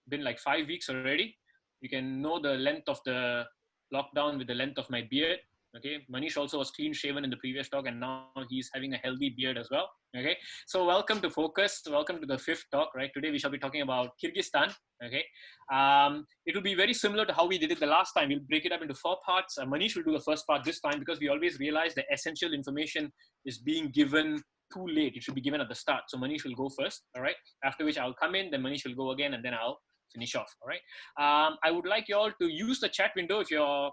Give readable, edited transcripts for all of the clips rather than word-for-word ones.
been like 5 weeks already. You can know the length of the lockdown with the length of my beard. Okay, Manish also was clean shaven in the previous talk, and now he's having a healthy beard as well. Okay, so welcome to Focus. Welcome to the fifth talk. Right, today we shall be talking about Kyrgyzstan. Okay, it will be very similar to how we did it the last time. We'll break it up into 4 parts. Manish will do the first part this time because we always realize the essential information is being given too late. It should be given at the start. So Manish will go first. All right, after which I'll come in, then Manish will go again, and then I'll finish off. All right. I would like you all to use the chat window if you're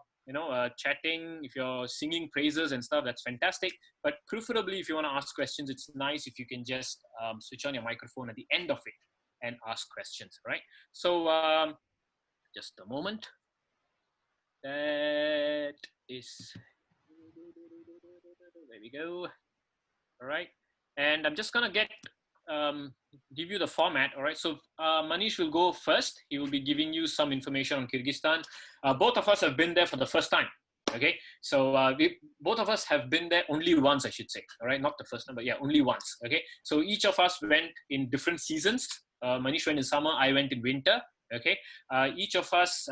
chatting, if you're singing praises and stuff. That's fantastic. But preferably, if you want to ask questions, it's nice if you can just switch on your microphone at the end of it and ask questions. Right. So just a moment. That is, there we go. All right. And I'm just gonna give you the format. All right, so Manish will go first. He will be giving you some information on Kyrgyzstan. Both of us have been there for the first time. Okay, so both of us have been there only once, I should say. All right, not the first time, but yeah, only once. Okay, so each of us went in different seasons. Manish went in summer, I went in winter. Okay, each of us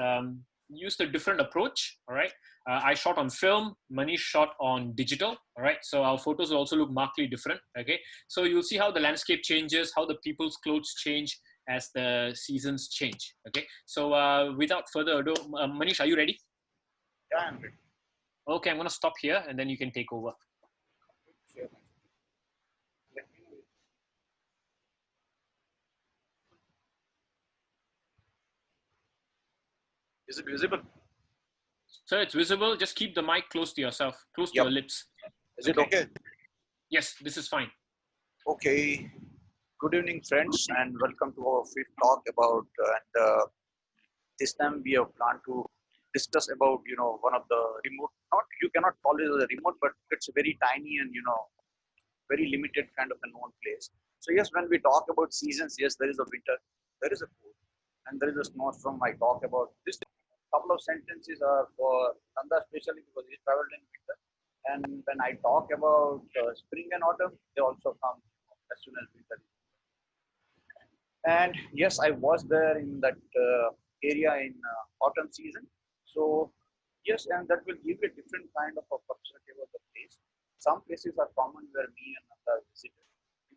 used a different approach. All right. I shot on film, Manish shot on digital. All right, so our photos will also look markedly different. Okay, so you'll see how the landscape changes, how the people's clothes change as the seasons change. Okay, so without further ado, Manish, are you ready? Yeah, I'm ready. Okay, I'm going to stop here and then you can take over. Sure. Is it visible? Sir, it's visible. Just keep the mic close to yourself, close to your lips. Is it okay? Yes, this is fine. Okay. Good evening, friends, and welcome to our fifth talk about. This time we have planned to discuss about one of the remote. Not you cannot call it as a remote, but it's a very tiny and very limited kind of a known place. So yes, when we talk about seasons, yes, there is a winter, there is a cold, and there is a snowstorm. I talk about this. Couple of sentences are for Nanda, especially because he traveled in winter. And when I talk about spring and autumn, they also come as soon as winter. And yes, I was there in that area in autumn season. So yes, and that will give you a different kind of a perspective of the place. Some places are common where me and Nanda visited.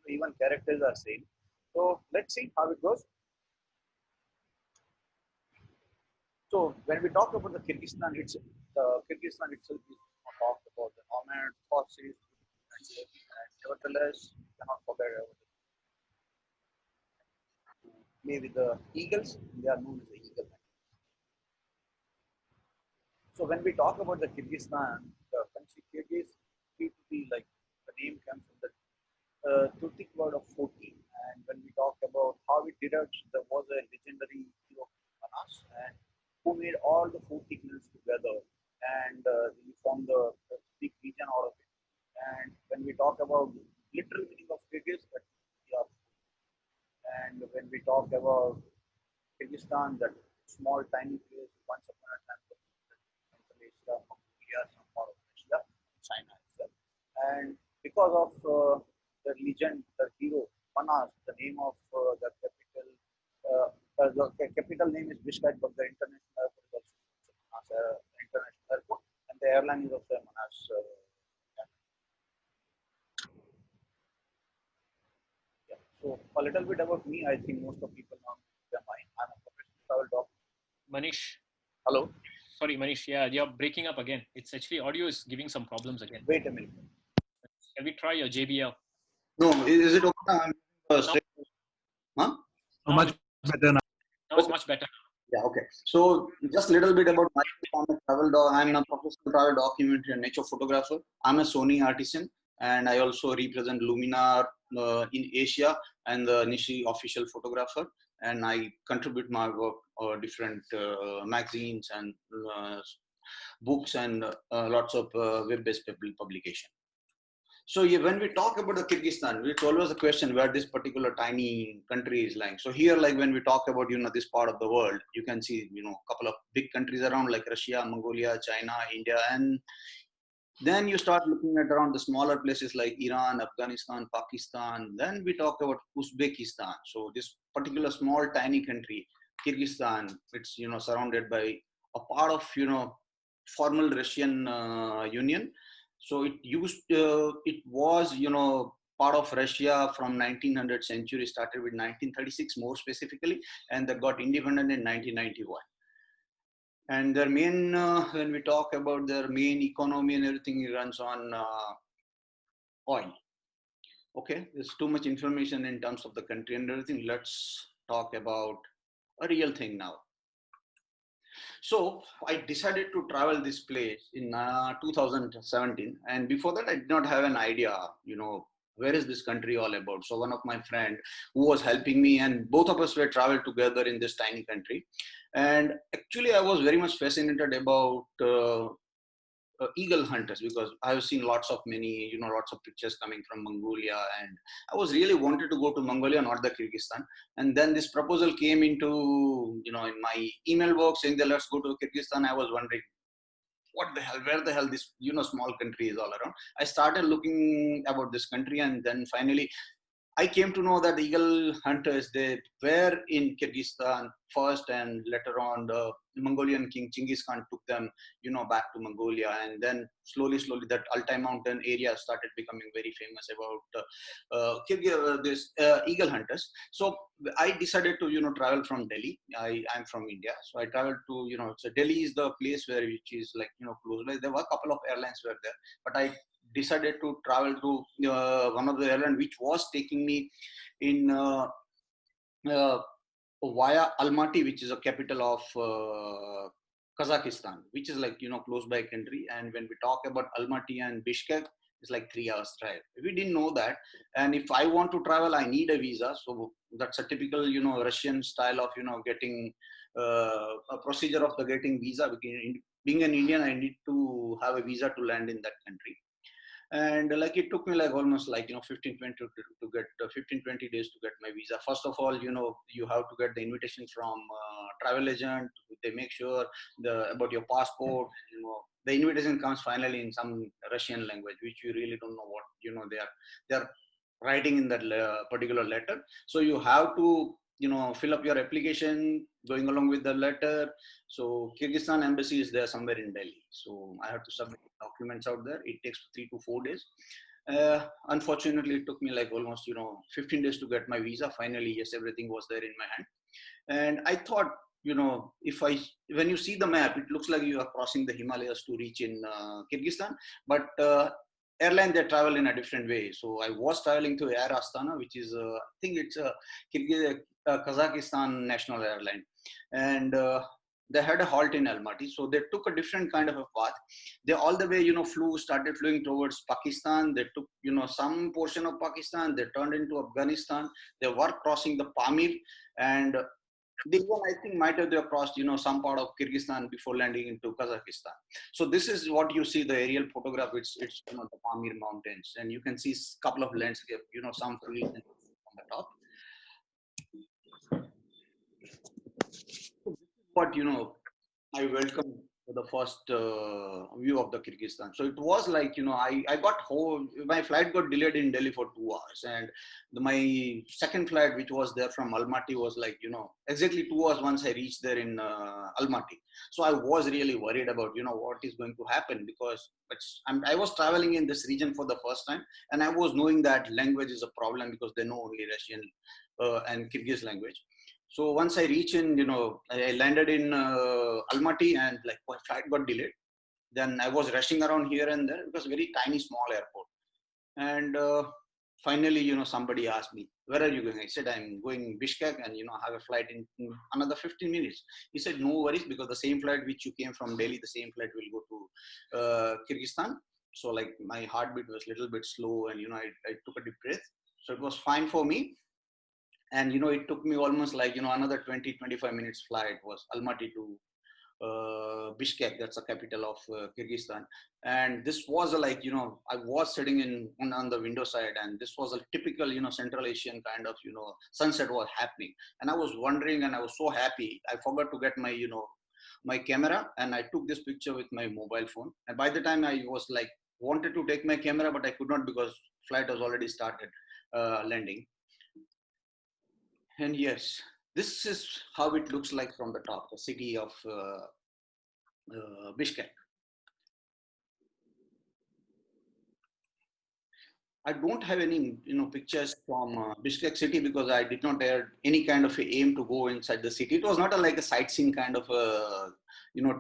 Even characters are same. So let's see how it goes. So when we talk about the Kyrgyzstan, Kyrgyzstan itself is talked about the nomads, horses, and nevertheless, cannot forget about maybe the eagles. They are known as the eagle. So when we talk about the Kyrgyzstan, the country Kyrgyz, seems to be like the name comes from the Turkic word of 40. And when we talk about how it deducts, there was a legendary hero Manas, and who made all the 40 hills together, and we formed the big region out of it. And when we talk about the literal meaning of Kyrgyz, and when we talk about Kyrgyzstan, that small tiny place once upon a time Central Asia, Mongolia, some part of Russia, China itself. And because of the legend, the hero Manas, the name of the capital name is Bishkek, but the international airport is also Manas International Airport, and the airline is also Manas. Yeah. So a little bit about me. I think most of people know mine. I'm a professional travel dog. Manish. Hello. Sorry, Manish. Yeah, you're breaking up again. It's actually audio is giving some problems again. Wait a minute. Can we try your JBL? No, is it okay? Huh? Much better now. That was much better. Yeah, okay. So just a little bit about myself. I'm a travel dog. I'm a professional travel documentary and nature photographer. I'm a Sony artisan, and I also represent Luminar in Asia and the Nishi official photographer. And I contribute my work different magazines and books and lots of web-based publication. So yeah, when we talk about the Kyrgyzstan, it's always a question where this particular tiny country is lying. So here, like when we talk about, this part of the world, you can see, a couple of big countries around like Russia, Mongolia, China, India, and then you start looking at around the smaller places like Iran, Afghanistan, Pakistan. Then we talk about Uzbekistan. So this particular small tiny country, Kyrgyzstan. It's surrounded by a part of formal Russian Union. So it was part of Russia from 1900 century, started with 1936 more specifically, and that got independent in 1991. And their main, when we talk about their main economy and everything, it runs on oil. Okay, there's too much information in terms of the country and everything. Let's talk about a real thing now. So I decided to travel this place in 2017, and before that I did not have an idea, where is this country all about. So one of my friend who was helping me, and both of us were traveled together in this tiny country. And actually I was very much fascinated about eagle hunters, because I have seen lots of pictures coming from Mongolia, and I was really wanted to go to Mongolia, not the Kyrgyzstan. And then this proposal came into, in my email box saying that let's go to Kyrgyzstan. I was wondering, what the hell, where the hell this, small country is all around. I started looking about this country, and then finally I came to know that the eagle hunters, they were in Kyrgyzstan first, and later on the Mongolian king Genghis Khan took them, back to Mongolia, and then slowly that Altai mountain area started becoming very famous about this eagle hunters. So I decided to, travel from Delhi. I'm from India, so I traveled to, so Delhi is the place which is like, close by. There were a couple of airlines were there, but I decided to travel to one of the airlines which was taking me in uh, via Almaty, which is a capital of Kazakhstan, which is like, close by country. And when we talk about Almaty and Bishkek, it's like 3 hours drive. We didn't know that. And if I want to travel, I need a visa. So that's a typical, Russian style of, getting a procedure of the getting visa. Being an Indian, I need to have a visa to land in that country. And like it took me like almost like 15 20 days to get my visa. First of all, you have to get the invitation from travel agent. They make sure about your passport. The invitation comes finally in some Russian language, which you really don't know what they are writing in that particular letter. So you have to fill up your application going along with the letter. So Kyrgyzstan embassy is there somewhere in Delhi, so I have to submit documents out there. It takes 3 to 4 days. Unfortunately, it took me like almost 15 days to get my visa. Finally, yes, everything was there in my hand. And I thought, when you see the map, it looks like you are crossing the Himalayas to reach in Kyrgyzstan, but airline, they travel in a different way. So I was traveling to Air Astana, which is I think it's a Kazakhstan national airline, and they had a halt in Almaty. So they took a different kind of a path. They all the way started flying towards Pakistan. They took some portion of Pakistan. They turned into Afghanistan. They were crossing the Pamir, and they even, I think, might have they crossed some part of Kyrgyzstan before landing into Kazakhstan. So this is what you see, the aerial photograph. It's the Pamir mountains, and you can see a couple of landscape, some trees on the top. So this is what I welcome the first view of the Kyrgyzstan. So it was like, I got home, my flight got delayed in Delhi for 2 hours. And my second flight, which was there from Almaty, was like, exactly 2 hours once I reached there in Almaty. So I was really worried about, what is going to happen, because I was traveling in this region for the first time. And I was knowing that language is a problem, because they know only Russian and Kyrgyz language. So once I reached in, I landed in Almaty, and like my flight got delayed. Then I was rushing around here and there. It was a very tiny, small airport. And finally, somebody asked me, where are you going? I said, I'm going Bishkek, and, I have a flight in another 15 minutes. He said, no worries, because the same flight which you came from Delhi, the same flight will go to Kyrgyzstan. So like my heartbeat was a little bit slow, and, I took a deep breath. So it was fine for me. And it took me almost like another 20-25 minutes flight was Almaty to Bishkek. That's the capital of Kyrgyzstan. And this was like I was sitting on the window side, and this was a typical Central Asian kind of sunset was happening. And I was wondering, and I was so happy. I forgot to get my my camera, and I took this picture with my mobile phone. And by the time I was like wanted to take my camera, but I could not, because flight was already started landing. And yes, this is how it looks like from the top, the city of Bishkek. I don't have any, pictures from Bishkek city because I did not have any kind of a aim to go inside the city. It was not like a sightseeing kind of a,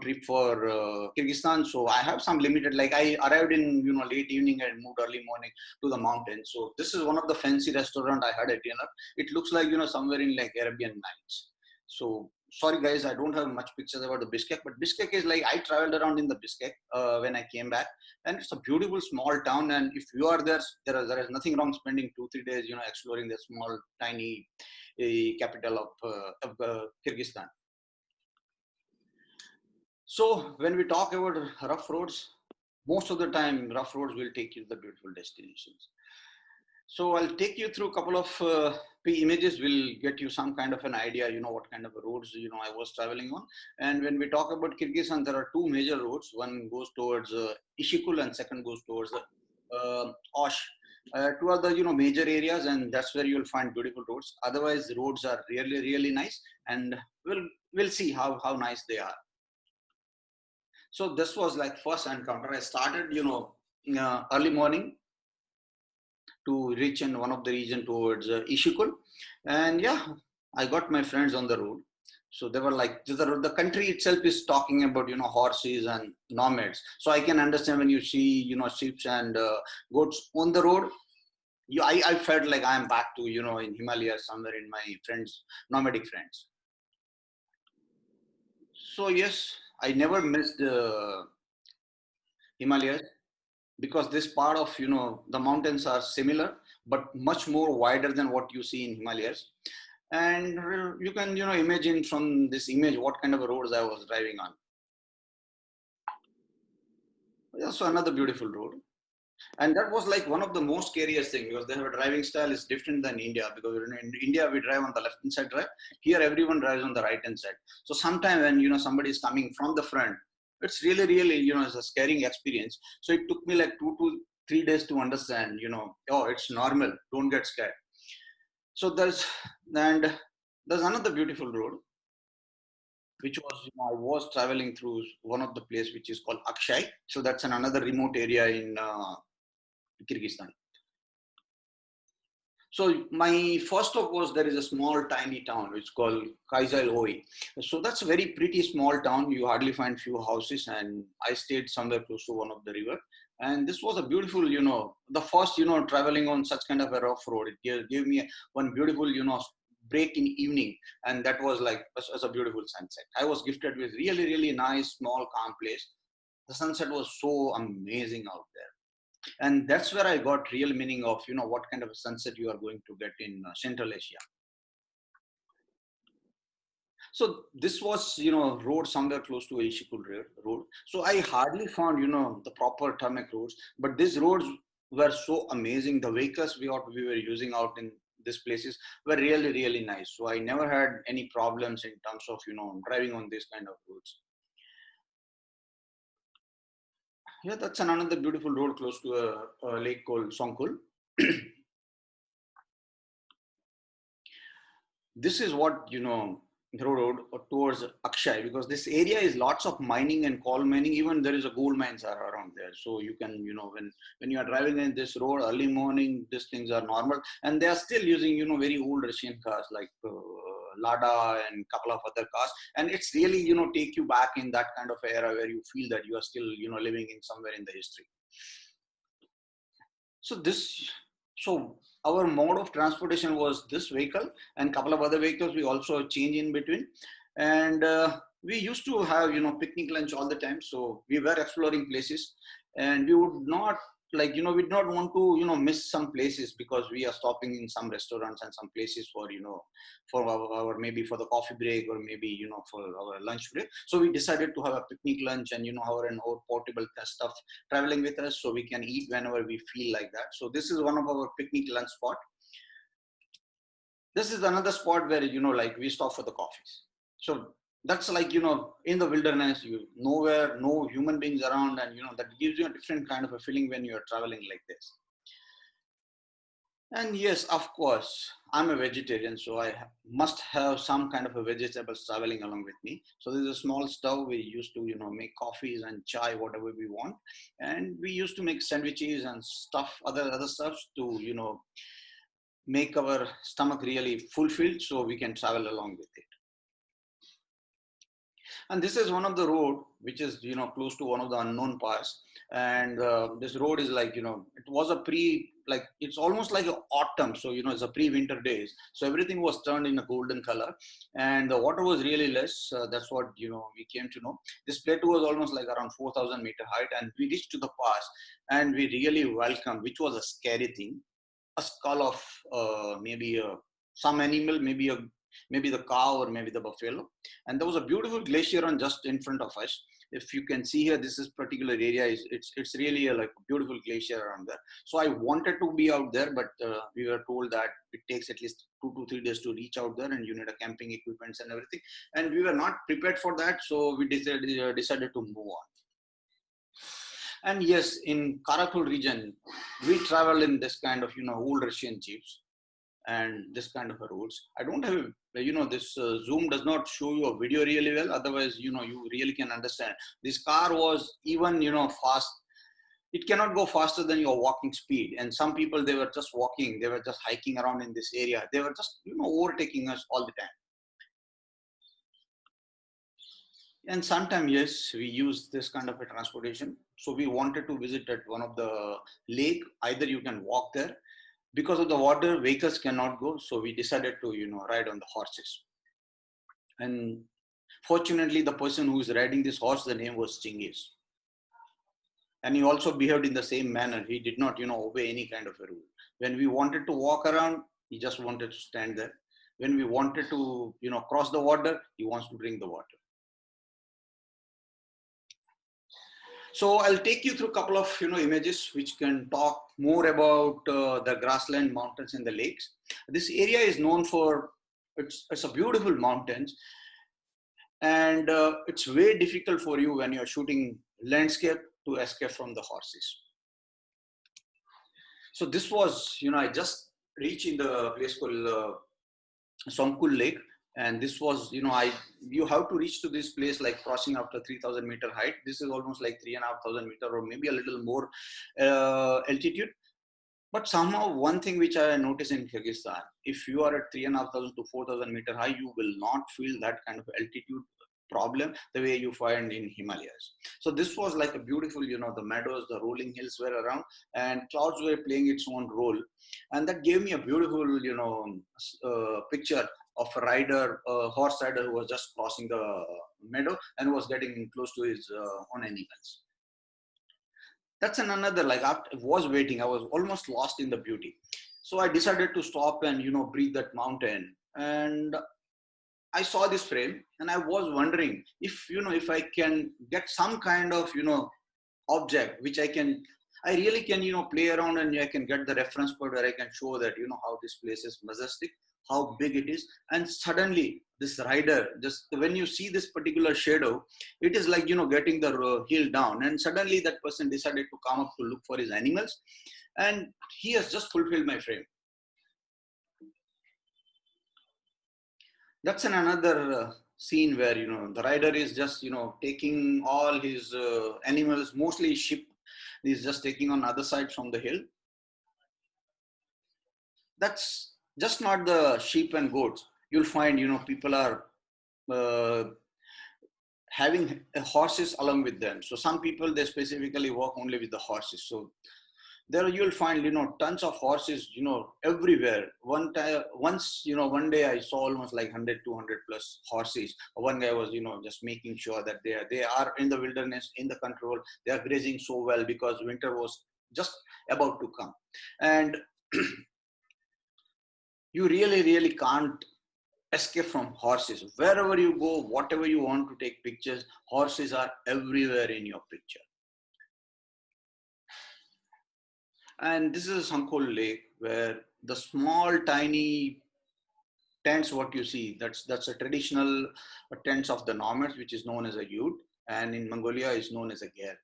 trip for Kyrgyzstan. So I have some limited, like I arrived in, late evening and moved early morning to the mountains. So this is one of the fancy restaurant I had at dinner. It looks like, somewhere in like Arabian Nights. So sorry guys, I don't have much pictures about the Bishkek, but Bishkek is like, I traveled around in the Bishkek when I came back, and it's a beautiful small town. And if you are there, there is nothing wrong spending 2-3 days, exploring the small tiny capital of Kyrgyzstan. So when we talk about rough roads, most of the time rough roads will take you to the beautiful destinations. So I'll take you through a couple of images. Will get you some kind of an idea, what kind of roads, I was traveling on. And when we talk about Kyrgyzstan, there are two major roads. One goes towards Ishikul and second goes towards Osh. Two are the, major areas, and that's where you'll find beautiful roads. Otherwise, the roads are really, really nice, and we'll see how nice they are. So this was like first encounter. I started, early morning to reach in one of the region towards Ishikul. And yeah, I got my friends on the road. So they were like, the country itself is talking about, horses and nomads. So I can understand when you see, sheep and goats on the road. I felt like I'm back to, in Himalaya somewhere in my friends, nomadic friends. So yes, I never missed Himalayas, because this part of, the mountains are similar but much more wider than what you see in Himalayas. And you can, imagine from this image what kind of roads I was driving on. Yeah, so another beautiful road. And that was like one of the most scariest thing, because their driving style is different than India. Because in India we drive on the left hand side drive. Here everyone drives on the right hand side. So sometime when somebody is coming from the front, it's really really it's a scaring experience. So it took me like 2 to 3 days to understand. Oh, it's normal. Don't get scared. So there's another beautiful road, which was, I was traveling through one of the place which is called Akshay. So that's another remote area in Kyrgyzstan. So my first stop was, there is a small tiny town which is called Kyrgyzstan. So that's a very pretty small town. You hardly find few houses, and I stayed somewhere close to one of the river. And this was a beautiful, the first, traveling on such kind of a rough road. It gave me one beautiful, break in evening, and that was like as a beautiful sunset. I was gifted with really, really nice, small, calm place. The sunset was so amazing out there. And that's where I got real meaning of what kind of a sunset you are going to get in Central Asia. So this was road somewhere close to Ishikul road. So I hardly found the proper tarmac roads, but these roads were so amazing. The vehicles we were using out in these places were really really nice. So I never had any problems in terms of driving on this kind of roads. Yeah, that's another beautiful road close to a lake called Songkul. This is what road towards Akshay, because this area is lots of mining and coal mining. Even there is a gold mines are around there. So you can when you are driving in this road early morning, these things are normal, and they are still using very old Russian cars like Lada and couple of other cars, and it's really take you back in that kind of era where you feel that you are still living in somewhere in the history. So so our mode of transportation was this vehicle, and couple of other vehicles we also change in between. And we used to have picnic lunch all the time. So we were exploring places, and we would not we did not want to miss some places, because we are stopping in some restaurants and some places for for our maybe for the coffee break, or maybe for our lunch break. So we decided to have a picnic lunch, and our portable stuff traveling with us, so we can eat whenever we feel like that. So this is one of our picnic lunch spot. This is another spot where we stop for the coffees. So that's in the wilderness, nowhere, no human beings around, and that gives you a different kind of a feeling when you're traveling like this. And yes, of course, I'm a vegetarian, so must have some kind of a vegetables traveling along with me. So there's a small stove we used to, make coffees and chai, whatever we want, and we used to make sandwiches and stuff, other stuff to, make our stomach really fulfilled, so we can travel along with it. And this is one of the road which is close to one of the unknown pass. And this road is like it was a it's almost like a autumn, so it's a pre-winter days, so everything was turned in a golden color, and the water was really less. That's what we came to know. This plateau was almost like around 4,000-meter height, and we reached to the pass, and we really welcomed, which was a scary thing, a skull of maybe some animal, maybe the cow or maybe the buffalo. And there was a beautiful glacier on just in front of us. If you can see here, this is particular area is it's really like a beautiful glacier around there. So I wanted to be out there, but we were told that it takes at least 2 to 3 days to reach out there, and you need a camping equipment and everything. And we were not prepared for that, so we decided to move on. And yes, in Karakul region, we travel in this kind of old Russian jeeps and this kind of a roads. I don't have this Zoom does not show you a video really well. Otherwise, you really can understand. This car was even fast. It cannot go faster than your walking speed. And some people, they were just walking. They were just hiking around in this area. They were just overtaking us all the time. And sometimes, yes, we use this kind of a transportation. So we wanted to visit at one of the lake. Either you can walk there. Because of the water, vehicles cannot go. So we decided to, ride on the horses. And fortunately, the person who is riding this horse, the name was Chingiz. And he also behaved in the same manner. He did not, obey any kind of a rule. When we wanted to walk around, he just wanted to stand there. When we wanted to, cross the water, he wants to drink the water. So I'll take you through a couple of images which can talk more about the grassland, mountains, and the lakes. This area is known for it's a beautiful mountains, and it's very difficult for you when you're shooting landscape to escape from the horses. So this was I just reached in the place called Songkul Lake. And this was, you have to reach to this place like crossing after 3,000-meter height. This is almost like 3,500 meter or maybe a little more altitude. But somehow one thing which I noticed in Kyrgyzstan, if you are at 3,500 to 4,000 meter high, you will not feel that kind of altitude problem the way you find in Himalayas. So this was like a beautiful, the meadows, the rolling hills were around, and clouds were playing its own role. And that gave me a beautiful, picture of a rider, a horse rider who was just crossing the meadow and was getting close to his own animals. That's another, like after I was waiting, I was almost lost in the beauty. So I decided to stop and, breathe that mountain. And I saw this frame and I was wondering if, if I can get some kind of, object which I really can, play around, and I can get the reference point where I can show that, how this place is majestic, how big it is. And suddenly this rider, just when you see this particular shadow, it is like, getting the hill down. And suddenly that person decided to come up to look for his animals. And he has just fulfilled my frame. That's another scene where, the rider is just, taking all his animals, mostly sheep. He's just taking on other side from the hill. That's just not the sheep and goats. You'll find, people are having horses along with them. So some people, they specifically work only with the horses. So there you'll find, tons of horses, everywhere. One day I saw almost like 100, 200 plus horses. One guy was, just making sure that they are in the wilderness, in the control. They are grazing so well because winter was just about to come. And you really, really can't escape from horses. Wherever you go, whatever you want to take pictures, horses are everywhere in your picture. And this is a Sankol lake where the small, tiny tents, what you see, that's a traditional tents of the nomads, which is known as a yurt, and in Mongolia is known as a ger.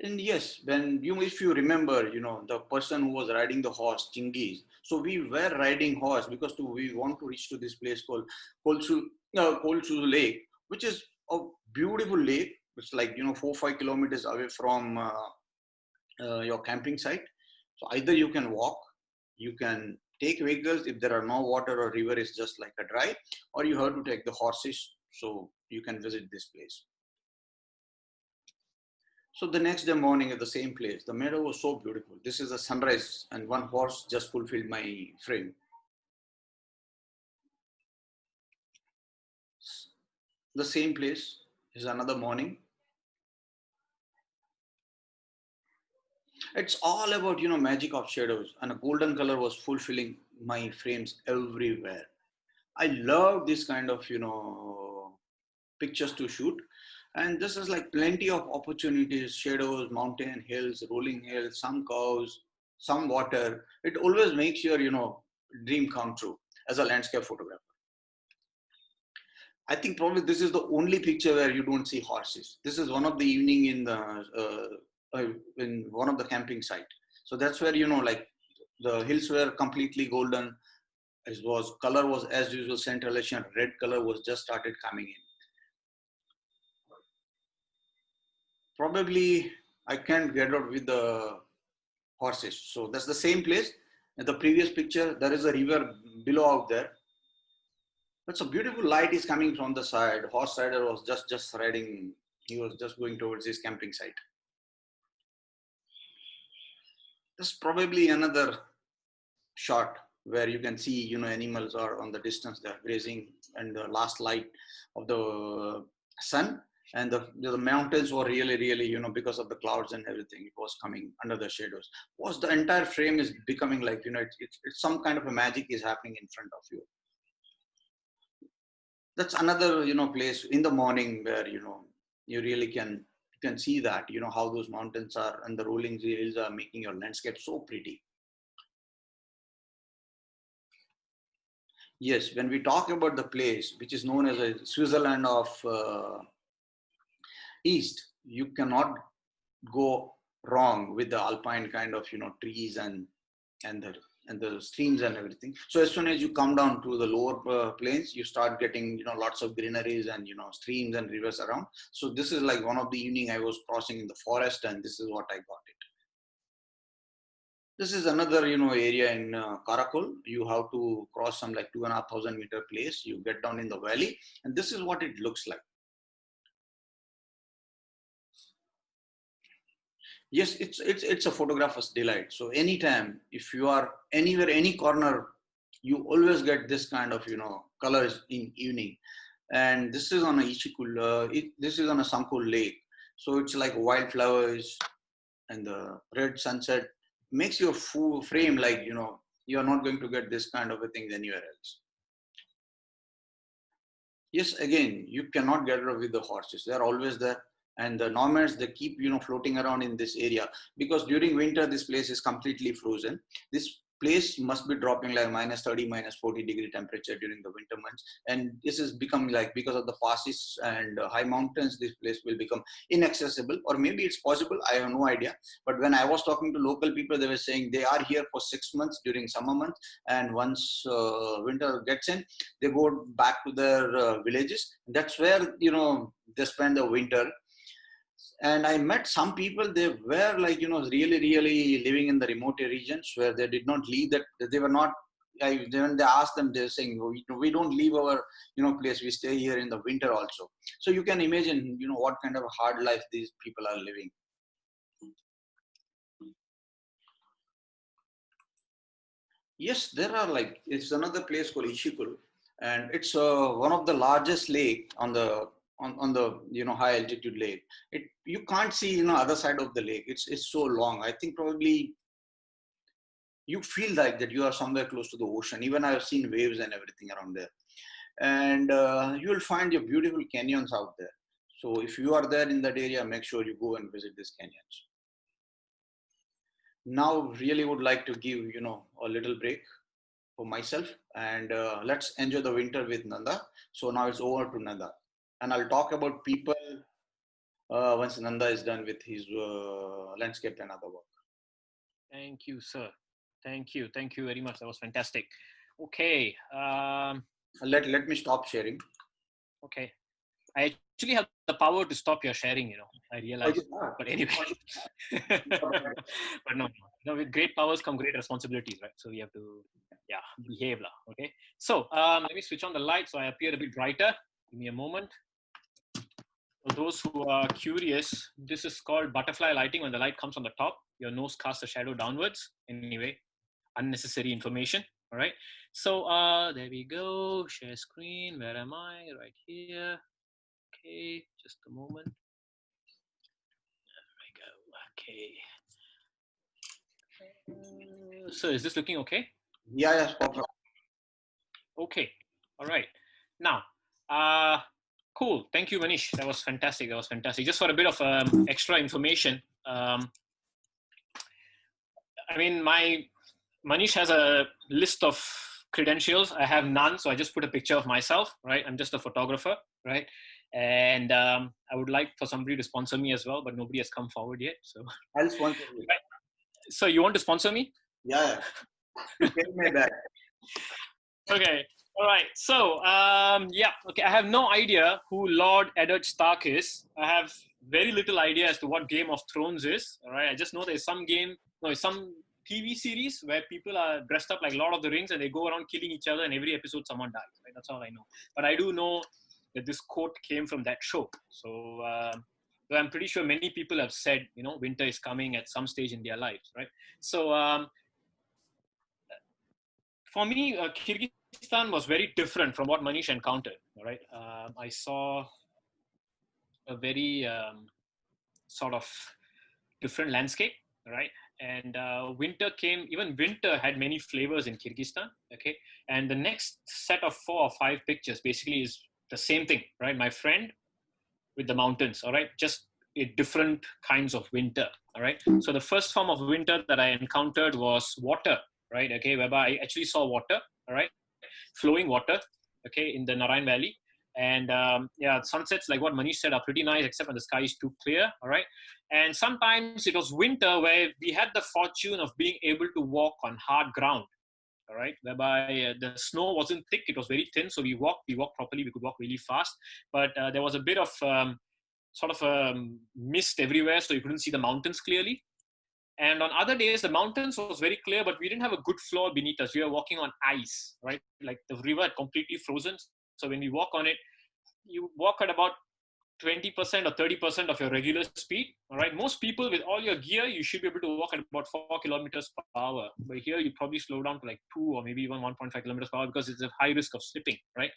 And yes, when you, if you remember, the person who was riding the horse, Chingiz. So we were riding horse because we want to reach to this place called Kolsu, Kolsu Lake, which is a beautiful lake. It's like 4 5 kilometers away from your camping site. So either you can walk, you can take vehicles if there are no water or river is just like a dry, or you have to take the horses so you can visit this place. So the next day morning at the same place, the meadow was so beautiful. This is a sunrise, and one horse just fulfilled my frame. The same place is another morning. It's all about magic of shadows, and a golden color was fulfilling my frames everywhere. I love this kind of pictures to shoot, and this is like plenty of opportunities: shadows, mountain, hills, rolling hills, some cows, some water. It always makes your dream come true as a landscape photographer. I think probably this is the only picture where you don't see horses. This is one of the evening in one of the camping site. So that's where like the hills were completely golden. It was color was as usual Central Asian red color was just started coming in. Probably I can't get out with the horses. So that's the same place. In the previous picture, there is a river below out there. That's a beautiful light is coming from the side. Horse rider was just riding. He was just going towards his camping site. There's probably another shot where you can see, animals are on the distance, they're grazing, and the last light of the sun, and the mountains were really, really, because of the clouds and everything, it was coming under the shadows. Was the entire frame is becoming like, it's some kind of a magic is happening in front of you. That's another, place in the morning where, you really can see that, how those mountains are and the rolling hills are making your landscape so pretty. Yes, when we talk about the place, which is known as a Switzerland of East, you cannot go wrong with the alpine kind of trees and the and the streams and everything. So as soon as you come down to the lower plains, you start getting lots of greeneries and streams and rivers around. So this is like one of the evening I was crossing in the forest, and this is what I got it. This is another, area in Karakol. You have to cross some like 2,500 meter place. You get down in the valley, and this is what it looks like. Yes, it's a photographer's delight. So anytime, if you are anywhere, any corner, you always get this kind of colors in evening. And this is on a Ishikul. This is on a Sankul lake. So it's like wildflowers and the red sunset makes your frame like you are not going to get this kind of a thing anywhere else. Yes, again, you cannot get rid of the horses. They are always there, and the nomads, they keep floating around in this area, because during winter this place is completely frozen. This place must be dropping like -30 -40 degree temperature during the winter months, and this is becoming like, because of the passes and high mountains, this place will become inaccessible. Or maybe it's possible, I have no idea. But when I was talking to local people, they were saying they are here for 6 months during summer months, and once winter gets in, they go back to their villages. That's where they spend the winter. And I met some people, they were like really, really living in the remote regions where they did not leave, that they were not, when they asked them, they're saying, we don't leave our place, we stay here in the winter also. So you can imagine what kind of hard life these people are living. Yes, there are like, it's another place called Ishikul, and it's one of the largest lake on the high altitude lake. You can't see other side of the lake. It's so long. I think probably you feel like that you are somewhere close to the ocean. Even I've seen waves and everything around there, and you will find your beautiful canyons out there. So if you are there in that area, make sure you go and visit these canyons. Now, really would like to give a little break for myself, and let's enjoy the winter with Nanda. So now it's over to Nanda, and I'll talk about people. once Nanda is done with his landscape and other work. Thank you, sir. Thank you. Thank you very much. That was fantastic. Okay. Let me stop sharing. Okay. I actually have the power to stop your sharing, I realize. But anyway. But no, with great powers come great responsibilities, right? So we have to, behave. Okay. So let me switch on the light so I appear a bit brighter. Give me a moment. For those who are curious, this is called butterfly lighting. When the light comes on the top, your nose casts a shadow downwards. Anyway, unnecessary information. All right. So there we go. Share screen. Where am I? Right here. Okay. Just a moment. There we go. Okay. So is this looking okay? Yeah. Okay. All right. Now, cool. Thank you, Manish. That was fantastic. Just for a bit of extra information. I mean, Manish has a list of credentials. I have none, so I just put a picture of myself, right? I'm just a photographer, right? And I would like for somebody to sponsor me as well, but nobody has come forward yet. So I'll sponsor you. Right. So you want to sponsor me? Yeah. Pay me back. Okay. All right. So okay. I have no idea who Lord Eddard Stark is. I have very little idea as to what Game of Thrones is. All right. I just know there's some TV series where people are dressed up like Lord of the Rings and they go around killing each other, and every episode someone dies. Right? That's all I know. But I do know that this quote came from that show. So I'm pretty sure many people have said, winter is coming at some stage in their lives, right? So for me, Kyrgyzstan was very different from what Manish encountered. Right, I saw a very sort of different landscape, right? And winter came. Even winter had many flavors in Kyrgyzstan. Okay, and the next set of 4 or 5 pictures basically is the same thing, right? My friend with the mountains. All right, just different kinds of winter. All right. So the first form of winter that I encountered was water, right? Okay, whereby I actually saw water. All right, flowing water, okay, in the Narayan Valley. And sunsets, like what Manish said, are pretty nice, except when the sky is too clear. All right. And sometimes it was winter where we had the fortune of being able to walk on hard ground. All right, whereby the snow wasn't thick, it was very thin. So we walked properly, we could walk really fast. But there was a bit of mist everywhere, so you couldn't see the mountains clearly. And on other days, the mountains was very clear, but we didn't have a good floor beneath us. We were walking on ice, right? Like the river had completely frozen. So when we walk on it, you walk at about 20% or 30% of your regular speed. All right. Most people with all your gear, you should be able to walk at about 4 kilometers per hour. But here you probably slow down to like 2 or maybe even 1.5 kilometers per hour because it's a high risk of slipping. Right.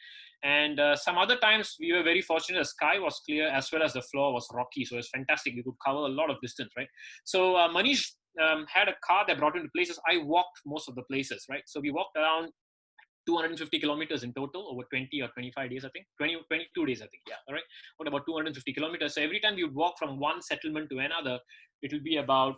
And some other times we were very fortunate. The sky was clear as well as the floor was rocky. So it was fantastic. We could cover a lot of distance. Right. So Manish had a car that brought him to places. I walked most of the places. Right. So we walked around 250 kilometers in total over 20 or 25 days, I think. 22 days, I think. Yeah. All right. What about 250 kilometers? So every time you walk from one settlement to another, it will be about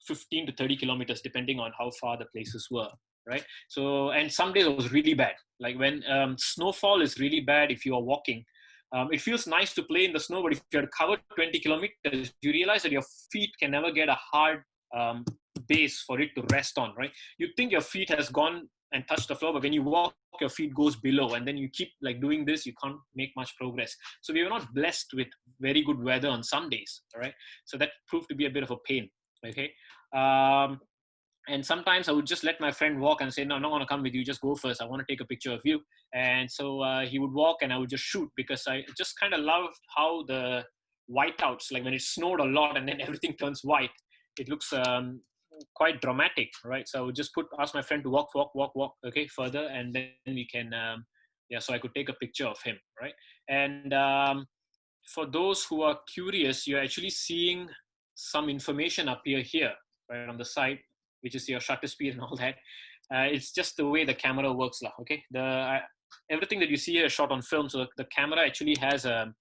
15 to 30 kilometers, depending on how far the places were. Right. So, and some days it was really bad. Like when snowfall is really bad if you are walking. It feels nice to play in the snow, but if you're covered 20 kilometers, you realize that your feet can never get a hard base for it to rest on, right? You think your feet has gone and touch the floor, but when you walk, your feet goes below, and then you keep like doing this, you can't make much progress. So we were not blessed with very good weather on some days, all right? So that proved to be a bit of a pain, okay? And sometimes I would just let my friend walk and say, no, I'm not going to come with you, just go first. I want to take a picture of you. And so he would walk and I would just shoot, because I just kind of loved how the whiteouts, like when it snowed a lot and then everything turns white, it looks quite dramatic, right? So I would just ask my friend to walk, okay, further, and then we can, so I could take a picture of him, right? And for those who are curious, you're actually seeing some information appear here, right on the side, which is your shutter speed and all that. It's just the way the camera works, okay? Everything that you see here is shot on film, so the camera actually has a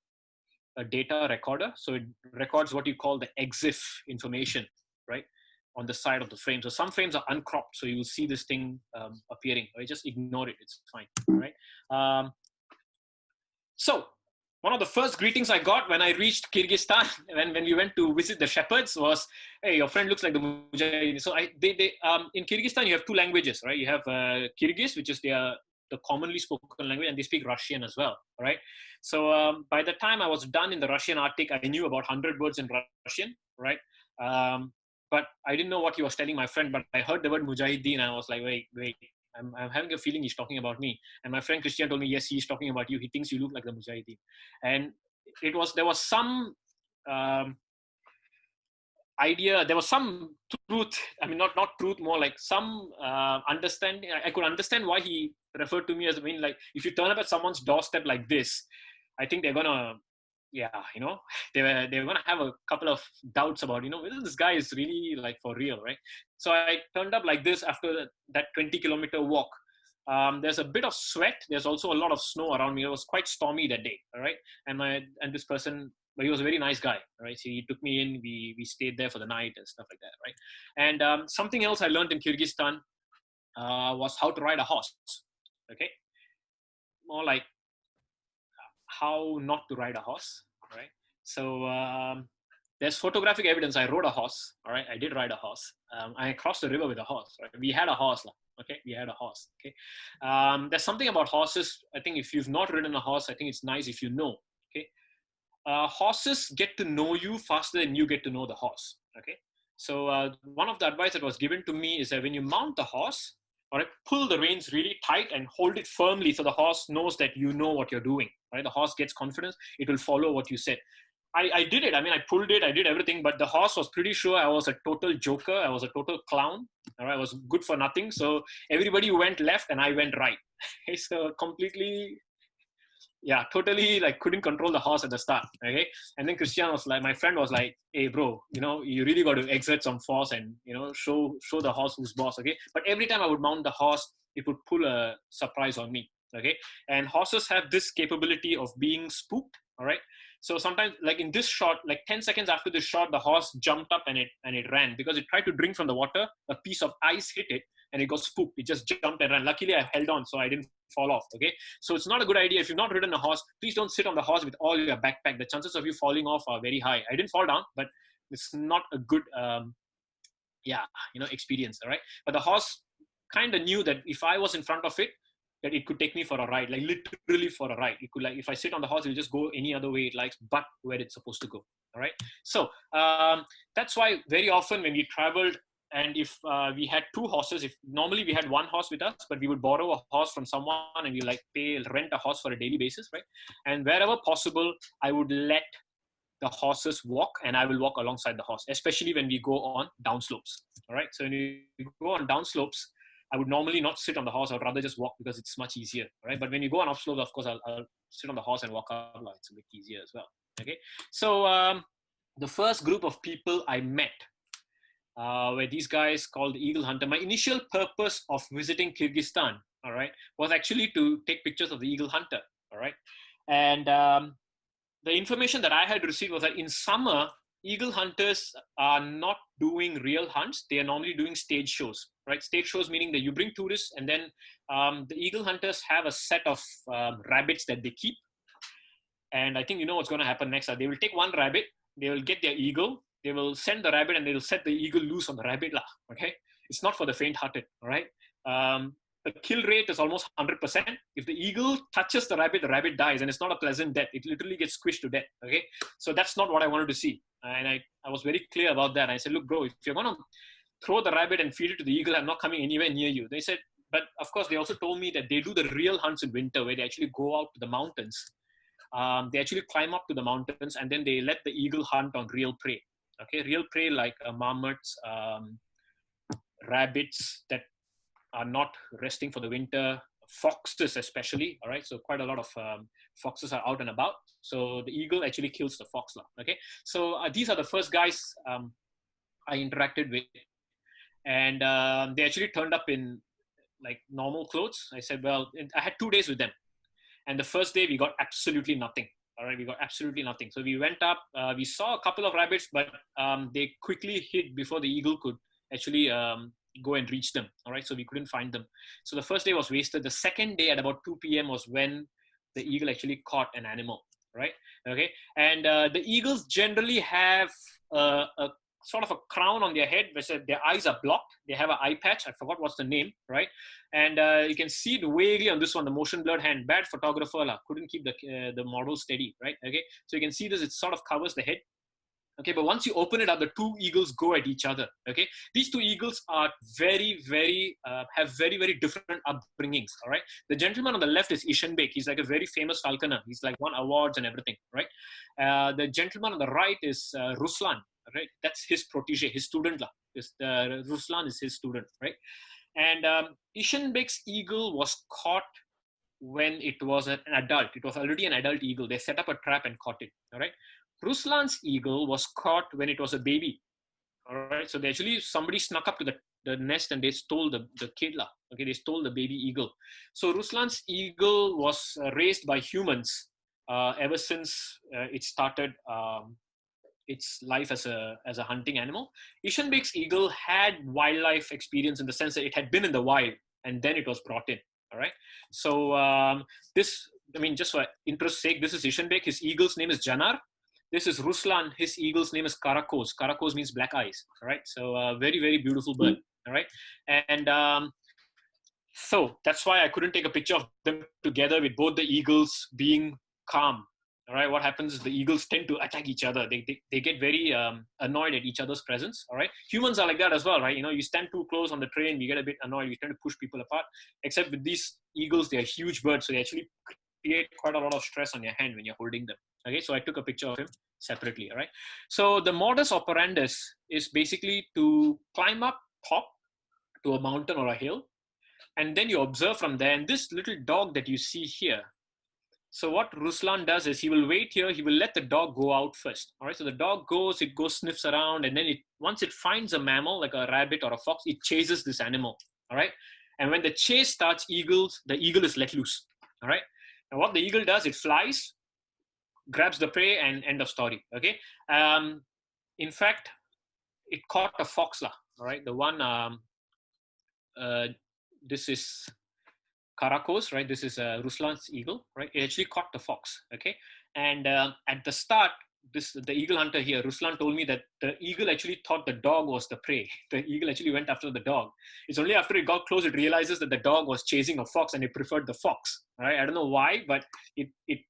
data recorder, so it records what you call the EXIF information, right, on the side of the frame. So some frames are uncropped, so you'll see this thing appearing. Right? Just ignore it; it's fine. All right. So one of the first greetings I got when I reached Kyrgyzstan, when we went to visit the shepherds, was, "Hey, your friend looks like the Mujahideen." So in Kyrgyzstan you have two languages, right? You have Kyrgyz, which is the commonly spoken language, and they speak Russian as well, right? So by the time I was done in the Russian Arctic, I knew about 100 words in Russian, right? But I didn't know what he was telling my friend, but I heard the word Mujahideen, and I was like, wait, I'm having a feeling he's talking about me. And my friend Christian told me, yes, he's talking about you. He thinks you look like the Mujahideen. And there was some um, idea, there was some truth. I mean, not truth, more like some understanding. I could understand why he referred to me as, I mean, like, if you turn up at someone's doorstep like this, I think they're gonna, yeah, they were gonna have a couple of doubts about, whether this guy is really like for real, right? So I turned up like this after that 20-kilometer walk. There's a bit of sweat. There's also a lot of snow around me. It was quite stormy that day, all right? And this person, but he was a very nice guy, right? So he took me in. We stayed there for the night and stuff like that, right? And something else I learned in Kyrgyzstan was how to ride a horse. Okay, more like how not to ride a horse, right? So there's photographic evidence. I rode a horse, all right? I did ride a horse. I crossed the river with a horse, right? We had a horse, okay? We had a horse, okay? There's something about horses. I think if you've not ridden a horse, I think it's nice if you know, okay? Horses get to know you faster than you get to know the horse, okay? So one of the advice that was given to me is that when you mount the horse, all right, pull the reins really tight and hold it firmly so the horse knows that you know what you're doing, right? The horse gets confidence. It will follow what you said. I did it. I mean, I pulled it. I did everything. But the horse was pretty sure I was a total joker. I was a total clown. All right, I was good for nothing. So everybody went left and I went right. So completely, yeah, totally like couldn't control the horse at the start. Okay. And then Christian was like, my friend was like, "Hey bro, you really got to exert some force and, show the horse who's boss." Okay. But every time I would mount the horse, it would pull a surprise on me. Okay. And horses have this capability of being spooked. All right. So sometimes, like in this shot, like 10 seconds after this shot, the horse jumped up and it ran because it tried to drink from the water. A piece of ice hit it and it got spooked. It just jumped and ran. Luckily, I held on, so I didn't fall off. Okay. So it's not a good idea. If you've not ridden a horse, please don't sit on the horse with all your backpack. The chances of you falling off are very high. I didn't fall down, but it's not a good, experience. All right. But the horse kind of knew that if I was in front of it, that it could take me for a ride, like literally for a ride. It could, like, if I sit on the horse, it'll just go any other way it likes, but where it's supposed to go. All right. So that's why very often when we traveled, and if we had two horses, if normally we had one horse with us, but we would borrow a horse from someone and we rent a horse for a daily basis, right? And wherever possible, I would let the horses walk and I will walk alongside the horse, especially when we go on downslopes. All right. So when you go on downslopes, I would normally not sit on the horse. I would rather just walk because it's much easier, right? But when you go on upslopes, of course, I'll sit on the horse and walk up. It's a bit easier as well. Okay. So the first group of people I met were these guys called the Eagle Hunter. My initial purpose of visiting Kyrgyzstan, all right, was actually to take pictures of the Eagle Hunter, all right? And the information that I had received was that in summer, eagle hunters are not doing real hunts. They are normally doing stage shows, right? Stage shows meaning that you bring tourists and then the eagle hunters have a set of rabbits that they keep. And I think you know what's going to happen next. They will take one rabbit, they will get their eagle, they will send the rabbit and they will set the eagle loose on the rabbit. Okay? It's not for the faint-hearted, all right? The kill rate is almost 100%. If the eagle touches the rabbit dies, and it's not a pleasant death. It literally gets squished to death, okay? So that's not what I wanted to see. And I was very clear about that. I said, look, bro, if you're going to throw the rabbit and feed it to the eagle, I'm not coming anywhere near you. They said, but of course, they also told me that they do the real hunts in winter where they actually go out to the mountains. They actually climb up to the mountains and then they let the eagle hunt on real prey. Okay, real prey like marmots, rabbits that are not resting for the winter, foxes especially, all right? So quite a lot of foxes are out and about. So the eagle actually kills the fox. Okay, so these are the first guys I interacted with. And they actually turned up in like normal clothes. I said, well, I had 2 days with them. And the first day we got absolutely nothing. All right, we got absolutely nothing. So we went up, we saw a couple of rabbits, but they quickly hid before the eagle could actually go and reach them. All right, so we couldn't find them. So the first day was wasted. The second day at about 2 p.m. was when the eagle actually caught an animal. right? Okay, and the eagles generally have a sort of a crown on their head, which their eyes are blocked. They have an eye patch. I forgot what's the name, right? And you can see it vaguely on this one, the motion blurred hand. Bad photographer, couldn't keep the model steady, right? Okay, so you can see this. It sort of covers the head. Okay, but once you open it up, the two eagles go at each other. Okay, these two eagles are have very different upbringings. All right, the gentleman on the left is Ishanbek. He's like a very famous falconer. He's like won awards and everything. Right, the gentleman on the right is Ruslan. Right, that's his protege, his student. Ruslan is his student. Right, and Ishanbek's eagle was caught when it was an adult. It was already an adult eagle. They set up a trap and caught it. All right. Ruslan's eagle was caught when it was a baby. All right. So somebody snuck up to the nest and they stole the kid. Okay. They stole the baby eagle. So Ruslan's eagle was raised by humans ever since it started its life as a hunting animal. Ishanbek's eagle had wildlife experience in the sense that it had been in the wild and then it was brought in. All right. So just for interest's sake, this is Ishanbek. His eagle's name is Janar. This is Ruslan. His eagle's name is Karakos. Karakos means black eyes. All right. So very beautiful bird. All right. And so that's why I couldn't take a picture of them together with both the eagles being calm. All right. What happens is the eagles tend to attack each other. They get very annoyed at each other's presence. All right. Humans are like that as well, right? You stand too close on the train, you get a bit annoyed. You tend to push people apart. Except with these eagles, they are huge birds, so they actually create quite a lot of stress on your hand when you're holding them. Okay, so I took a picture of him separately. All right. So the modus operandus is basically to climb up top to a mountain or a hill, and then you observe from there. And this little dog that you see here. So what Ruslan does is he will wait here. He will let the dog go out first. All right. So the dog goes, sniffs around, and then once it finds a mammal like a rabbit or a fox, it chases this animal. All right. And when the chase starts, the eagle is let loose. All right. And what the eagle does, it flies, grabs the prey, and end of story. Okay. In fact, it caught a fox. All right. The one. This is Karakos, right? This is Ruslan's eagle, right? It actually caught the fox, okay? And at the start, the eagle hunter here, Ruslan, told me that the eagle actually thought the dog was the prey. The eagle actually went after the dog. It's only after it got close, it realizes that the dog was chasing a fox and it preferred the fox, right? I don't know why, but it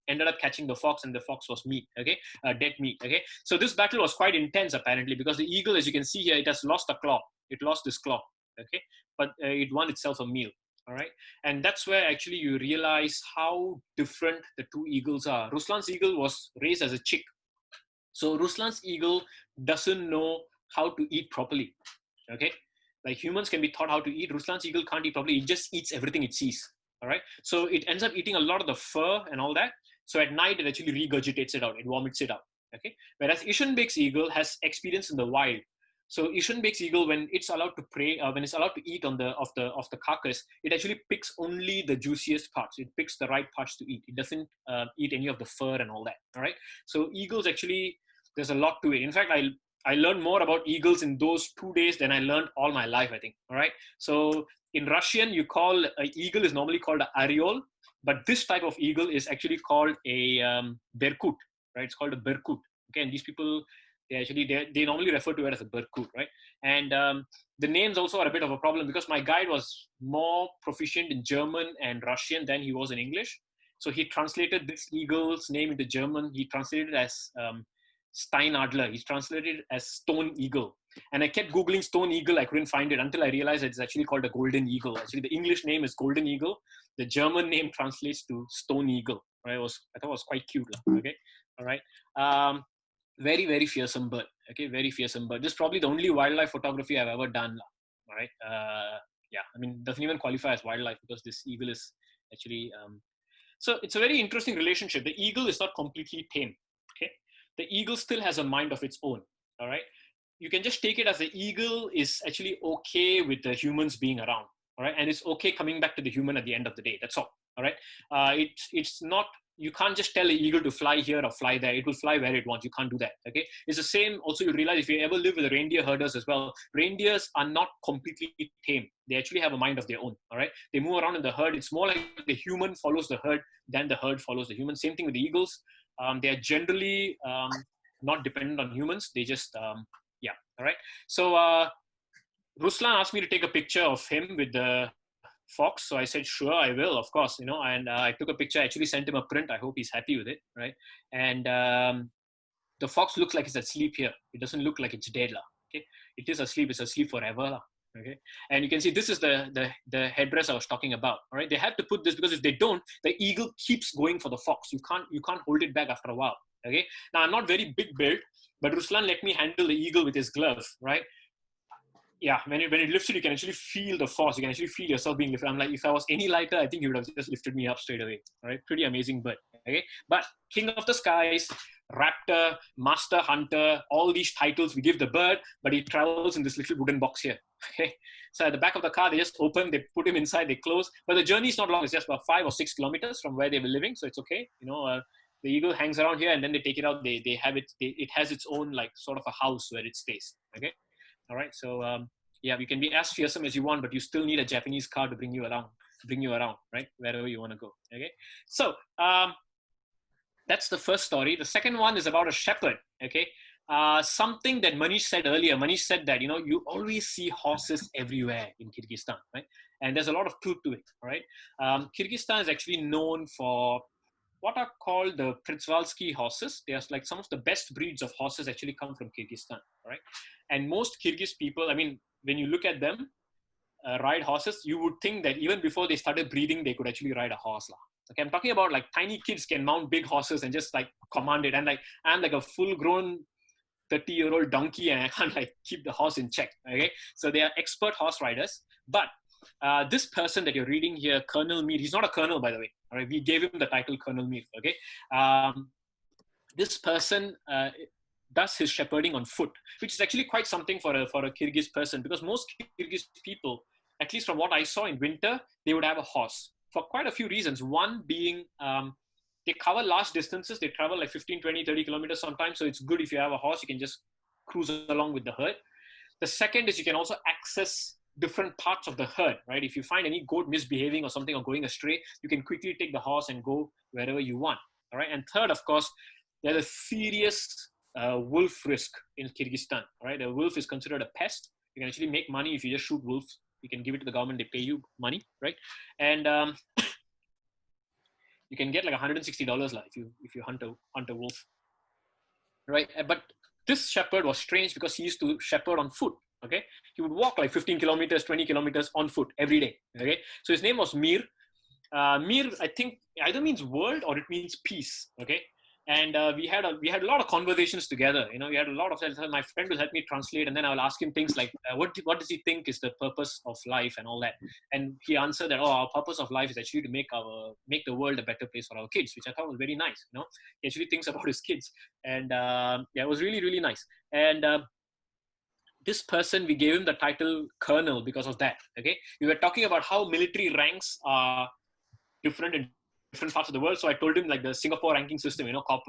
ended up catching the fox, and the fox was meat, okay? Dead meat, okay? So this battle was quite intense, apparently, because the eagle, as you can see here, it has lost a claw. It lost this claw, okay? But it won itself a meal. All right. And that's where actually you realize how different the two eagles are. Ruslan's eagle was raised as a chick. So Ruslan's eagle doesn't know how to eat properly. Okay. Like humans can be taught how to eat. Ruslan's eagle can't eat properly. It just eats everything it sees. All right. So it ends up eating a lot of the fur and all that. So at night, it actually regurgitates it out. It vomits it out. Okay. Whereas Ishanbek's eagle has experience in the wild. So Ishanbek's eagle, when it's allowed to prey, when it's allowed to eat of the carcass, it actually picks only the juiciest parts. It picks the right parts to eat. It doesn't eat any of the fur and all that. All right. So eagles actually, there's a lot to it. In fact, I learned more about eagles in those 2 days than I learned all my life, I think. All right. So in Russian, an eagle is normally called an ariol, but this type of eagle is actually called a berkut. Right. It's called a berkut. Okay. And these people, they normally refer to it as a berkut, right? And the names also are a bit of a problem because my guide was more proficient in German and Russian than he was in English. So he translated this eagle's name into German. He translated it as Steinadler. He's translated it as stone eagle. And I kept Googling stone eagle. I couldn't find it until I realized it's actually called a golden eagle. Actually, the English name is golden eagle. The German name translates to stone eagle. Right? I thought it was quite cute. Okay. All right. Very fearsome bird. Okay, very fearsome bird. This is probably the only wildlife photography I've ever done. All right. Yeah, I mean, doesn't even qualify as wildlife because this eagle is actually. So it's a very interesting relationship. The eagle is not completely tame. Okay, the eagle still has a mind of its own. All right. You can just take it as the eagle is actually okay with the humans being around. All right, and it's okay coming back to the human at the end of the day. That's all. All right. It's not. You can't just tell an eagle to fly here or fly there. It will fly where it wants. You can't do that. Okay. It's the same. Also, you realize if you ever live with reindeer herders as well, reindeers are not completely tame. They actually have a mind of their own. All right. They move around in the herd. It's more like the human follows the herd than the herd follows the human. Same thing with the eagles. They are generally not dependent on humans. They just, yeah, all right. So Ruslan asked me to take a picture of him with the fox. So I said, sure, I will, of course, you know, and I took a picture. I actually sent him a print. I hope he's happy with it, right? And the fox looks like it's asleep here. It doesn't look like it's dead, lah. Okay, it is asleep. It's asleep forever, lah. Okay, and you can see this is the headdress I was talking about. All right, they have to put this because if they don't, the eagle keeps going for the fox. You can't hold it back after a while. Okay, now I'm not very big built, but Ruslan let me handle the eagle with his glove, right? Yeah, when it lifts it, you can actually feel the force. You can actually feel yourself being lifted. I'm like, if I was any lighter, I think he would have just lifted me up straight away. All right, pretty amazing bird. Okay, but King of the Skies, Raptor, Master Hunter, all these titles we give the bird, but he travels in this little wooden box here. Okay, so at the back of the car, they just open, they put him inside, they close. But the journey is not long; it's just about 5 or 6 kilometers from where they were living, so it's okay. You know, the eagle hangs around here, and then they take it out. They have it. It has its own like sort of a house where it stays. Okay. All right, so yeah, you can be as fearsome as you want, but you still need a Japanese car to bring you around, right, wherever you want to go. Okay, so that's the first story. The second one is about a shepherd. Okay, something that Manish said earlier. Manish said that you always see horses everywhere in Kyrgyzstan, right? And there's a lot of truth to it. All right, Kyrgyzstan is actually known for what are called the Przewalski horses. There's like some of the best breeds of horses actually come from Kyrgyzstan, right? And most Kyrgyz people, I mean, when you look at them ride horses, you would think that even before they started breeding, they could actually ride a horse. Okay, I'm talking about like tiny kids can mount big horses and just like command it. And like, I'm like a full-grown 30-year-old donkey and I can't like keep the horse in check. Okay, so they are expert horse riders. But this person that you're reading here, Colonel Mir, he's not a colonel, by the way. All right, we gave him the title Colonel Mir. Okay, this person does his shepherding on foot, which is actually quite something for a Kyrgyz person, because most Kyrgyz people, at least from what I saw in winter, they would have a horse for quite a few reasons. One being they cover large distances. They travel like 15, 20, 30 kilometers sometimes. So it's good if you have a horse, you can just cruise along with the herd. The second is you can also access different parts of the herd, right? If you find any goat misbehaving or something or going astray, you can quickly take the horse and go wherever you want, all right? And third, of course, there's a serious wolf risk in Kyrgyzstan, all right? A wolf is considered a pest. You can actually make money if you just shoot wolves. You can give it to the government, they pay you money, right? And you can get like $160 if you hunt a wolf, right? But this shepherd was strange because he used to shepherd on foot. Okay, he would walk like 15 kilometers, 20 kilometers on foot every day. Okay, so his name was Mir. Mir, I think, either means world or it means peace. Okay, and we had a lot of conversations together. We had a lot of. My friend will help me translate, and then I will ask him things like, what does he think is the purpose of life and all that? And he answered that, our purpose of life is actually to make the world a better place for our kids, which I thought was very nice. He actually thinks about his kids, and yeah, it was really, really nice. And this person, we gave him the title Colonel because of that. Okay, we were talking about how military ranks are different in different parts of the world. So I told him like the Singapore ranking system,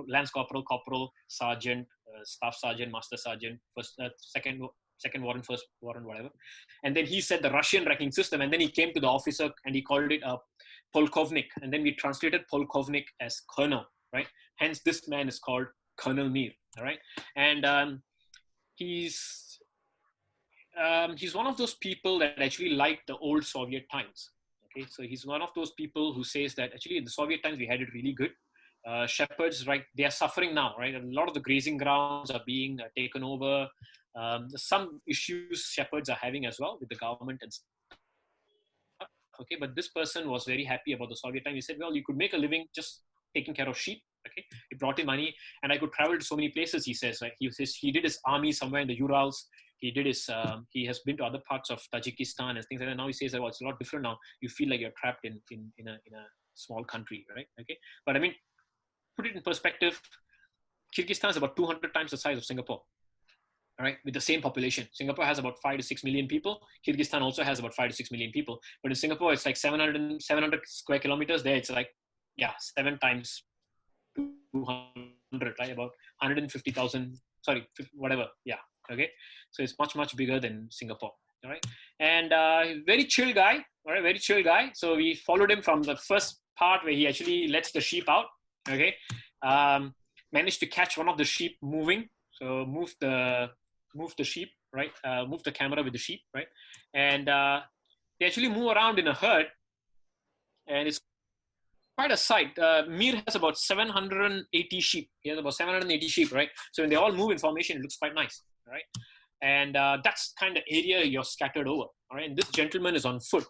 Lance Corporal, Sergeant, Staff Sergeant, Master Sergeant, first, second warrant, first warrant, whatever. And then he said the Russian ranking system, and then he came to the officer and he called it a Polkovnik, and then we translated Polkovnik as Colonel, right? Hence, this man is called Colonel Mir. All right, and he's one of those people that actually like the old Soviet times. Okay, so he's one of those people who says that actually in the Soviet times we had it really good. Shepherds, right, they are suffering now, right? A lot of the grazing grounds are being taken over. Some issues shepherds are having as well with the government and stuff. Okay, but this person was very happy about the Soviet time. He said, well, you could make a living just taking care of sheep. Okay, it brought him money, and I could travel to so many places. He says, right? He says he did his army somewhere in the Urals. He did his. He has been to other parts of Tajikistan and things like that. Now he says that, well, it's a lot different now. You feel like you're trapped in a small country, right? Okay, but I mean, put it in perspective. Kyrgyzstan is about 200 times the size of Singapore. All right, with the same population. Singapore has about 5 to 6 million people. Kyrgyzstan also has about 5 to 6 million people. But in Singapore, it's like 700 square kilometers. There, it's like 7 times 200, right? About 150,000. Sorry, whatever. Yeah. Okay, so it's much bigger than Singapore. All right, and very chill guy. All right, very chill guy. So we followed him from the first part where he actually lets the sheep out. Okay, managed to catch one of the sheep moving. So move the sheep, right? Move the camera with the sheep, right? And they actually move around in a herd, and it's quite a sight. Mir has about 780 sheep. He has about 780 sheep, right? So when they all move in formation, it looks quite nice, right? And that's kind of area you're scattered over, all right? And this gentleman is on foot,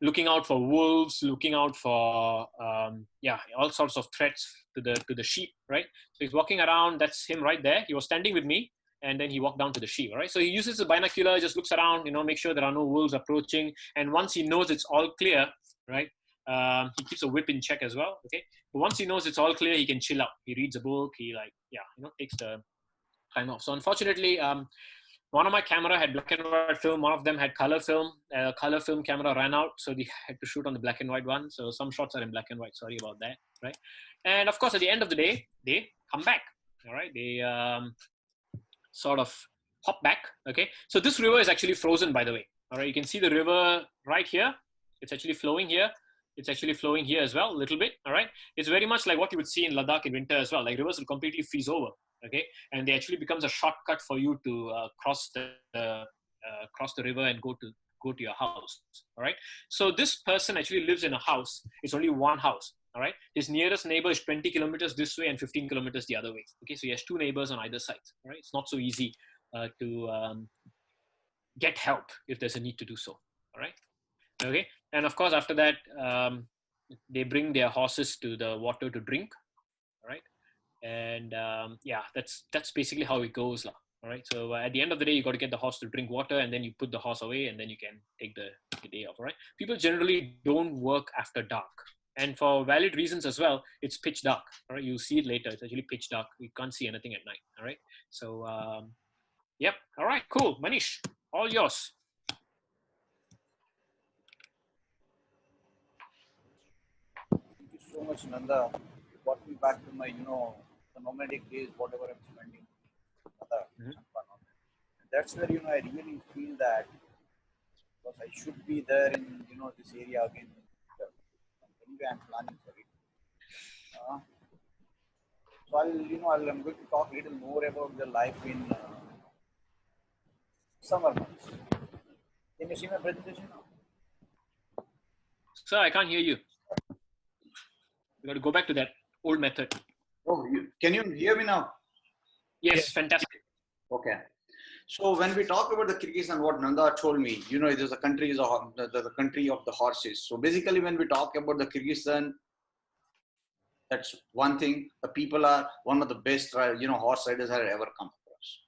looking out for wolves, looking out for all sorts of threats to the sheep, right? So he's walking around. That's him right there. He was standing with me, and then he walked down to the sheep, right? So he uses the binocular, just looks around, make sure there are no wolves approaching. And once he knows it's all clear, right, he keeps a whip in check as well, okay? But once he knows it's all clear, he can chill out. He reads a book. He takes the time off. So unfortunately, one of my camera had black and white film. One of them had color film. Color film camera ran out, so they had to shoot on the black and white one. So some shots are in black and white. Sorry about that, right? And of course, at the end of the day, they come back. All right, they sort of hop back. Okay, so this river is actually frozen, by the way. All right, you can see the river right here. It's actually flowing here. It's actually flowing here as well, a little bit. All right, it's very much like what you would see in Ladakh in winter as well. Like rivers will completely freeze over. Okay, and they actually becomes a shortcut for you to cross the river and go to your house. All right, so this person actually lives in a house. It's only one house. All right, his nearest neighbor is 20 kilometers this way and 15 kilometers the other way. Okay, so he has two neighbors on either side. All right, it's not so easy to get help if there's a need to do so. All right, okay, and of course after that they bring their horses to the water to drink. All right. And that's basically how it goes. All right, so at the end of the day, you got to get the horse to drink water, and then you put the horse away, and then you can take the day off. All right, people generally don't work after dark, and for valid reasons as well. It's pitch dark. All right, you'll see it later. It's actually pitch dark. You can't see anything at night. All right, so yep. All right, cool. Manish, all yours. Thank you so much, Nanda. You brought me back to my, the nomadic days, whatever I'm spending. Nanda, some fun on it. And that's where, I really feel that because I should be there in, this area again. Anyway, I'm planning for it. So I'm going to talk a little more about the life in summer months. Can you see my presentation now? Sir, I can't hear you. You got to go back to that old method. Oh, can you hear me now? Yes, fantastic. Okay. So when we talk about the Kyrgyzstan, what Nanda told me, there's a country the country of the horses. So basically, when we talk about the Kyrgyzstan, that's one thing. The people are one of the best, horse riders I ever come across.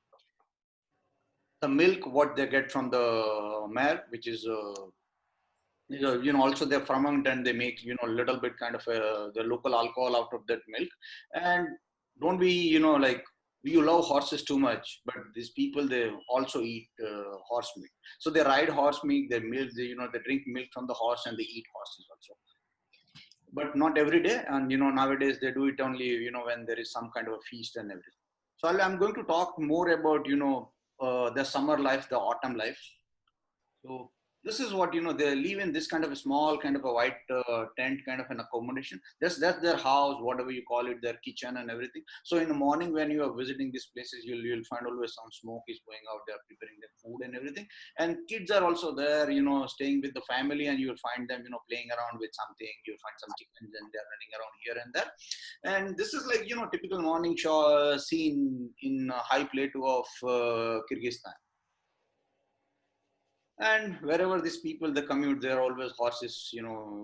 The milk, what they get from the mare, which is also they're ferment and they make a little bit kind of the local alcohol out of that milk. And don't be you love horses too much, but these people, they also eat horse milk. So they ride horse milk, they milk, they drink milk from the horse, and they eat horses also. But not every day. And nowadays they do it only when there is some kind of a feast and everything. So I'm going to talk more about the summer life, the autumn life. So this is what, they live in this kind of a small, kind of a white tent, kind of an accommodation. That's their house, whatever you call it, their kitchen and everything. So in the morning when you are visiting these places, you'll find always some smoke is going out there, preparing their food and everything. And kids are also there, staying with the family, and you'll find them, playing around with something. You'll find some chickens and they're running around here and there. And this is like, typical morning scene in a high plateau of Kyrgyzstan. And wherever these people, they commute, there are always horses,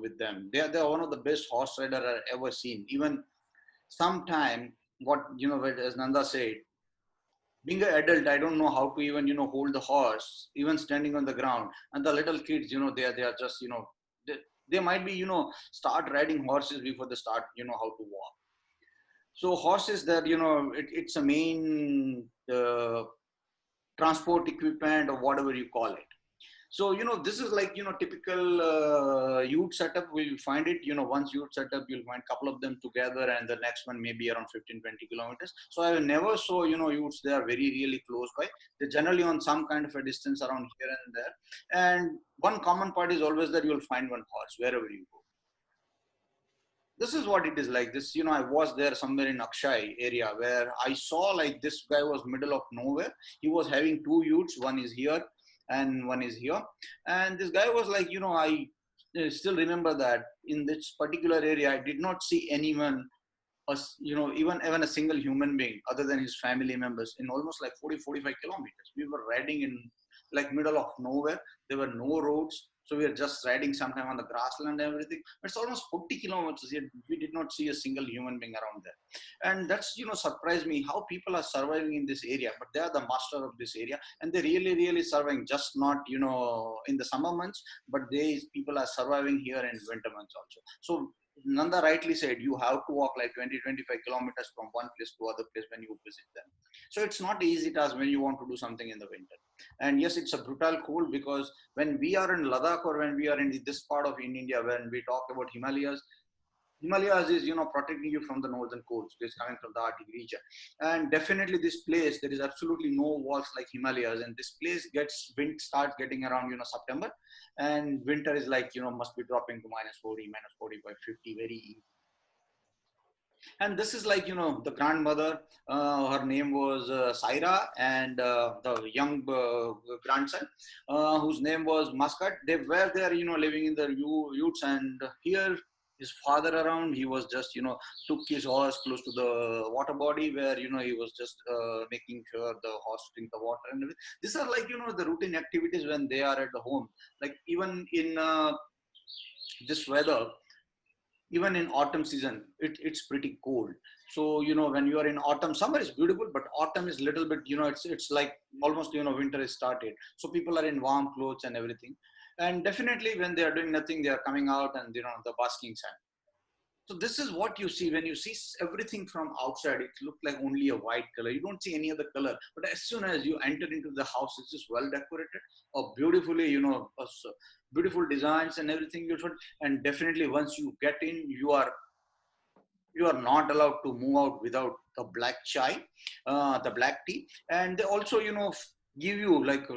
with them. They're one of the best horse rider I've ever seen. Even sometime, as Nanda said, being an adult, I don't know how to even, hold the horse, even standing on the ground. And the little kids, they are just, they might be, start riding horses before they start, how to walk. So horses that, it's a main transport equipment or whatever you call it. So, this is like, typical youth setup. We'll find it, once youth setup, you'll find a couple of them together, and the next one maybe around 15, 20 kilometers. So I never saw, youths, they are very, really close by. They're generally on some kind of a distance around here and there. And one common part is always that you'll find one horse wherever you go. this is what it is like. This, I was there somewhere in Akshay area where I saw like this guy was middle of nowhere. He was having two youths, one is here and one is here. And this guy was like, I still remember that in this particular area, I did not see anyone, even a single human being other than his family members in almost like 40-45 kilometers. We were riding in like middle of nowhere. There were no roads, so we were just riding sometime on the grassland and everything. It's almost 40 kilometers, yet we did not see a single human being around there. And that's, surprised me how people are surviving in this area. But they are the master of this area, and they really, really surviving, just not, in the summer months, but these people are surviving here in winter months also. So Nanda rightly said, you have to walk like 20-25 kilometers from one place to other place when you visit them. So it's not easy task when you want to do something in the winter. And yes, it's a brutal cold, because when we are in Ladakh or when we are in this part of in India, when we talk about Himalayas is, protecting you from the northern coast. It's coming from the Arctic region. And definitely this place, there is absolutely no walls like Himalayas. And this place wind starts getting around, September. And winter is like, must be dropping to -40, -45, 50 very easy. And this is like, the grandmother, her name was Saira, and the young grandson, whose name was Muscat. They were there, living in their youths. And here, his father around, he was just, took his horse close to the water body where, he was just making sure the horse drink the water and everything. These are like, the routine activities when they are at the home. Like even in this weather, even in autumn season, it's pretty cold. So, when you are in autumn, summer is beautiful, but autumn is little bit, it's like almost, winter is started. So people are in warm clothes and everything. And definitely when they are doing nothing, they are coming out and, the basking sun. So this is what you see when you see everything from outside. It looks like only a white color. You don't see any other color. But as soon as you enter into the house, it's just well decorated, or beautifully, beautiful designs and everything. And definitely once you get in, you are not allowed to move out without the black chai, the black tea. And they also, give you like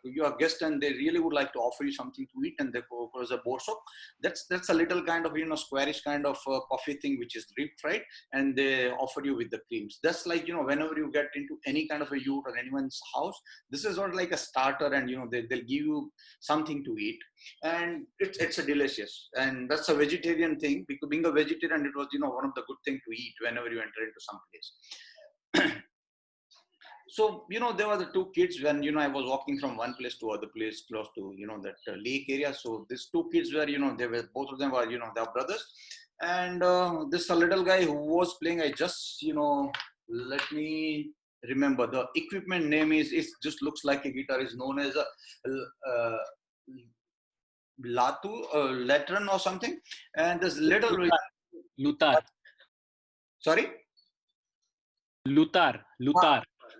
your guest, and they really would like to offer you something to eat, and they go as a borsuk. That's a little kind of, squarish kind of coffee thing, which is deep fried, and they offer you with the creams. That's like, whenever you get into any kind of a youth or anyone's house, this is sort of like a starter, and, they'll give you something to eat. And it's a delicious, and that's a vegetarian thing, because being a vegetarian, it was, one of the good thing to eat whenever you enter into some place. So, there were the two kids when, I was walking from one place to other place close to, that lake area. So these two kids were, both of them were, their brothers. And this a little guy who was playing, I just, let me remember, the equipment name is, it just looks like a guitar, is known as a Latran or something. And this little... Lutar. Sorry? Lutar.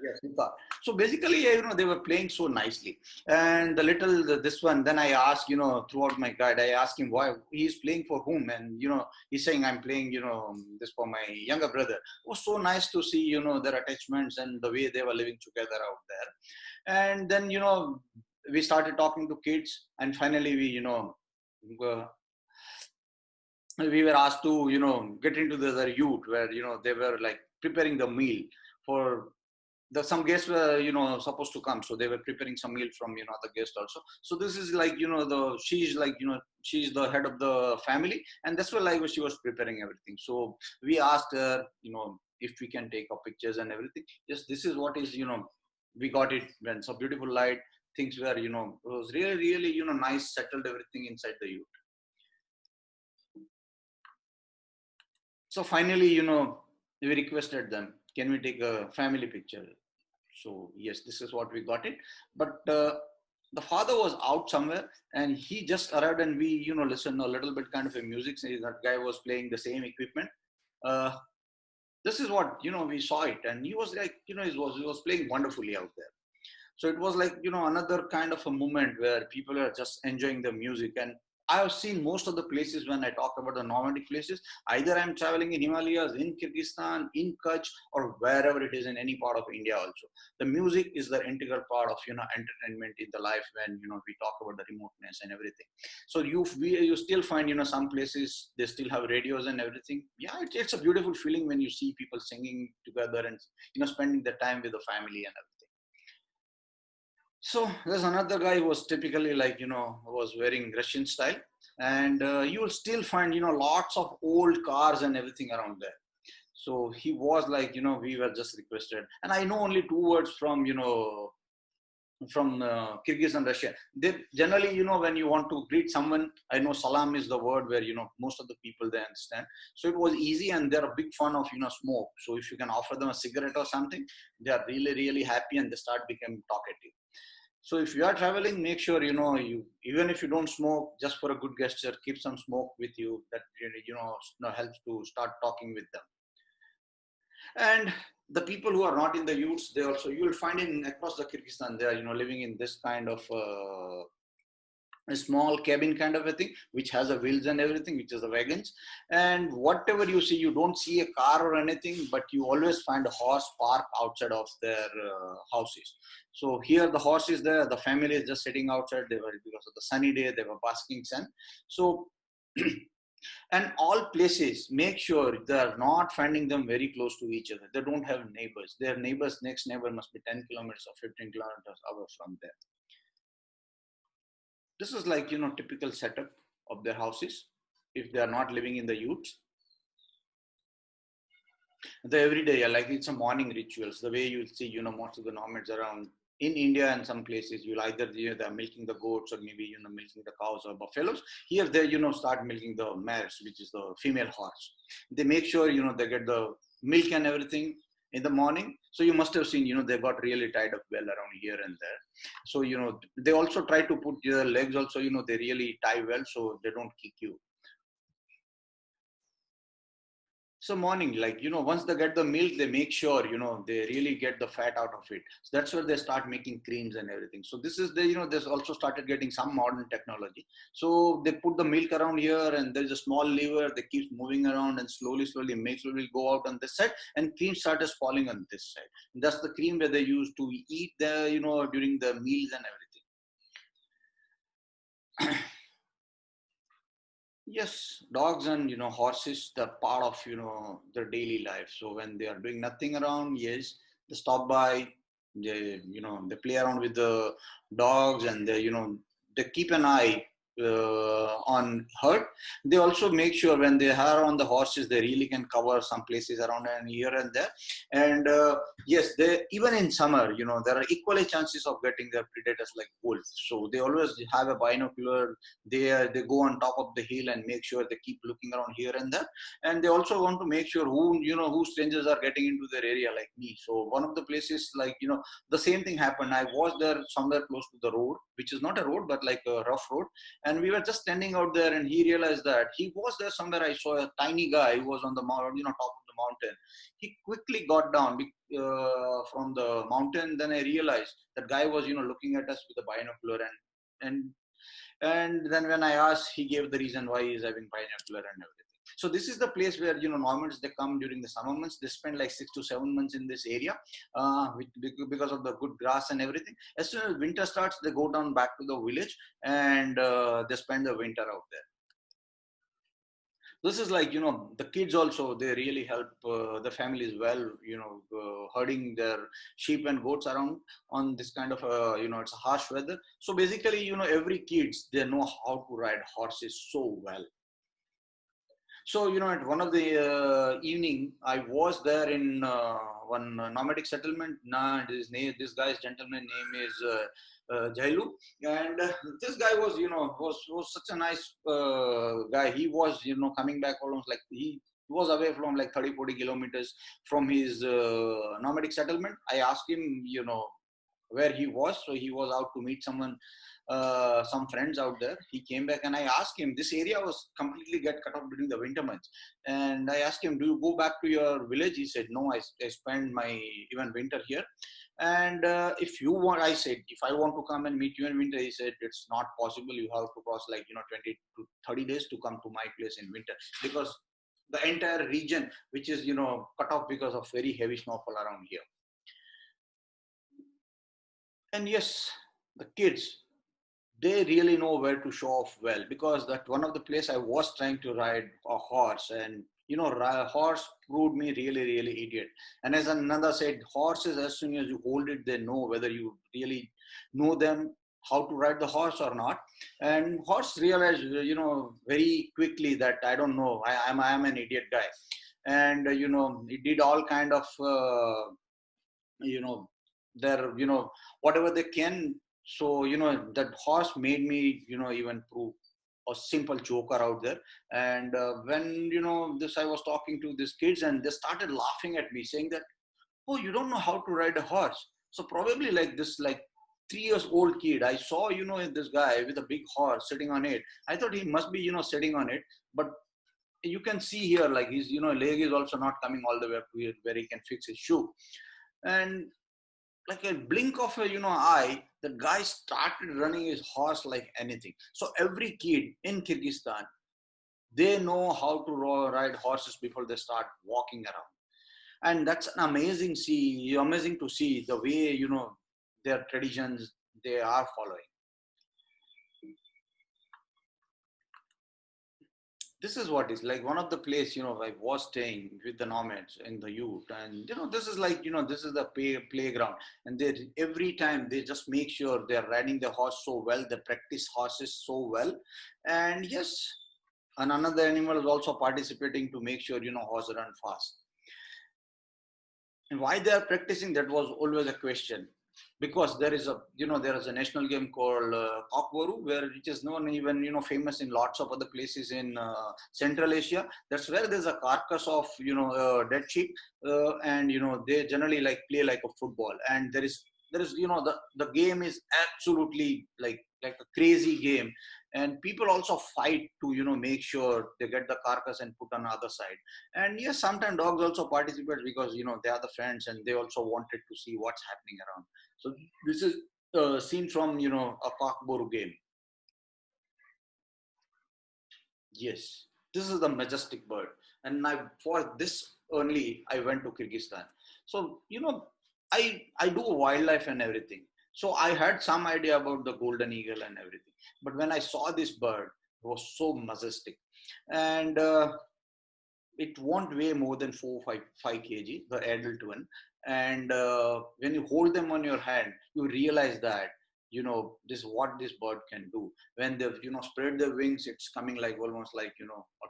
Yes, Lutar. So basically, they were playing so nicely. And this one, then I asked, throughout my guide, I asked him why he's playing for whom. And, he's saying, I'm playing, this for my younger brother. It was so nice to see, their attachments and the way they were living together out there. And then, we started talking to kids, and finally we were asked to, get into the youth where, they were like preparing the meal for some guests were, supposed to come. So they were preparing some meal from, the guest also. So this is like, she's like, she's the head of the family, and that's why like she was preparing everything. So we asked her, if we can take our pictures and everything. Yes, this is what is, we got it when so beautiful light, things were, it was really, really, nice, settled everything inside the youth. So finally, we requested them, can we take a family picture? So yes, this is what we got it. But the father was out somewhere, and he just arrived, and we, listened a little bit kind of a music. So that guy was playing the same equipment. This is what, we saw it, and he was like, he was playing wonderfully out there. So it was like, another kind of a moment where people are just enjoying the music. And I have seen most of the places when I talk about the nomadic places. Either I'm traveling in Himalayas, in Kyrgyzstan, in Kutch, or wherever it is in any part of India also. The music is the integral part of, entertainment in the life when, we talk about the remoteness and everything. So you still find, some places, they still have radios and everything. Yeah, it's a beautiful feeling when you see people singing together and, spending the time with the family and everything. So there's another guy who was typically like, was wearing Russian style. And you will still find, lots of old cars and everything around there. So he was like, we were just requested. And I know only two words from, Kyrgyz and Russia. They generally, when you want to greet someone, I know salam is the word where, most of the people, they understand. So it was easy, and they're a big fan of, smoke. So if you can offer them a cigarette or something, they are really, really happy, and they start becoming talkative. So if you are traveling, make sure, you, even if you don't smoke, just for a good gesture, keep some smoke with you. That, helps to start talking with them. And the people who are not in the youths, they also, you will find in across the Kyrgyzstan, they are, living in this kind of a small cabin kind of a thing, which has a wheels and everything, which is the wagons. And whatever you see, you don't see a car or anything, but you always find a horse parked outside of their houses. So here the horse is there, the family is just sitting outside. They were, because of the sunny day, they were basking sun. So and all places, make sure they are not finding them very close to each other. They don't have neighbors. Their neighbors, next neighbor must be 10 kilometers or 15 kilometers away from there. This is like, typical setup of their houses if they are not living in the youths. The everyday, like it's a morning rituals. The way you'll see, most of the nomads around in India and some places, you'll either, they're milking the goats or maybe, milking the cows or buffaloes. Here they, start milking the mares, which is the female horse. They make sure, they get the milk and everything in the morning. So you must have seen, they got really tied up well around here and there. So, they also try to put their legs also, they really tie well so they don't kick you. So morning, like, once they get the milk, they make sure, they really get the fat out of it. So that's where they start making creams and everything. So this is the, they also started getting some modern technology. So they put the milk around here and there's a small lever that keeps moving around and slowly, milk will go out on this side and cream starts falling on this side. And that's the cream that they use to eat the, during the meals and everything. Yes, dogs and horses, they're part of their daily life. So when they are doing nothing around, yes, they stop by, they they play around with the dogs, and they keep an eye on herd. They also make sure when they are on the horses, they really can cover some places around and here and there. And yes, they, even in summer, there are equally chances of getting their predators like wolves. So they always have a binocular. They go on top of the hill and make sure they keep looking around here and there. And they also want to make sure who strangers are getting into their area like me. So one of the places, like, the same thing happened. I was there somewhere close to the road, which is not a road, but like a rough road. And we were just standing out there, and he realized that he was there somewhere. I saw a tiny guy who was on the top of the mountain. He quickly got down from the mountain. Then I realized that guy was, looking at us with a binocular, and then when I asked, he gave the reason why he's having binocular and everything. So this is the place where, Normans, they come during the summer months. They spend like 6 to 7 months in this area because of the good grass and everything. As soon as winter starts, they go down back to the village, and they spend the winter out there. This is like, the kids also, they really help the families well, herding their sheep and goats around on this kind of, it's a harsh weather. So basically, every kids, they know how to ride horses so well. So, at one of the evening, I was there in one nomadic settlement. This guy's gentleman name is Jailu. And this guy was, was such a nice guy. He was, coming back almost like he was away from like 30, 40 kilometers from his nomadic settlement. I asked him, where he was. So he was out to meet someone, some friends out there. He came back, and I asked him, this area was completely get cut off during the winter months. And I asked him, do you go back to your village? He said, no, I spend my even winter here. And if you want, I said, if I want to come and meet you in winter, he said, it's not possible. You have to cross like, 20 to 30 days to come to my place in winter, because the entire region, which is, cut off because of very heavy snowfall around here. And yes, the kids, they really know where to show off well, because that one of the place I was trying to ride a horse, and horse proved me really, really idiot. And as Nanda said, horses, as soon as you hold it, they know whether you really know them, how to ride the horse or not. And horse realized, very quickly that I don't know, I'm an idiot guy. And it did all kind of their whatever they can. So that horse made me even prove a simple joker out there. And when this, I was talking to these kids, and they started laughing at me, saying that, oh, you don't know how to ride a horse. So probably like this, like 3 years old kid, I saw this guy with a big horse sitting on it. I thought he must be sitting on it, but you can see here, like his leg is also not coming all the way up to here where he can fix his shoe. And like a blink of a eye, the guy started running his horse like anything. So every kid in Kyrgyzstan, they know how to ride horses before they start walking around. And that's an amazing to see the way their traditions they are following. This is what is like one of the place I was staying with the nomads in the youth. And this is like this is the playground. And they, every time, they just make sure they're riding the horse so well, they practice horses so well. And yes, and another animal is also participating to make sure horse run fast. And why they are practicing, that was always a question. Because there is a national game called Cockboru, where it is known even famous in lots of other places in Central Asia. That's where there's a carcass of dead sheep, and they generally like play like a football. And there is the game is absolutely like a crazy game. And people also fight to make sure they get the carcass and put on the other side. And yes, sometimes dogs also participate, because they are the friends, and they also wanted to see what's happening around. So this is seen from a Cockboru game. Yes, this is the majestic bird. And for this only I went to Kyrgyzstan. So I do wildlife and everything. So I had some idea about the golden eagle and everything. But when I saw this bird, it was so majestic. And it won't weigh more than 5 kg, the adult one. And when you hold them on your hand, you realize that this what this bird can do. When they spread their wings, it's coming like almost like a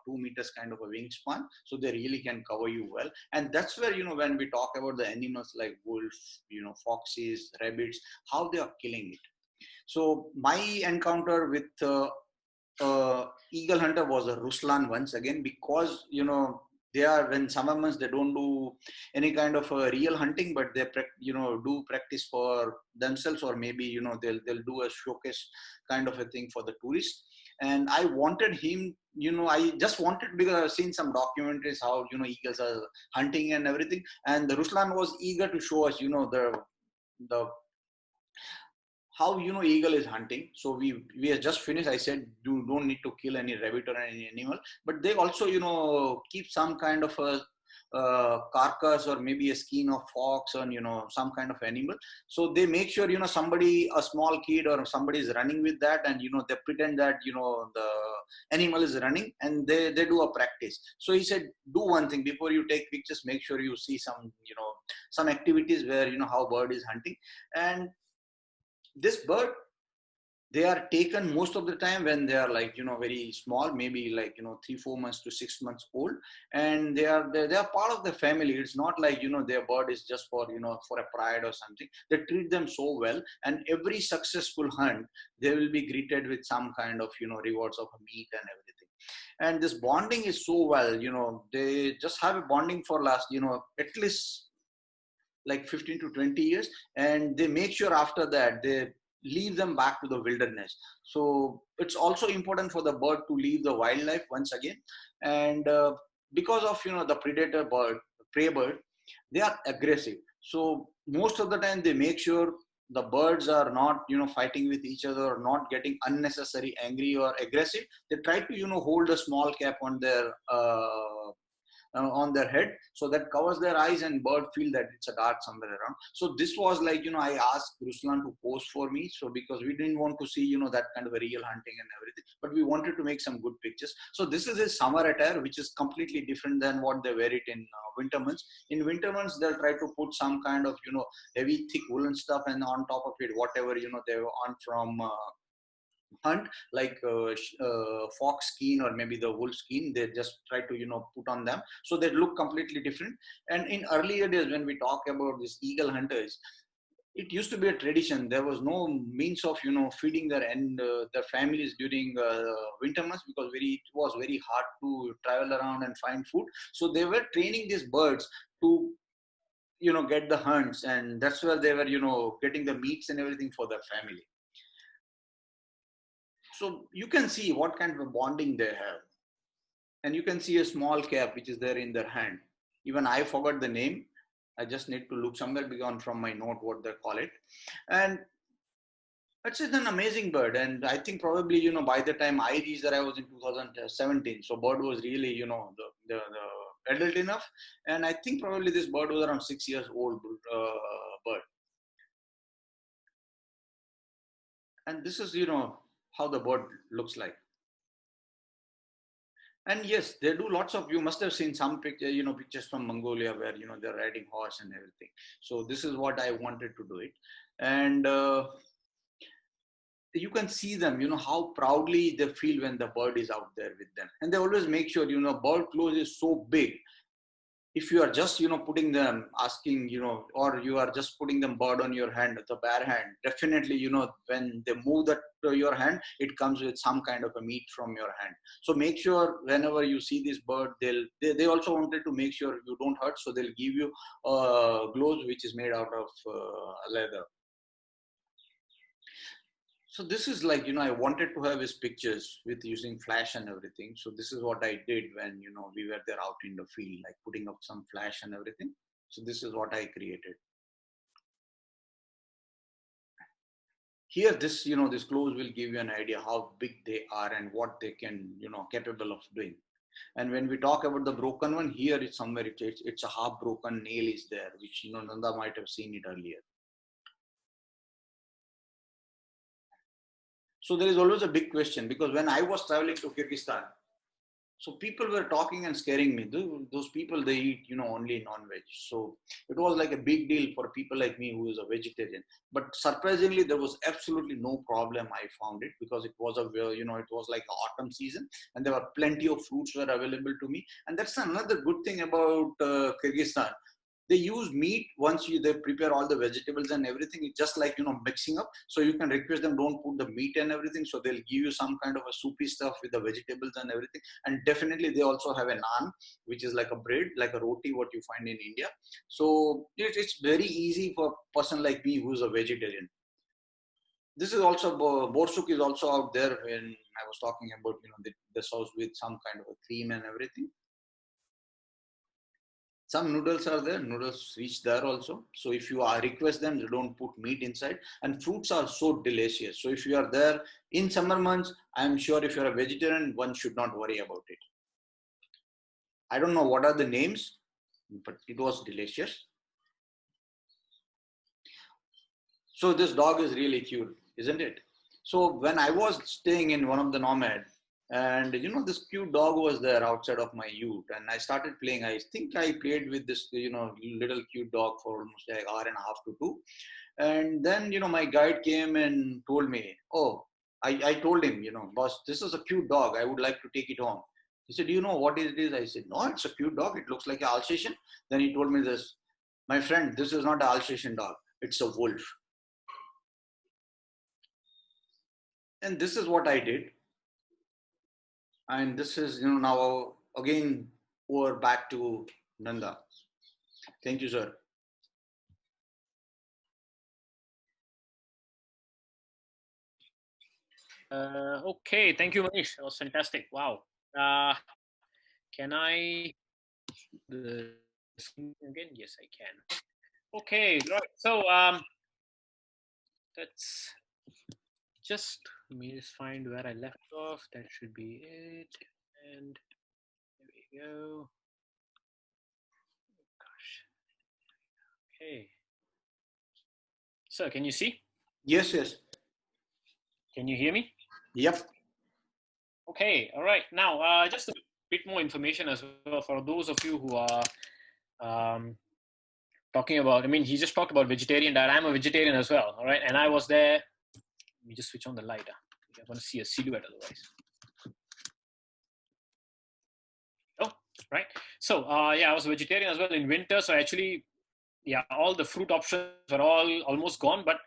2 meters kind of a wingspan. So they really can cover you well. And that's where when we talk about the animals like wolves, foxes, rabbits, how they are killing it. So my encounter with eagle hunter was a Ruslan once again, because they are, when summer months, they don't do any kind of real hunting, but they do practice for themselves, or maybe they'll do a showcase kind of a thing for the tourists. And I wanted him, I just wanted, because I've seen some documentaries how eagles are hunting and everything, and the Ruslan was eager to show us the how eagle is hunting. So we have just finished. I said, you don't need to kill any rabbit or any animal, but they also keep some kind of a carcass, or maybe a skin of fox, or some kind of animal. So they make sure somebody, a small kid or somebody, is running with that, and they pretend that the animal is running, and they do a practice. So he said, do one thing before you take pictures, make sure you see some activities where how bird is hunting. And this bird, they are taken most of the time when they are like very small, maybe like 3-4 months to 6 months old. And they are part of the family. It's not like their bird is just for for a pride or something. They treat them so well, and every successful hunt, they will be greeted with some kind of rewards of meat and everything. And this bonding is so well, they just have a bonding for last at least like 15 to 20 years. And they make sure after that they leave them back to the wilderness. So it's also important for the bird to leave the wildlife once again. And because of the predator bird, prey bird, they are aggressive. So most of the time they make sure the birds are not, fighting with each other or not getting unnecessary angry or aggressive. They try to, hold a small cap on their head, so that covers their eyes and bird feel that it's a dark somewhere around. So this was like, I asked Ruslan to pose for me, so because we didn't want to see, that kind of a real hunting and everything, but we wanted to make some good pictures. So this is his summer attire, which is completely different than what they wear it in winter months. In winter months they'll try to put some kind of, heavy thick woolen stuff, and on top of it whatever, they want from hunt, like fox skin or maybe the wolf skin, they just try to, put on them, so they look completely different. And in earlier days, when we talk about these eagle hunters, it used to be a tradition. There was no means of, feeding their families during winter months, because it was very hard to travel around and find food. So they were training these birds to, get the hunts, and that's where they were, getting the meats and everything for their family. So you can see what kind of a bonding they have. And you can see a small cap which is there in their hand. Even I forgot the name. I just need to look somewhere beyond from my note what they call it. And it's an amazing bird. And I think probably, by the time I reached there, I was in 2017. So bird was really, the adult enough. And I think probably this bird was around 6 years old bird. And this is, how the bird looks like. And yes, they do lots of, you must have seen some pictures from Mongolia where, they're riding horse and everything. So this is what I wanted to do it. And you can see them, how proudly they feel when the bird is out there with them. And they always make sure, bird clothes is so big. If you are just, putting them, asking, or you are just putting them bird on your hand, the bare hand, definitely, when they move that to your hand, it comes with some kind of a meat from your hand. So make sure whenever you see this bird, they also wanted to make sure you don't hurt. So they'll give you gloves, which is made out of leather. So this is like, I wanted to have his pictures with using flash and everything. So this is what I did when, we were there out in the field, like putting up some flash and everything. So this is what I created. Here, this, this clothes will give you an idea how big they are and what they can, capable of doing. And when we talk about the broken one, here it's somewhere, it's a half broken nail is there, which, Nanda might have seen it earlier. So there is always a big question, because when I was traveling to Kyrgyzstan, so people were talking and scaring me. Those people, they eat, only non-veg. So it was like a big deal for people like me who is a vegetarian. But surprisingly, there was absolutely no problem. I found it, because it was it was like autumn season, and there were plenty of fruits were available to me. And that's another good thing about Kyrgyzstan. They use meat once they prepare all the vegetables and everything. It's just like, mixing up. So you can request them, don't put the meat and everything. So they'll give you some kind of a soupy stuff with the vegetables and everything. And definitely they also have a naan, which is like a bread, like a roti, what you find in India. So it's very easy for a person like me who's a vegetarian. This is also, borsuk is also out there when I was talking about, the sauce with some kind of a cream and everything. Some noodles are there, noodles reach there also. So if you request them, they don't put meat inside. And fruits are so delicious. So if you are there in summer months, I'm sure if you're a vegetarian, one should not worry about it. I don't know what are the names, but it was delicious. So this dog is really cute, isn't it? So when I was staying in one of the nomad, and this cute dog was there outside of my ute, and I started playing. I think I played with this little cute dog for almost like hour and a half to two. And then my guide came and told me, oh, I told him, boss, this is a cute dog, I would like to take it home. He said, do you know what it is? I said, no, it's a cute dog, it looks like an Alsatian. Then he told me this, my friend, this is not an Alsatian dog, it's a wolf. And this is what I did. And this is, now again, over back to Nanda. Thank you, sir. Okay, thank you, Manish. That was fantastic. Wow. Can I the screen again? Yes, I can. Okay, right. So that's just, let me just find where I left off. That should be it. And there we go. Gosh. Okay. So can you see? Yes, yes. Can you hear me? Yep. Okay. All right. Now, just a bit more information as well for those of you who are um, talking about. I mean, he just talked about vegetarian diet. I'm a vegetarian as well. All right, and I was there. Let me just switch on the light. I want to see a silhouette otherwise. Oh, right. So, yeah, I was a vegetarian as well in winter. So actually, yeah, all the fruit options are all almost gone. But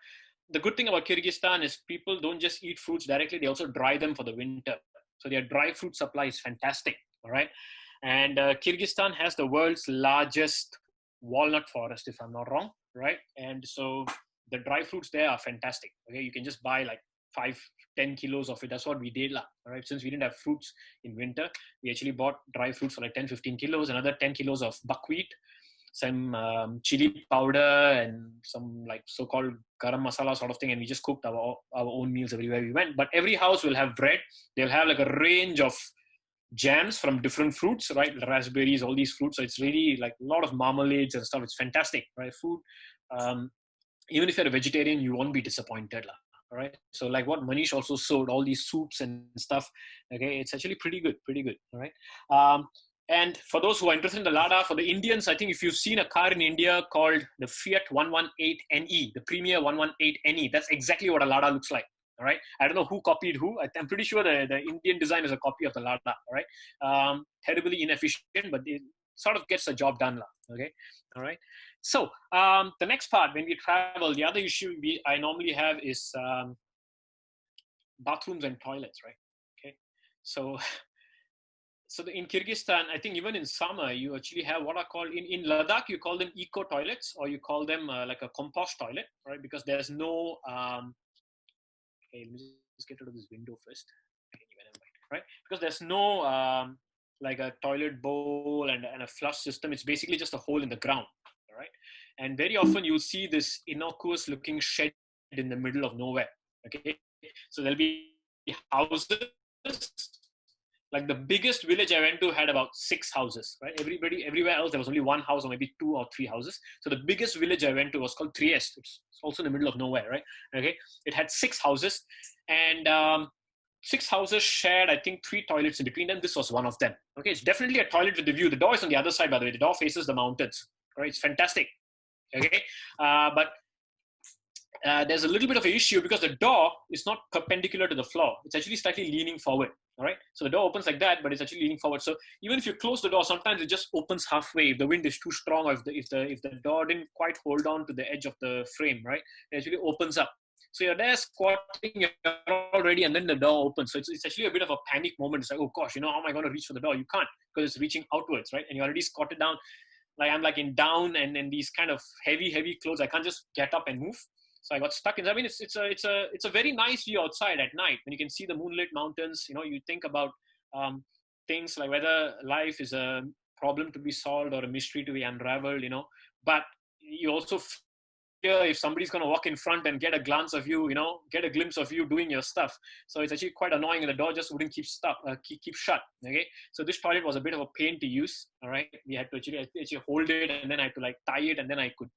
the good thing about Kyrgyzstan is people don't just eat fruits directly; they also dry them for the winter. So their dry fruit supply is fantastic. All right, and Kyrgyzstan has the world's largest walnut forest, if I'm not wrong. Right, and so the dry fruits there are fantastic. Okay, you can just buy like 5-10 kilos of it. That's what we did, lah. All right, since we didn't have fruits in winter, we actually bought dry fruits for like 10-15 kilos, another 10 kilos of buckwheat, some chili powder, and some like so-called garam masala sort of thing, and we just cooked our own meals everywhere we went. But every house will have bread. They'll have like a range of jams from different fruits, right? Raspberries, all these fruits. So it's really like a lot of marmalades and stuff. It's fantastic, right? Food. Um, Even if you're a vegetarian, you won't be disappointed, lah. All right. So like what Manish also sold, all these soups and stuff. Okay, it's actually pretty good, pretty good. All right. And for those who are interested in the Lada, for the Indians, I think if you've seen a car in India called the Fiat 118NE, the Premier 118NE, that's exactly what a Lada looks like. All right. I don't know who copied who. I'm pretty sure the Indian design is a copy of the Lada. All right. Terribly inefficient, but it sort of gets the job done. Okay. All right. So the next part, when we travel, the other issue I normally have is bathrooms and toilets, right? Okay. So in Kyrgyzstan, I think even in summer, you actually have what are called, in Ladakh, you call them eco toilets, or you call them like a compost toilet, right? Because there's no, okay, let me just get rid of this window first. Right? Because there's no like a toilet bowl and a flush system. It's basically just a hole in the ground, all right? And very often you'll see this innocuous looking shed in the middle of nowhere, okay? So there'll be houses. Like the biggest village I went to had about 6 houses, right? Everywhere else, there was only one house or maybe 2 or 3 houses. So the biggest village I went to was called Trieste. It's also in the middle of nowhere, right? Okay. It had 6 houses, and 6 houses shared, I think, 3 toilets in between them. This was one of them. Okay. It's definitely a toilet with the view. The door is on the other side, by the way. The door faces the mountains, right? It's fantastic. Okay. But there's a little bit of an issue because the door is not perpendicular to the floor. It's actually slightly leaning forward. All right. So the door opens like that, but it's actually leaning forward. So even if you close the door, sometimes it just opens halfway. If the wind is too strong, or if the door didn't quite hold on to the edge of the frame, right, it actually opens up. So you're there squatting, you're all ready, and then the door opens. So it's actually a bit of a panic moment. It's like, oh gosh, how am I going to reach for the door? You can't, because it's reaching outwards, right? And you're already squatted down. Like I'm like in down and these kind of heavy clothes. I can't just get up and move. So I got stuck in. I mean, it's a very nice view outside at night when you can see the moonlit mountains. You think about things like whether life is a problem to be solved or a mystery to be unraveled. But you also fear if somebody's going to walk in front and get a glance of you. Get a glimpse of you doing your stuff. So it's actually quite annoying, and the door just wouldn't keep shut. Okay, so this toilet was a bit of a pain to use. All right, we had to actually hold it, and then I had to like tie it, and then I could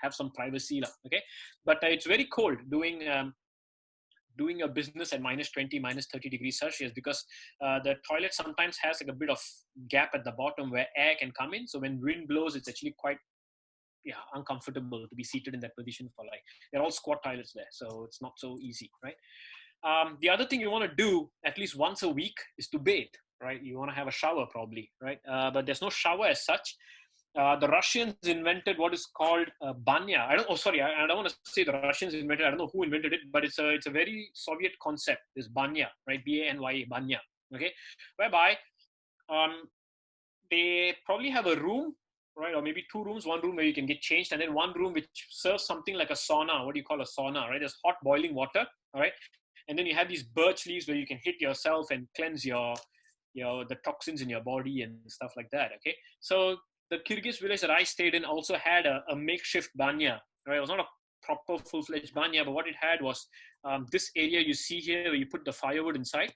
have some privacy, okay? But it's very cold doing a business at -20, -30 degrees Celsius, because the toilet sometimes has like a bit of gap at the bottom where air can come in. So when wind blows, it's actually quite uncomfortable to be seated in that position for like, they're all squat toilets there. So it's not so easy, right? The other thing you want to do at least once a week is to bathe, right? You want to have a shower probably, right? But there's no shower as such. The Russians invented what is called banya. I don't want to say the Russians invented. I don't know who invented it, but it's a very Soviet concept. This banya, right? B-A-N-Y-A, banya. Okay, whereby they probably have a room, right, or maybe 2 rooms. One room where you can get changed, and then one room which serves something like a sauna. What do you call a sauna, right? There's hot boiling water, all right, and then you have these birch leaves where you can hit yourself and cleanse the toxins in your body and stuff like that. Okay, so the Kyrgyz village that I stayed in also had a makeshift banya. Right? It was not a proper full-fledged banya, but what it had was this area you see here where you put the firewood inside,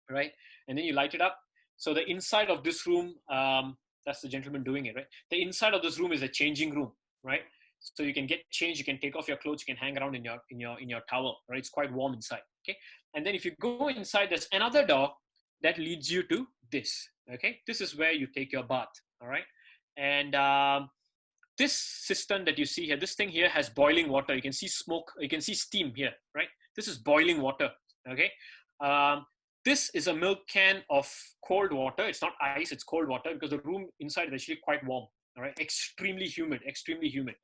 right? And then you light it up. So the inside of this room, that's the gentleman doing it, right? The inside of this room is a changing room, right? So you can get changed, you can take off your clothes, you can hang around in your towel, right? It's quite warm inside, okay? And then if you go inside, there's another door that leads you to this, okay? This is where you take your bath, all right? And this cistern that you see here, this thing here has boiling water. You can see smoke, you can see steam here, right? This is boiling water, okay? This is a milk can of cold water. It's not ice, it's cold water because the room inside is actually quite warm, all right? Extremely humid,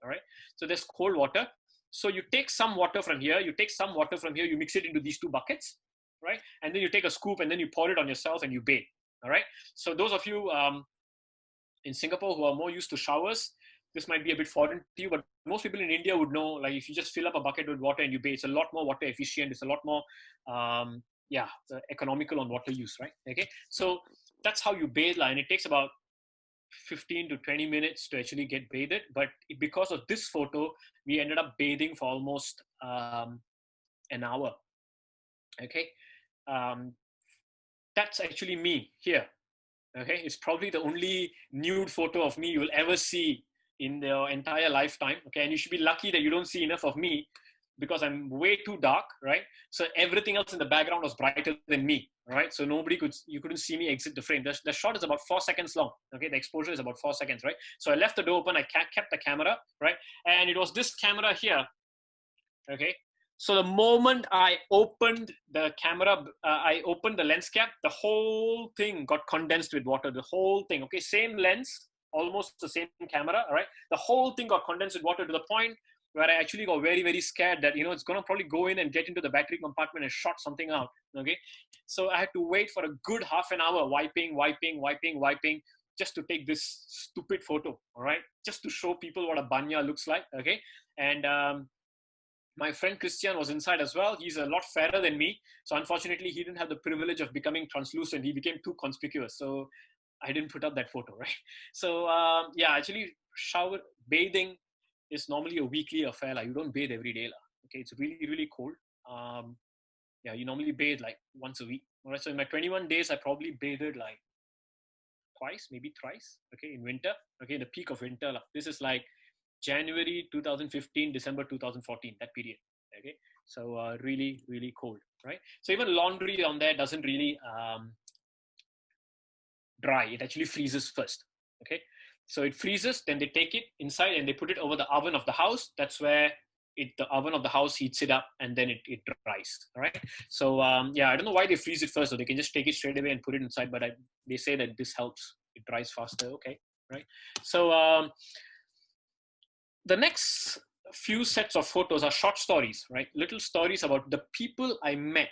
all right? So there's cold water. So you take some water from here, you mix it into these two buckets, right? And then you take a scoop and then you pour it on yourself and you bathe, all right? So those of you in Singapore who are more used to showers, this might be a bit foreign to you, but most people in India would know, like if you just fill up a bucket with water and you bathe, it's a lot more water efficient. It's a lot more, economical on water use, right? Okay. So that's how you bathe, and it takes about 15 to 20 minutes to actually get bathed. But because of this photo, we ended up bathing for almost an hour. Okay. That's actually me here. Okay. It's probably the only nude photo of me you will ever see in your entire lifetime. Okay. And you should be lucky that you don't see enough of me because I'm way too dark, right? So everything else in the background was brighter than me, right? So you couldn't see me exit the frame. The shot is about 4 seconds long. Okay. The exposure is about 4 seconds, right? So I left the door open. I kept the camera, right? And it was this camera here. Okay. So the moment I opened the camera, I opened the lens cap, the whole thing got condensed with water, the whole thing. Okay. Same lens, almost the same camera, all right? The whole thing got condensed with water to the point where I actually got very, very scared that, it's going to probably go in and get into the battery compartment and shot something out, okay? So I had to wait for a good half an hour, wiping, just to take this stupid photo, all right? Just to show people what a banya looks like, okay? And my friend Christian was inside as well. He's a lot fairer than me. So unfortunately, he didn't have the privilege of becoming translucent. He became too conspicuous. So I didn't put up that photo, right? So actually bathing is normally a weekly affair. Like, you don't bathe every day. Okay, it's really, really cold. You normally bathe like once a week. All right, so in my 21 days, I probably bathed like twice, maybe thrice, okay, in winter, okay, in the peak of winter. This is like January 2015, December 2014, that period, okay? So really, really cold, right? So even laundry on there doesn't really dry. It actually freezes first, okay? So it freezes, then they take it inside and they put it over the oven of the house. That's where the oven of the house heats it up and then it dries, all right? So I don't know why they freeze it first, so they can just take it straight away and put it inside, but they say that this helps. It dries faster, okay, right? So the next few sets of photos are short stories, right? Little stories about the people I met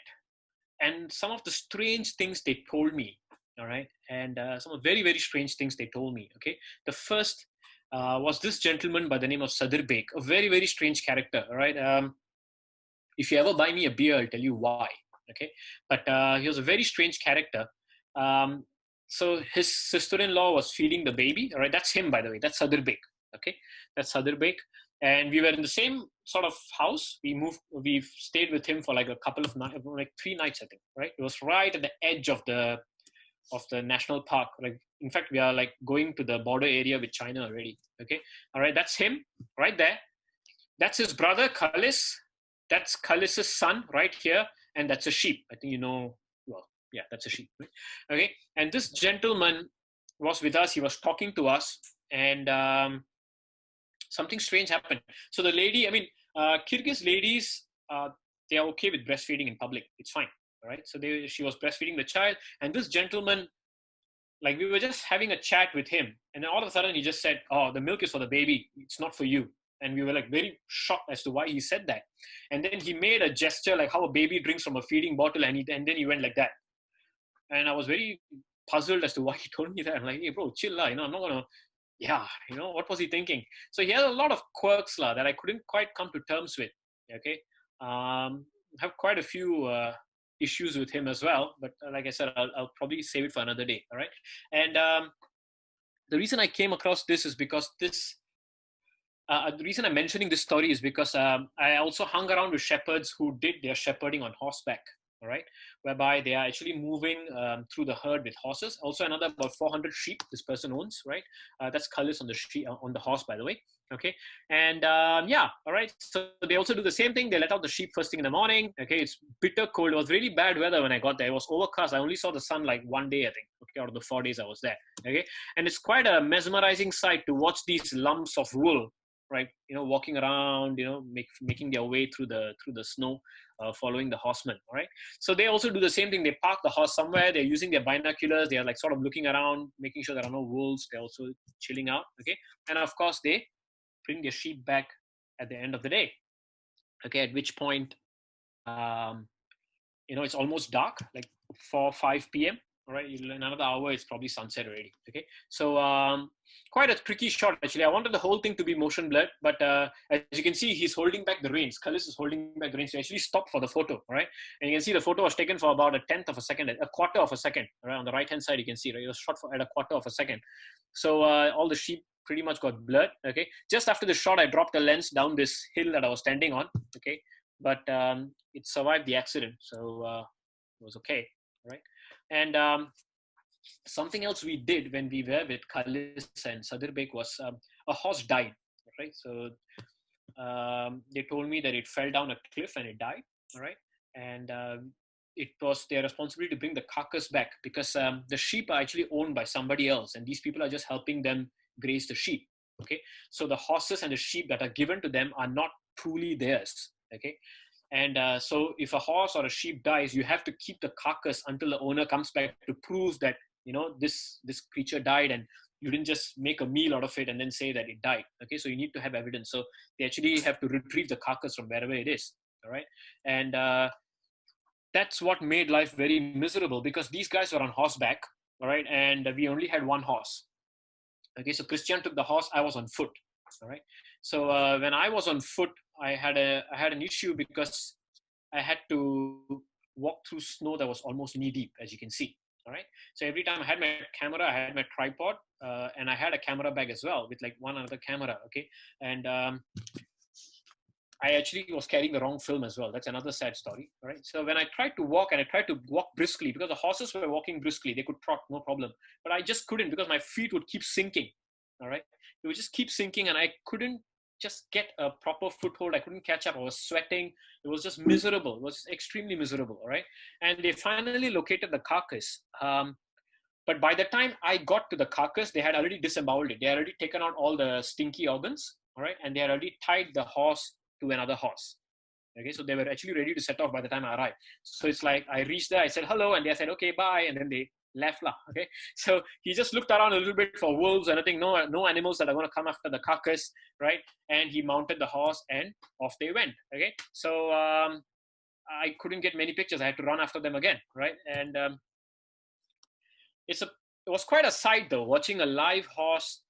and some of the strange things they told me, all right? And some of very, very strange things they told me, okay? The first was this gentleman by the name of Sadir Beg, a very, very strange character, all right? If you ever buy me a beer, I'll tell you why, okay? But he was a very strange character. So his sister-in-law was feeding the baby, all right? That's him, by the way. That's Sadir Beg, okay? That's Sadir Beg. And we were in the same sort of house. We stayed with him for like a couple of nights, like 3 nights, I think, right? It was right at the edge of the national park. Like, in fact, we are like going to the border area with China already, okay? All right, that's him right there. That's his brother, Khalis. That's Khalis's son right here. And that's a sheep. I think that's a sheep, right? Okay, and this gentleman was with us. He was talking to us, and something strange happened. So the lady, Kyrgyz ladies, they are okay with breastfeeding in public. It's fine, all right? So she was breastfeeding the child, and this gentleman, like, we were just having a chat with him, and then all of a sudden he just said, "Oh, the milk is for the baby. It's not for you." And we were like very shocked as to why he said that. And then he made a gesture like how a baby drinks from a feeding bottle, and then he went like that. And I was very puzzled as to why he told me that. I'm like, "Hey, bro, chill, I'm not gonna." Yeah, what was he thinking? So he had a lot of quirks that I couldn't quite come to terms with. Okay, have quite a few issues with him as well. But like I said, I'll probably save it for another day. All right, and the reason I came across this is because the reason I'm mentioning this story is because I also hung around with shepherds who did their shepherding on horseback, all right, whereby they are actually moving through the herd with horses. Also, another about 400 sheep this person owns, right? That's colors on the sheep, on the horse, by the way. Okay, and yeah, all right. So they also do the same thing. They let out the sheep first thing in the morning. Okay, it's bitter cold. It was really bad weather when I got there. It was overcast. I only saw the sun like one day, I think. Okay, out of the 4 days I was there. Okay, and it's quite a mesmerizing sight to watch these lumps of wool, right, walking around, making their way through the snow, following the horsemen. All right, so they also do the same thing. They park the horse somewhere. They're using their binoculars. They are like sort of looking around, making sure there are no wolves. They're also chilling out. Okay, and of course they bring their sheep back at the end of the day. Okay, at which point it's almost dark, like 4-5 p.m. All right, in another hour, it's probably sunset already. Okay, so quite a tricky shot actually. I wanted the whole thing to be motion blurred, but as you can see, he's holding back the reins. Cullis is holding back the reins. So actually stopped for the photo, all right? And you can see the photo was taken for about a tenth of a second, a quarter of a second. All right, on the right hand side, you can see, right, it was shot at a quarter of a second. So all the sheep pretty much got blurred. Okay, just after the shot, I dropped the lens down this hill that I was standing on. Okay, but it survived the accident, so it was okay, right? And something else we did when we were with Khalis and Sadirbek was a horse died, right? So they told me that it fell down a cliff and it died, all right? And it was their responsibility to bring the carcass back because the sheep are actually owned by somebody else, and these people are just helping them graze the sheep, okay? So the horses and the sheep that are given to them are not truly theirs, okay? And so if a horse or a sheep dies, you have to keep the carcass until the owner comes back to prove that, this creature died and you didn't just make a meal out of it and then say that it died. Okay, so you need to have evidence. So they actually have to retrieve the carcass from wherever it is. All right. And that's what made life very miserable because these guys were on horseback. All right. And we only had one horse. Okay, so Christian took the horse. I was on foot. All right. So when I was on foot, I had an issue because I had to walk through snow that was almost knee deep, as you can see. All right. So every time I had my camera, I had my tripod, and I had a camera bag as well with like one other camera. Okay. And I actually was carrying the wrong film as well. That's another sad story. All right. So when I tried to walk briskly because the horses were walking briskly, they could trot, no problem. But I just couldn't because my feet would keep sinking. All right. It would just keep sinking and I couldn't just get a proper foothold. I couldn't catch up. I was sweating. It was just miserable. It was extremely miserable. All right. And they finally located the carcass. But by the time I got to the carcass, they had already disemboweled it. They had already taken out all the stinky organs. All right. And they had already tied the horse to another horse. Okay. So they were actually ready to set off by the time I arrived. So it's like I reached there. I said hello. And they said, okay, bye. And then they left lah. Okay, so he just looked around a little bit for wolves and I think no animals that are going to come after the carcass, right? And he mounted the horse and off they went. Okay, so I couldn't get many pictures. I had to run after them again, right? And it was quite a sight though, watching a live horse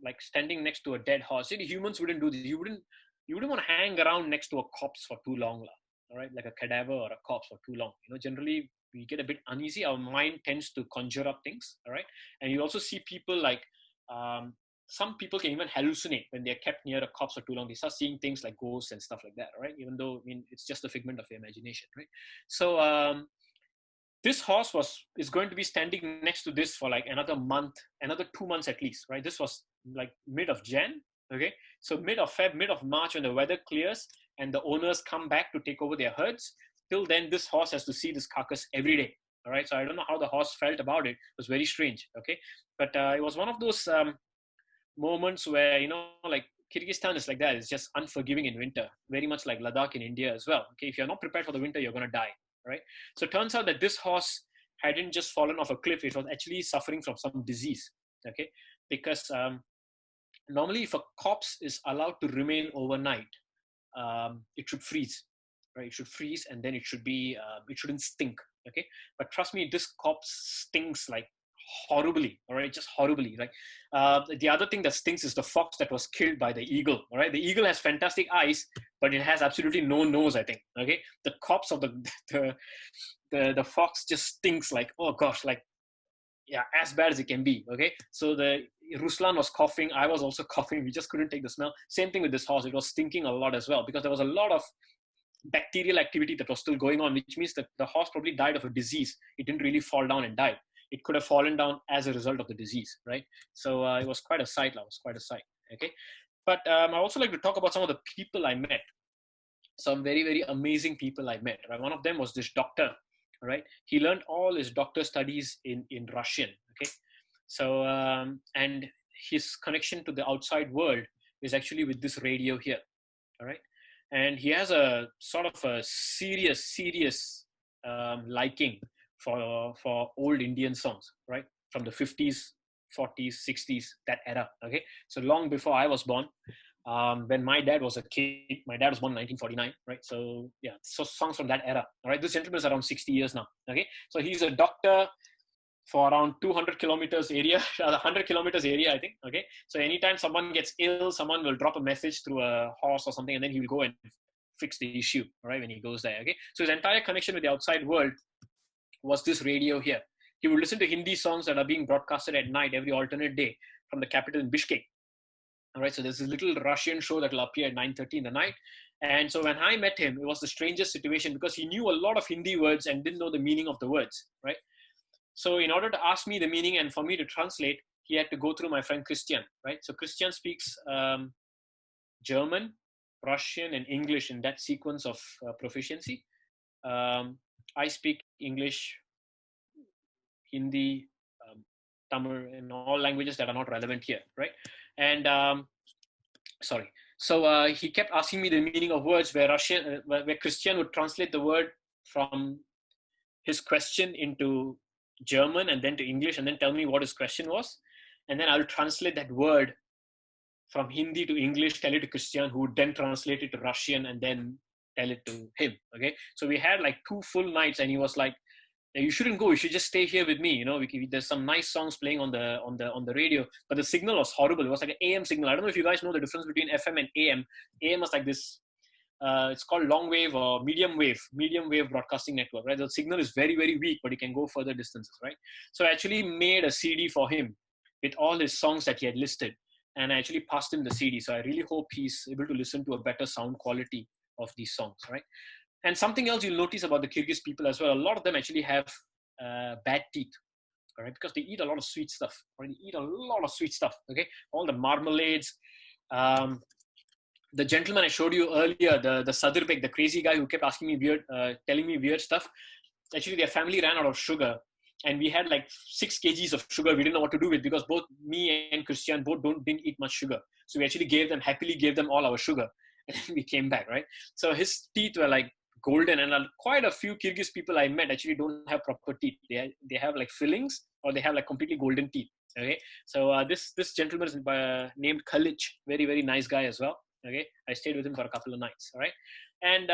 like standing next to a dead horse. See, humans wouldn't do this. You wouldn't want to hang around next to a corpse for too long lah. All right, like a cadaver or a corpse for too long. Generally we get a bit uneasy. Our mind tends to conjure up things. All right. And you also see people like, some people can even hallucinate when they're kept near a corpse for too long. They start seeing things like ghosts and stuff like that. Right. Even though, it's just a figment of your imagination. Right. So, this horse is going to be standing next to this for like another 2 months at least. Right. This was like mid of Jan. Okay. So mid of Feb, mid of March, when the weather clears and the owners come back to take over their herds, till then, this horse has to see this carcass every day. All right. So I don't know how the horse felt about it. It was very strange. Okay. But it was one of those moments where, like Kyrgyzstan is like that. It's just unforgiving in winter, very much like Ladakh in India as well. Okay. If you're not prepared for the winter, you're going to die. Right. So it turns out that this horse hadn't just fallen off a cliff. It was actually suffering from some disease. Okay. Because normally if a corpse is allowed to remain overnight, it should freeze. Right, it should freeze and then it shouldn't stink. Okay, but trust me, this corpse stinks like horribly. All right, just horribly. Like the other thing that stinks is the fox that was killed by the eagle. All right, the eagle has fantastic eyes, but it has absolutely no nose. I think. Okay, the corpse of the fox just stinks like, oh gosh, like yeah, as bad as it can be. Okay, so the Ruslan was coughing. I was also coughing. We just couldn't take the smell. Same thing with this horse. It was stinking a lot as well because there was a lot of bacterial activity that was still going on, which means that the horse probably died of a disease. It didn't really fall down and die. It could have fallen down as a result of the disease, right? So it was quite a sight. It was quite a sight. Okay, but I also like to talk about some of the people I met. Some very, very amazing people I met. Right? One of them was this doctor. Right? He learned all his doctor studies in Russian. Okay, so and his connection to the outside world is actually with this radio here. All right, and he has a sort of a serious liking for old Indian songs, right, from the 50s, 40s, 60s, that era. Okay, so long before I was born. When my dad was a kid, my dad was born in 1949, right? So yeah, so songs from that era. All right, this gentleman is around 60 years now. Okay, so he's a doctor for around 200 kilometers area, 100 kilometers area, I think. Okay, so anytime someone gets ill, someone will drop a message through a horse or something, and then he will go and fix the issue, right, when he goes there. Okay, so his entire connection with the outside world was this radio here. He would listen to Hindi songs that are being broadcasted at night every alternate day from the capital in Bishkek. All right, so there's this little Russian show that will appear at 9:30 in the night. And so when I met him, it was the strangest situation because he knew a lot of Hindi words and didn't know the meaning of the words, right? So in order to ask me the meaning and for me to translate, he had to go through my friend Christian, right? So Christian speaks German, Russian, and English in that sequence of proficiency. I speak English, Hindi, Tamil, and all languages that are not relevant here, right? And sorry. So he kept asking me the meaning of words where Christian would translate the word from his question into German and then to English and then tell me what his question was. And then I'll translate that word from Hindi to English, tell it to Christian, who would then translate it to Russian and then tell it to him. Okay. So we had like 2 full nights and he was like, you shouldn't go. You should just stay here with me. You know, there's some nice songs playing on the radio, but the signal was horrible. It was like an AM signal. I don't know if you guys know the difference between FM and AM. AM was like this. It's called long wave or medium wave broadcasting network, right? The signal is very, very weak, but it can go further distances, right? So I actually made a CD for him with all his songs that he had listed, and I actually passed him the CD. So I really hope he's able to listen to a better sound quality of these songs, right? And something else you'll notice about the Kyrgyz people as well, a lot of them actually have bad teeth, all right? Because they eat a lot of sweet stuff, right? They eat a lot of sweet stuff, okay? All the marmalades. The gentleman I showed you earlier, the Sadirbek, the crazy guy who kept asking me telling me weird stuff. Actually, their family ran out of sugar. And we had like 6 kgs of sugar we didn't know what to do with because both me and Christian didn't eat much sugar. So we actually happily gave them all our sugar. And then we came back, right? So his teeth were like golden, and quite a few Kyrgyz people I met actually don't have proper teeth. They have like fillings or they have like completely golden teeth. Okay, so this gentleman is named Khalid, very, very nice guy as well. Okay, I stayed with him for a couple of nights. All right, and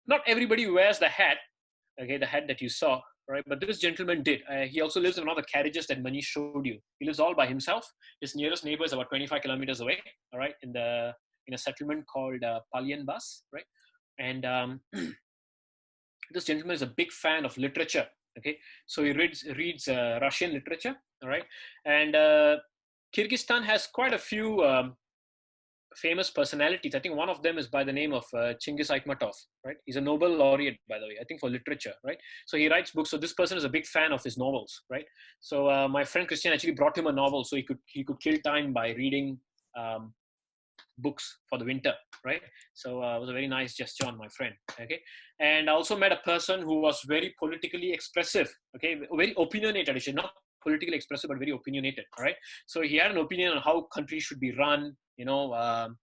not everybody wears the hat. Okay, the hat that you saw. Right, but this gentleman did. He also lives in one of the carriages that Manish showed you. He lives all by himself. His nearest neighbor is about 25 kilometers away. All right, in a settlement called Palyan Bas, right? And this gentleman is a big fan of literature. Okay, so he reads Russian literature. All right, and Kyrgyzstan has quite a few famous personalities. I think one of them is by the name of Chingiz Aitmatov, right? He's a Nobel laureate, by the way, I think for literature, right? So he writes books. So this person is a big fan of his novels, right? So my friend Christian actually brought him a novel so he could kill time by reading books for the winter, right? So it was a very nice gesture on my friend, okay? And I also met a person who was very politically expressive, okay? Very opinionated, actually, not politically expressive, but very opinionated, all right? So he had an opinion on how countries should be run, you know,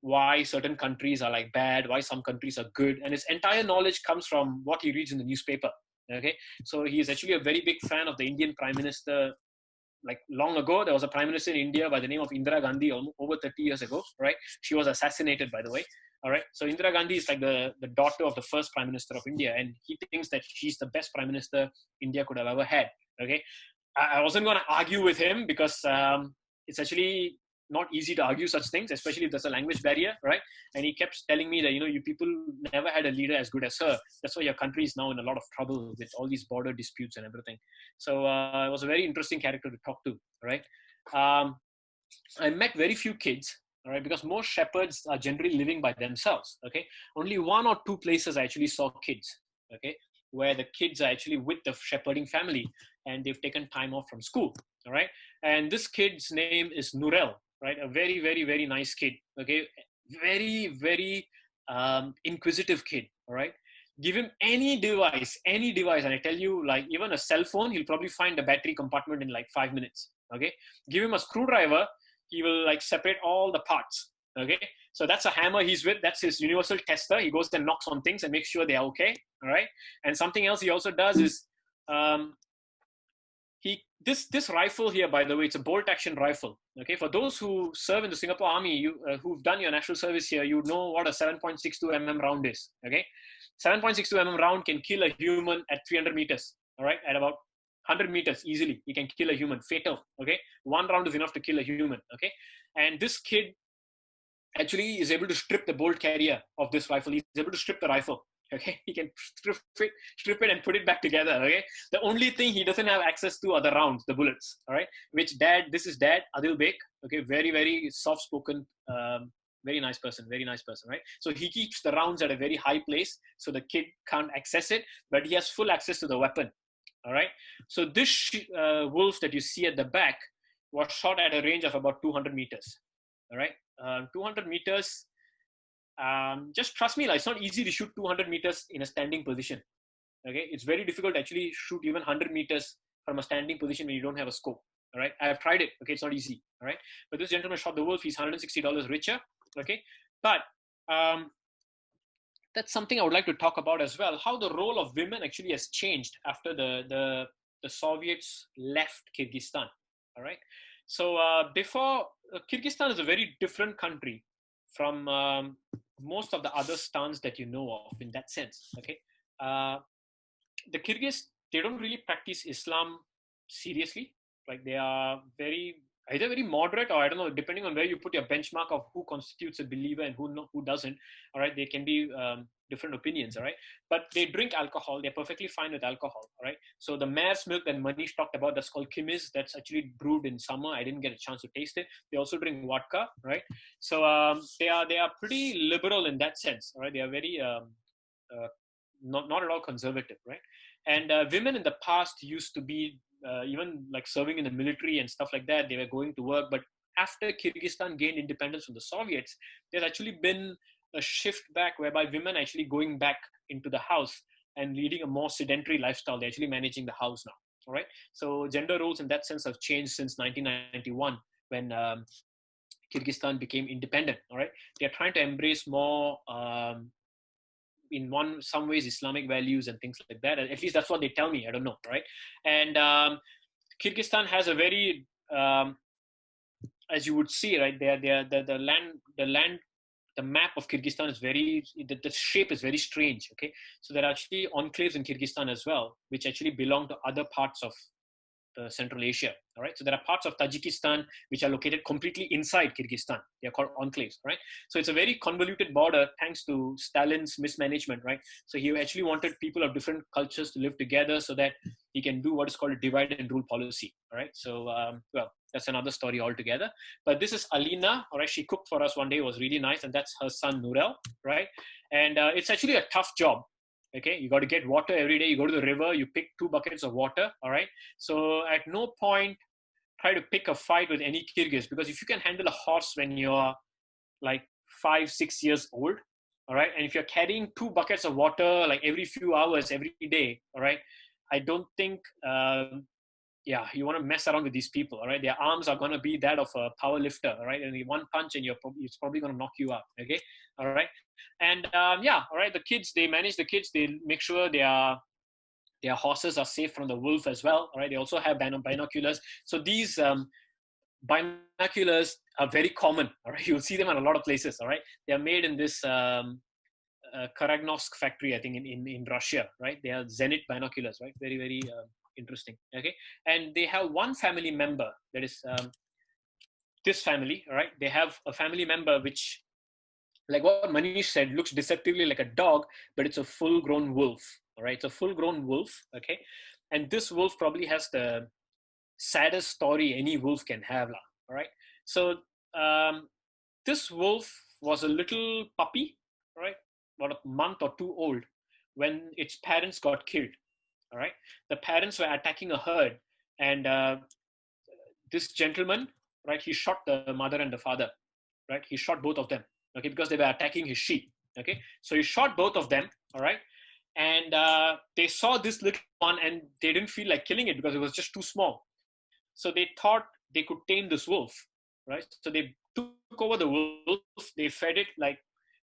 why certain countries are like bad, why some countries are good. And his entire knowledge comes from what he reads in the newspaper, okay? So he is actually a very big fan of the Indian Prime Minister. Like long ago, there was a prime minister in India by the name of Indira Gandhi over 30 years ago, right? She was assassinated, by the way. All right. So Indira Gandhi is like the daughter of the first prime minister of India. And he thinks that she's the best prime minister India could have ever had. Okay. I wasn't going to argue with him because it's actually not easy to argue such things, especially if there's a language barrier, right? And he kept telling me that, you people never had a leader as good as her. That's why your country is now in a lot of trouble with all these border disputes and everything. So it was a very interesting character to talk to, right? I met very few kids, all right, because most shepherds are generally living by themselves, okay? Only 1 or 2 places I actually saw kids, okay, where the kids are actually with the shepherding family and they've taken time off from school, all right? And this kid's name is Nurel, right? A very, very, very nice kid, okay? Very, very inquisitive kid, all right? Give him any device, and I tell you, like even a cell phone, he'll probably find a battery compartment in like 5 minutes, okay? Give him a screwdriver, he will like separate all the parts, okay? So that's a hammer he's with, that's his universal tester. He goes and knocks on things and makes sure they're okay, all right? And something else he also does is, this rifle here, by the way, it's a bolt action rifle, okay? For those who serve in the Singapore Army, who've done your national service here, you know what a 7.62 mm round is, okay? 7.62 mm round can kill a human at 300 meters, all right? At about 100 meters easily, you can kill a human, fatal, okay? 1 round is enough to kill a human, okay? And this kid actually is able to strip the bolt carrier of this rifle. He's able to strip the rifle, okay? He can strip it and put it back together, okay? The only thing he doesn't have access to are the rounds, the bullets, all right? Which this is Dad, Adil Bek, okay? Very, very soft-spoken, very nice person, right? So he keeps the rounds at a very high place so the kid can't access it, but he has full access to the weapon, all right? So this wolf that you see at the back was shot at a range of about 200 meters, all right? 200 meters, just trust me, it's not easy to shoot 200 meters in a standing position, okay? It's very difficult to actually shoot even 100 meters from a standing position when you don't have a scope, all right? I have tried it, okay? It's not easy, all right? But this gentleman shot the wolf. He's $160 richer, okay? But that's something I would like to talk about as well, how the role of women actually has changed after the Soviets left Kyrgyzstan, all right? So before, Kyrgyzstan is a very different country from most of the other stans that you know of in that sense, okay? The Kyrgyz, they don't really practice Islam seriously. Like they are either very moderate, or I don't know, depending on where you put your benchmark of who constitutes a believer and who doesn't, all right? There can be different opinions, all right? But they drink alcohol. They're perfectly fine with alcohol, all right? So the mare's milk that Manish talked about, that's called Kimiz, that's actually brewed in summer. I didn't get a chance to taste it. They also drink vodka, right? So they are pretty liberal in that sense, all right? They are very not at all conservative, right? And women in the past used to be even like serving in the military and stuff like that. They were going to work. But after Kyrgyzstan gained independence from the Soviets, there's actually been a shift back whereby women are actually going back into the house and leading a more sedentary lifestyle. They're actually managing the house now, all right? So gender roles in that sense have changed since 1991 when Kyrgyzstan became independent, all right? They're trying to embrace more in some ways Islamic values and things like that. At least that's what they tell me. I don't know, right? And Kyrgyzstan has a very, as you would see, right? The map of Kyrgyzstan is the shape is very strange. Okay, so there are actually enclaves in Kyrgyzstan as well, which actually belong to other parts of Central Asia. All right, so there are parts of Tajikistan which are located completely inside Kyrgyzstan. They are called enclaves, right? So it's a very convoluted border thanks to Stalin's mismanagement, right? So he actually wanted people of different cultures to live together so that he can do what is called a divide and rule policy. All right, so well, that's another story altogether. But this is Alina. All right, she cooked for us one day. It was really nice, and that's her son Nurel, right? And it's actually a tough job. Okay, you got to get water every day. You go to the river, you pick 2 buckets of water, all right? So at no point try to pick a fight with any Kyrgyz, because if you can handle a horse when you're like 5-6 years old, all right? And if you're carrying 2 buckets of water like every few hours, every day, all right? I don't think, yeah, you want to mess around with these people, all right? Their arms are going to be that of a power lifter, all right? And one punch and it's probably going to knock you out, okay? All right? And yeah, all right, the kids, they manage the kids. They make sure their horses are safe from the wolf as well, all right? They also have binoculars. So these binoculars are very common, all right? You'll see them in a lot of places, all right? They are made in this Karagnosk factory, I think, in Russia, right? They are Zenit binoculars, right? Very, very interesting, okay? And they have one family member that is this family, all right, they have a family member which, like what Manish said, looks deceptively like a dog, but it's a full-grown wolf. All right, it's a full-grown wolf. Okay, and this wolf probably has the saddest story any wolf can have, lah. All right, so this wolf was a little puppy, right, about a month or two old, when its parents got killed. All right, the parents were attacking a herd, and this gentleman, right, he shot the mother and the father, right? He shot both of them, okay, because they were attacking his sheep, okay? So he shot both of them, all right? And they saw this little one and they didn't feel like killing it because it was just too small. So they thought they could tame this wolf, right? So they took over the wolf, they fed it like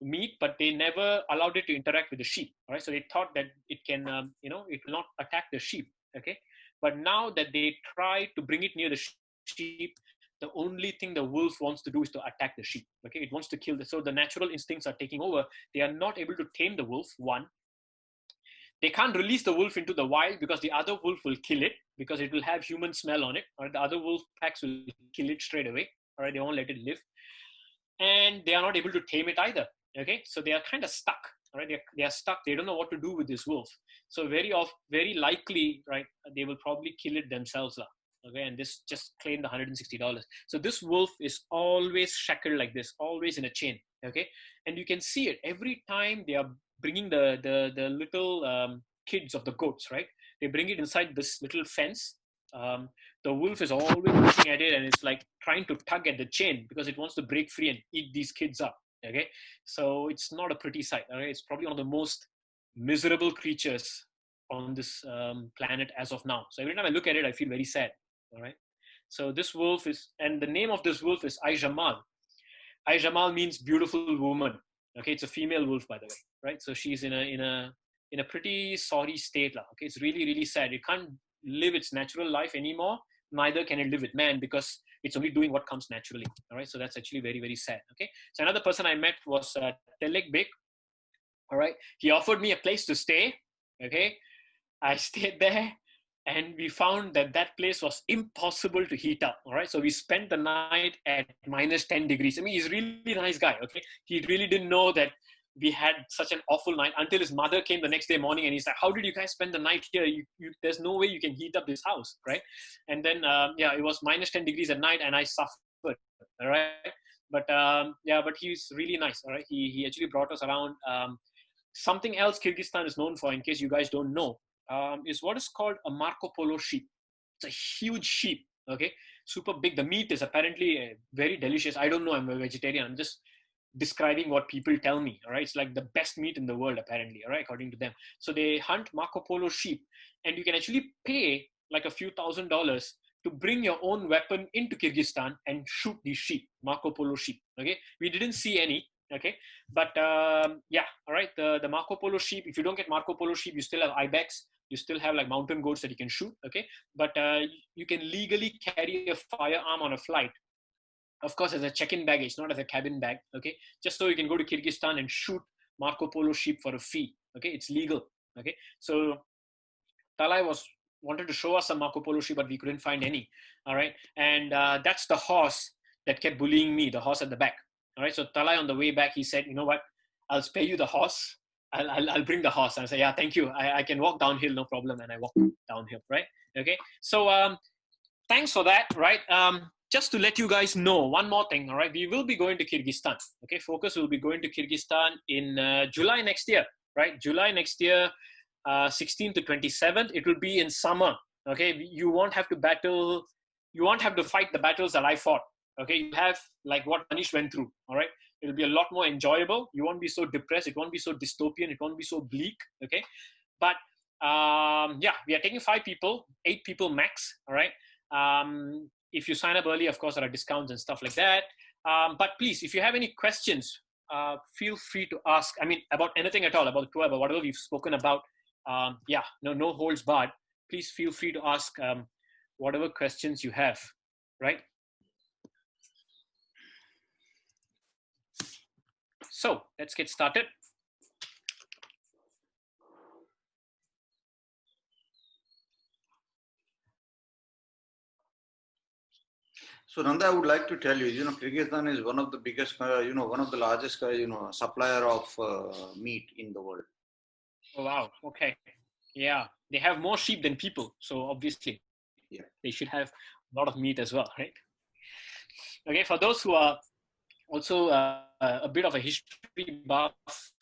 meat, but they never allowed it to interact with the sheep, right? So they thought that it can, it will not attack the sheep, okay? But now that they try to bring it near the sheep, the only thing the wolf wants to do is to attack the sheep, okay? It wants to kill so the natural instincts are taking over. They are not able to tame the wolf, one. They can't release the wolf into the wild because the other wolf will kill it, because it will have human smell on it, or the other wolf packs will kill it straight away, all right? They won't let it live. And they are not able to tame it either, okay? So they are kind of stuck, all right? They are stuck. They don't know what to do with this wolf. So very likely, right, they will probably kill it themselves, okay? And this just claimed $160. So this wolf is always shackled like this, always in a chain, okay? And you can see it every time they are bringing the little kids of the goats, right? They bring it inside this little fence. The wolf is always looking at it and it's like trying to tug at the chain because it wants to break free and eat these kids up, okay? So it's not a pretty sight, all right? It's probably one of the most miserable creatures on this planet as of now. So every time I look at it, I feel very sad, all right? So this wolf is, and the name of this wolf is Aijamal. Aijamal means beautiful woman, okay? It's a female wolf, by the way, right? So she's in a pretty sorry state, okay? It's really, really sad. It can't live its natural life anymore. Neither can it live with man because it's only doing what comes naturally, all right? So that's actually very, very sad, okay? So another person I met was Telek Bek, all right? He offered me a place to stay, okay? I stayed there and we found that that place was impossible to heat up, all right? So we spent the night at minus 10 degrees. I mean, he's a really nice guy, okay? He really didn't know that we had such an awful night until his mother came the next day morning and he's like, how did you guys spend the night here? There's no way you can heat up this house, right? And then, it was minus 10 degrees at night and I suffered, all right? But but he's really nice, all right? He actually brought us around. Something else Kyrgyzstan is known for, in case you guys don't know, is what is called a Marco Polo sheep. It's a huge sheep, okay? Super big. The meat is apparently very delicious. I don't know, I'm a vegetarian. I'm just describing what people tell me, all right? It's like the best meat in the world, apparently, all right, according to them. So they hunt Marco Polo sheep, and you can actually pay like a few $1,000s to bring your own weapon into Kyrgyzstan and shoot these sheep, Marco Polo sheep, okay? We didn't see any, okay? But all right, the Marco Polo sheep, if you don't get Marco Polo sheep, you still have ibex, you still have like mountain goats that you can shoot, okay? But you can legally carry a firearm on a flight, of course, as a check-in baggage, not as a cabin bag, okay? Just so you can go to Kyrgyzstan and shoot Marco Polo sheep for a fee, okay? It's legal, okay? So Talai wanted to show us some Marco Polo sheep, but we couldn't find any, all right? And that's the horse that kept bullying me, the horse at the back, all right? So Talai, on the way back, he said, you know what? I'll spare you the horse. I'll bring the horse. And I said, yeah, thank you. I can walk downhill, no problem. And I walked downhill, right? Okay. So thanks for that, right? Just to let you guys know one more thing, all right? We will be going to Kyrgyzstan, okay? Focus will be going to Kyrgyzstan in July next year, right? July next year, 16th to 27th. It will be in summer, okay? You won't have to fight the battles that I fought, okay? You have like what Manish went through, all right? It'll be a lot more enjoyable. You won't be so depressed. It won't be so dystopian. It won't be so bleak, okay? But we are taking 5 people, 8 people max, all right? If you sign up early, of course, there are discounts and stuff like that. But please, if you have any questions, feel free to ask. I mean, about anything at all, about the tour, about whatever we've spoken about. No holds barred. Please feel free to ask whatever questions you have, right? So let's get started. So Nanda, I would like to tell you, Kyrgyzstan is one of the biggest, one of the largest, supplier of meat in the world. Oh, wow. Okay. Yeah. They have more sheep than people. So obviously, Yeah. they should have a lot of meat as well, right? Okay. For those who are also a bit of a history buff,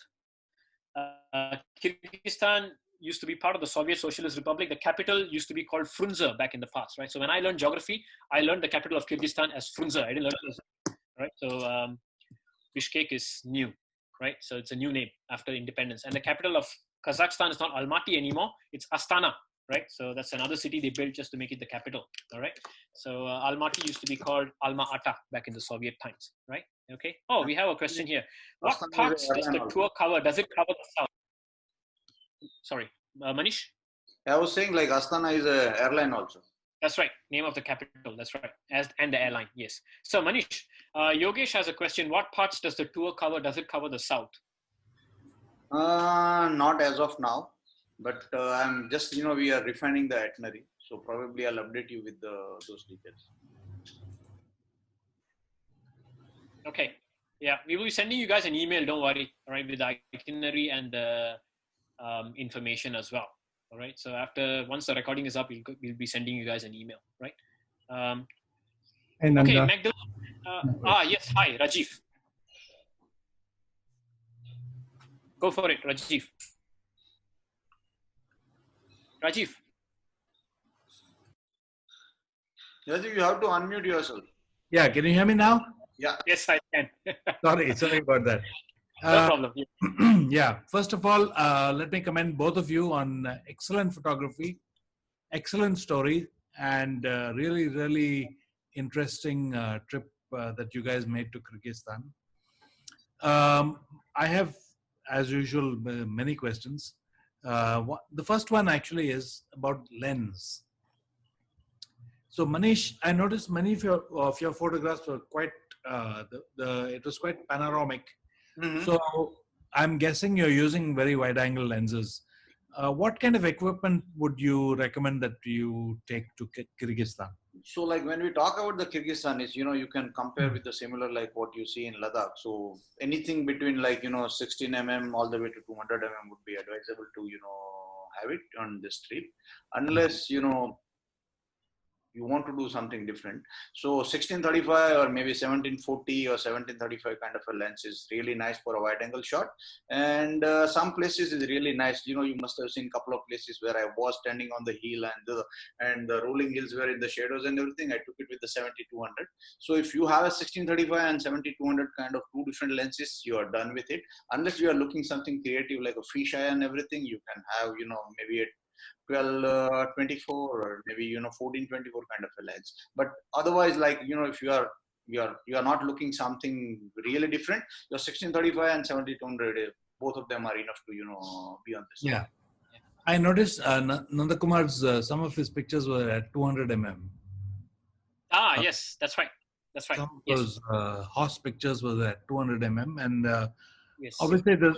Kyrgyzstan used to be part of the Soviet Socialist Republic. The capital used to be called Frunze back in the past, right? So when I learned geography, I learned the capital of Kyrgyzstan as Frunze. I didn't learn it as, right? So Bishkek is new, right? So it's a new name after independence. And the capital of Kazakhstan is not Almaty anymore. It's Astana, right? So that's another city they built just to make it the capital, all right? So Almaty used to be called Alma-Ata back in the Soviet times, right? Okay. Oh, we have a question here. What Astana is parts an does airline the also. tour cover? Does it cover the south? Sorry, Manish? I was saying like Astana is an airline also. That's right. Name of the capital. That's right. And the airline. Yes. So Manish, Yogesh has a question. What parts does the tour cover? Does it cover the south? Not as of now, but I'm just, we are refining the itinerary. So probably I'll update you with those details. Okay. Yeah, we will be sending you guys an email. Don't worry. All right, with the itinerary and the information as well. All right. So once the recording is up, we'll be sending you guys an email. Right. Hey, Nanda. Okay, Magdalene. Yes. Hi, Rajiv. Go for it, Rajiv. Rajiv. Rajiv, you have to unmute yourself. Yeah, can you hear me now? Yeah. Yes, I can. Sorry about that. No problem. Yeah, first of all, let me commend both of you on excellent photography, excellent story, and really, really interesting trip that you guys made to Kyrgyzstan. I have, as usual, many questions. The first one actually is about lens. So Manish, I noticed many of your photographs were quite, it was quite panoramic. Mm-hmm. So I'm guessing you're using very wide angle lenses. What kind of equipment would you recommend that you take to Kyrgyzstan? So like when we talk about the Kyrgyzstan is, you can compare with the similar like what you see in Ladakh. So anything between like, 16 mm all the way to 200 mm would be advisable to, have it on this trip. Unless, you want to do something different. So 1635 or maybe 1740 or 1735 kind of a lens is really nice for a wide angle shot. And some places is really nice. You must have seen a couple of places where I was standing on the hill and the rolling hills were in the shadows and everything. I took it with the 7200. So if you have a 1635 and 7200 kind of two different lenses, you are done with it. Unless you are looking something creative like a fisheye and everything, you can have, maybe a 12-24 or maybe 14-24 kind of a lens. But otherwise, like if you are not looking something really different, your 1635 and 7200 both of them are enough to be on this. Yeah, I noticed Nanda Kumar's some of his pictures were at 200 mm. Yes, that's right. That's right. Some of Yes. those horse pictures were at 200 mm, and Yes. obviously, do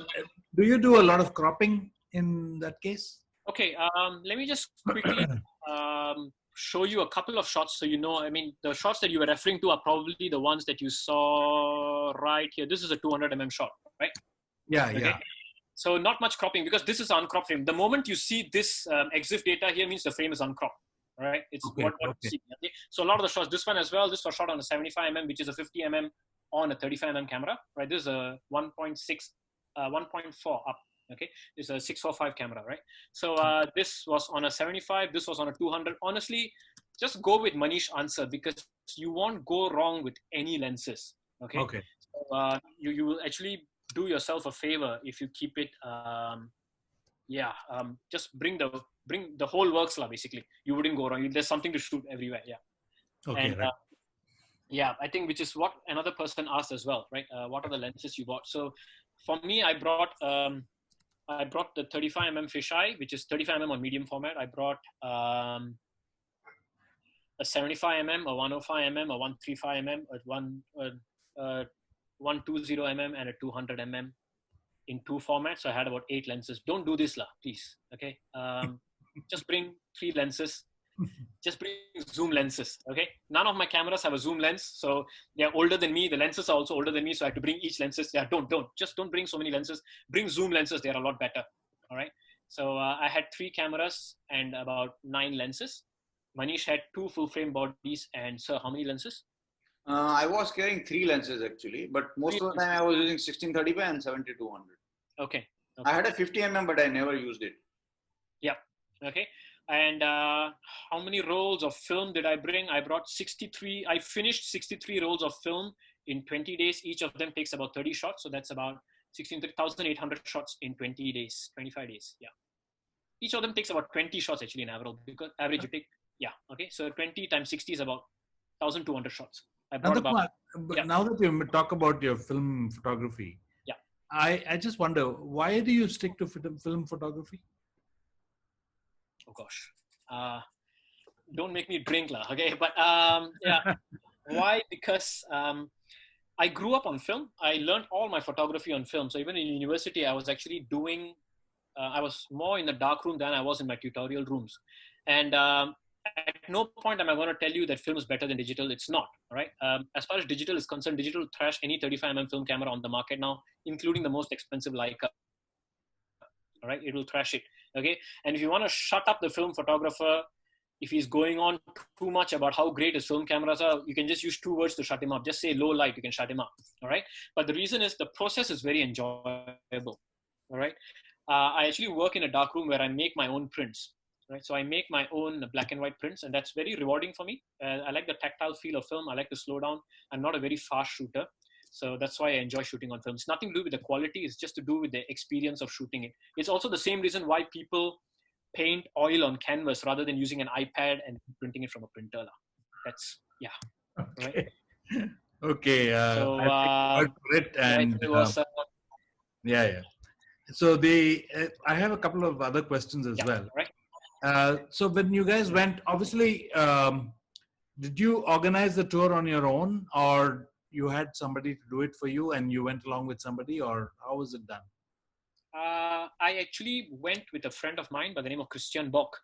you do a lot of cropping in that case? Okay, let me just quickly show you a couple of shots so I mean, the shots that you were referring to are probably the ones that you saw right here. This is a 200 mm shot, right? Yeah, Okay. yeah. So not much cropping because this is uncropped frame. The moment you see this EXIF data here means the frame is uncropped, right? It's what you see. Okay? So a lot of the shots, this one as well, this was shot on a 75 mm, which is a 50 mm on a 35 mm camera, right? This is a 1.6, 1.4 up. Okay, it's a 645 camera, right? So this was on a 75, this was on a 200. Honestly, just go with Manish answer because you won't go wrong with any lenses. Okay. Okay. So, you will actually do yourself a favor if you keep it. Just bring the whole works lah. Basically, you wouldn't go wrong. There's something to shoot everywhere. Yeah. Okay. And, right. I think which is what another person asked as well, right? What are the lenses you bought? So for me, I brought the 35 mm fisheye, which is 35 mm on medium format. I brought a 75 mm, a 105 mm, a 135 mm, a 120 mm, and a 200 mm in two formats. So I had about 8 lenses. Don't do this, please. Okay. Just bring 3 lenses. just bring zoom lenses. Okay, none of my cameras have a zoom lens, so they're older than me. The lenses are also older than me, so I have to bring each lenses. Yeah, don't bring so many lenses. Bring zoom lenses; they're a lot better. All right. So I had 3 cameras and about 9 lenses. Manish had 2 full frame bodies, and sir, how many lenses? I was carrying 3 lenses actually, but most of the time I was using 16-35 and 70-200. Okay. I had a 50 but I never used it. Yeah. Okay. And how many rolls of film did I bring? I brought 63. I finished 63 rolls of film in 20 days. Each of them takes about 30 shots. So that's about 16,800 shots in 20 days, 25 days. Yeah. Each of them takes about 20 shots actually in average, because average you take, yeah. Okay. So 20 times 60 is about 1,200 shots. I brought about, yeah. Now that you talk about your film photography, yeah, I just wonder, why do you stick to film photography? Oh gosh, don't make me drink lah. Okay, but yeah, why? Because I grew up on film. I learned all my photography on film. So even in university, I was actually doing. I was more in the dark room than I was in my tutorial rooms, and at no point am I going to tell you that film is better than digital. It's not. All right. As far as digital is concerned, digital will thrash any 35mm film camera on the market now, including the most expensive Leica. All right, it will thrash it. Okay, and if you want to shut up the film photographer, if he's going on too much about how great his film cameras are, you can just use 2 words to shut him up. Just say low light, you can shut him up. All right, but the reason is the process is very enjoyable. All right, I actually work in a dark room where I make my own prints. Right, so I make my own black and white prints, and that's very rewarding for me. I like the tactile feel of film. I like to slow down. I'm not a very fast shooter. So that's why I enjoy shooting on film. It's nothing to do with the quality. It's just to do with the experience of shooting it. It's also the same reason why people paint oil on canvas rather than using an iPad and printing it from a printer. That's, yeah. Okay. Right? Okay. So, I think it, and it was, yeah. So I have a couple of other questions as well. Right. So when you guys went, obviously, did you organize the tour on your own, or you had somebody to do it for you and you went along with somebody, or how was it done? I actually went with a friend of mine by the name of Christian Bock,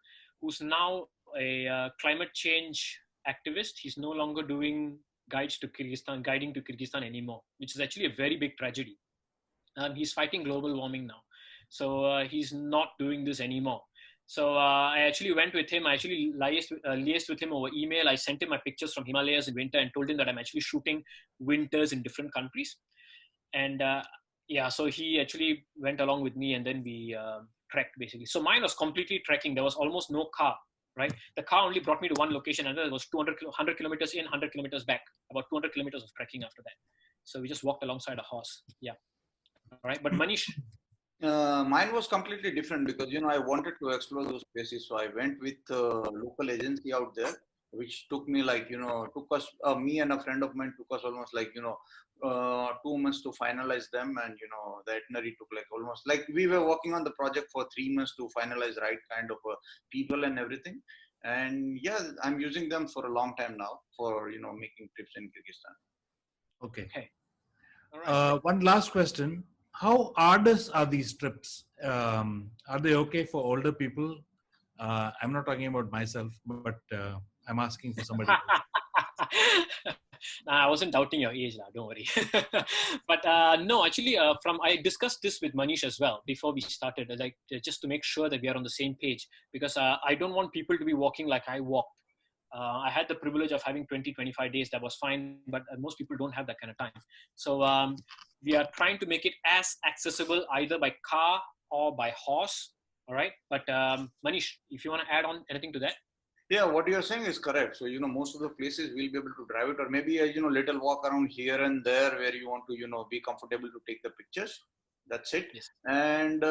who's now a climate change activist. He's no longer doing guiding to Kyrgyzstan anymore, which is actually a very big tragedy. He's fighting global warming now. So he's not doing this anymore. So I actually went with him. I actually liaised with him over email. I sent him my pictures from Himalayas in winter and told him that I'm actually shooting winters in different countries. And yeah, so he actually went along with me, and then we trekked basically. So mine was completely trekking. There was almost no car, right? The car only brought me to one location, and it was 100 kilometers in, 100 kilometers back, about 200 kilometers of trekking after that. So we just walked alongside a horse. Yeah. All right. But Manish? Mine was completely different because, I wanted to explore those places. So I went with a local agency out there, which took me took us, me and a friend of mine took us almost 2 months to finalize them. And, the itinerary took almost we were working on the project for 3 months to finalize right kind of people and everything. And yeah, I'm using them for a long time now for, making trips in Kyrgyzstan. Okay. All right. One last question. How arduous are these trips? Are they okay for older people? I'm not talking about myself, but I'm asking for somebody else. Nah, I wasn't doubting your age, don't worry. But no, actually, I discussed this with Manish as well before we started, just to make sure that we are on the same page, because I don't want people to be walking like I walked. I had the privilege of having 20-25 days. That was fine, but most people don't have that kind of time. So we are trying to make it as accessible either by car or by horse. All right. But Manish, if you want to add on anything to that. Yeah, what you're saying is correct. So, most of the places we'll be able to drive it, or maybe a, little walk around here and there where you want to, be comfortable to take the pictures. That's it. Yes. And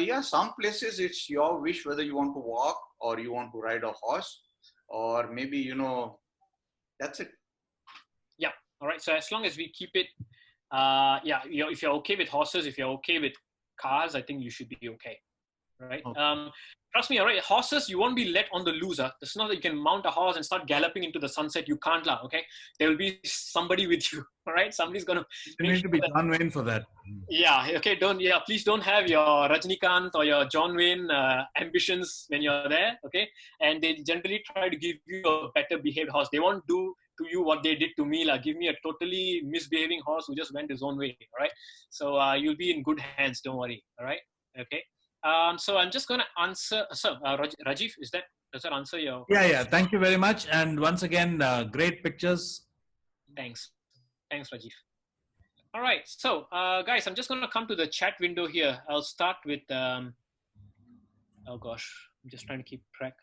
yeah, some places it's your wish whether you want to walk or you want to ride a horse, or maybe, that's it. Yeah. All right. So as long as we keep it, yeah, if you're okay with horses, if you're okay with cars, I think you should be okay. Right. Okay. trust me, all right, horses, you won't be let on the loose. It's not that you can mount a horse and start galloping into the sunset. You can't, okay? There will be somebody with you, all right? Somebody's going to You need to be John Wayne for that. yeah, okay, please don't have your Rajnikant or your John Wayne ambitions when you're there, okay? And they generally try to give you a better behaved horse. They won't do to you what they did to me, give me a totally misbehaving horse who just went his own way, all right? So you'll be in good hands, don't worry, all right? Okay. So I'm just going to answer, Rajiv, does that answer your Yeah, yeah. Thank you very much. And once again, great pictures. Thanks, Rajiv. All right, so guys, I'm just going to come to the chat window here. I'll start with, oh gosh, I'm just trying to keep track.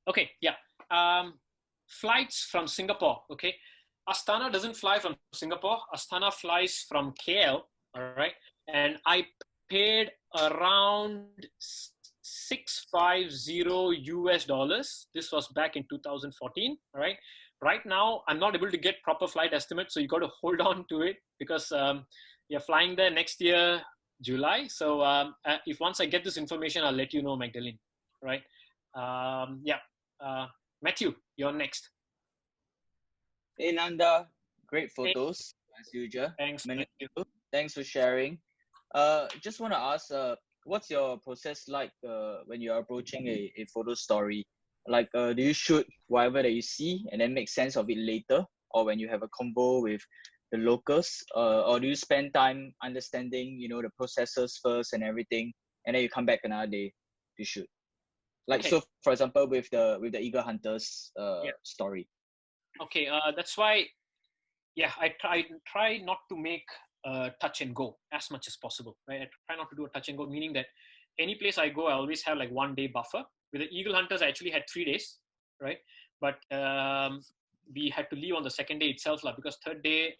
Okay, yeah. Flights from Singapore, okay. Astana doesn't fly from Singapore. Astana flies from KL, all right. And I paid around $650 US. This was back in 2014, all right. Right now, I'm not able to get proper flight estimates, so you got to hold on to it because you're flying there next year, July. So if once I get this information, I'll let you know, Magdalene, right? Matthew, you're next. Hey, Nanda. Great photos, as usual. Thanks, Many Matthew. Thanks for sharing. Just want to ask, what's your process like when you're approaching a photo story? Like, do you shoot whatever that you see and then make sense of it later? Or when you have a convo with the locals? Or do you spend time understanding, the processes first and everything, and then you come back another day to shoot? Like, so for example, with the Eagle Hunters story. Okay, that's why, I try not to make touch and go as much as possible, right? I try not to do a touch and go, meaning that any place I go, I always have like 1 day buffer. With the Eagle Hunters, I actually had 3 days, right? But we had to leave on the second day itself, because third day,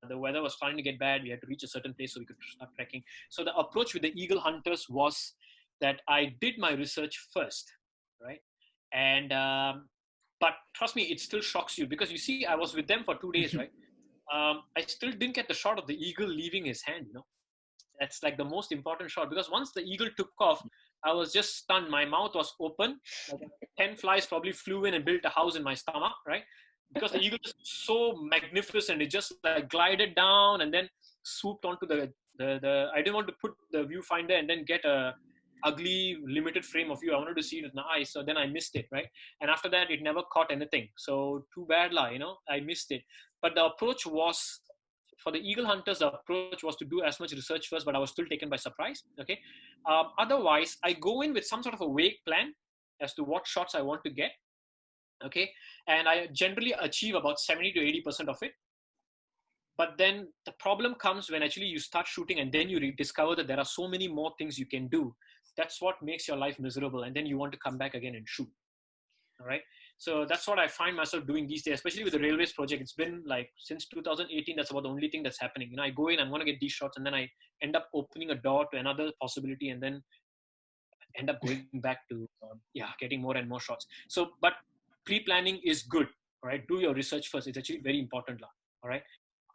the weather was starting to get bad. We had to reach a certain place so we could start trekking. So the approach with the Eagle Hunters was that I did my research first, right? And, but trust me, it still shocks you because you see, I was with them for 2 days, right? I still didn't get the shot of the eagle leaving his hand, That's like the most important shot because once the eagle took off, I was just stunned. My mouth was open. Like 10 flies probably flew in and built a house in my stomach, right? Because the eagle is so magnificent. It just like glided down and then swooped onto the I didn't want to put the viewfinder and then get a ugly limited frame of you. I wanted to see it with my eyes. So then I missed it, right? And after that, it never caught anything. So too bad, I missed it. But the approach was, for the Eagle Hunters, the approach was to do as much research first, but I was still taken by surprise, okay? Otherwise, I go in with some sort of a vague plan as to what shots I want to get, okay? And I generally achieve about 70 to 80% of it. But then the problem comes when actually you start shooting and then you discover that there are so many more things you can do. That's what makes your life miserable. And then you want to come back again and shoot, all right? So that's what I find myself doing these days, especially with the railways project. It's been like since 2018, that's about the only thing that's happening. I go in, I'm going to get these shots, and then I end up opening a door to another possibility and then end up going back to, getting more and more shots. So, but pre-planning is good, all right? Do your research first. It's actually very important, all right?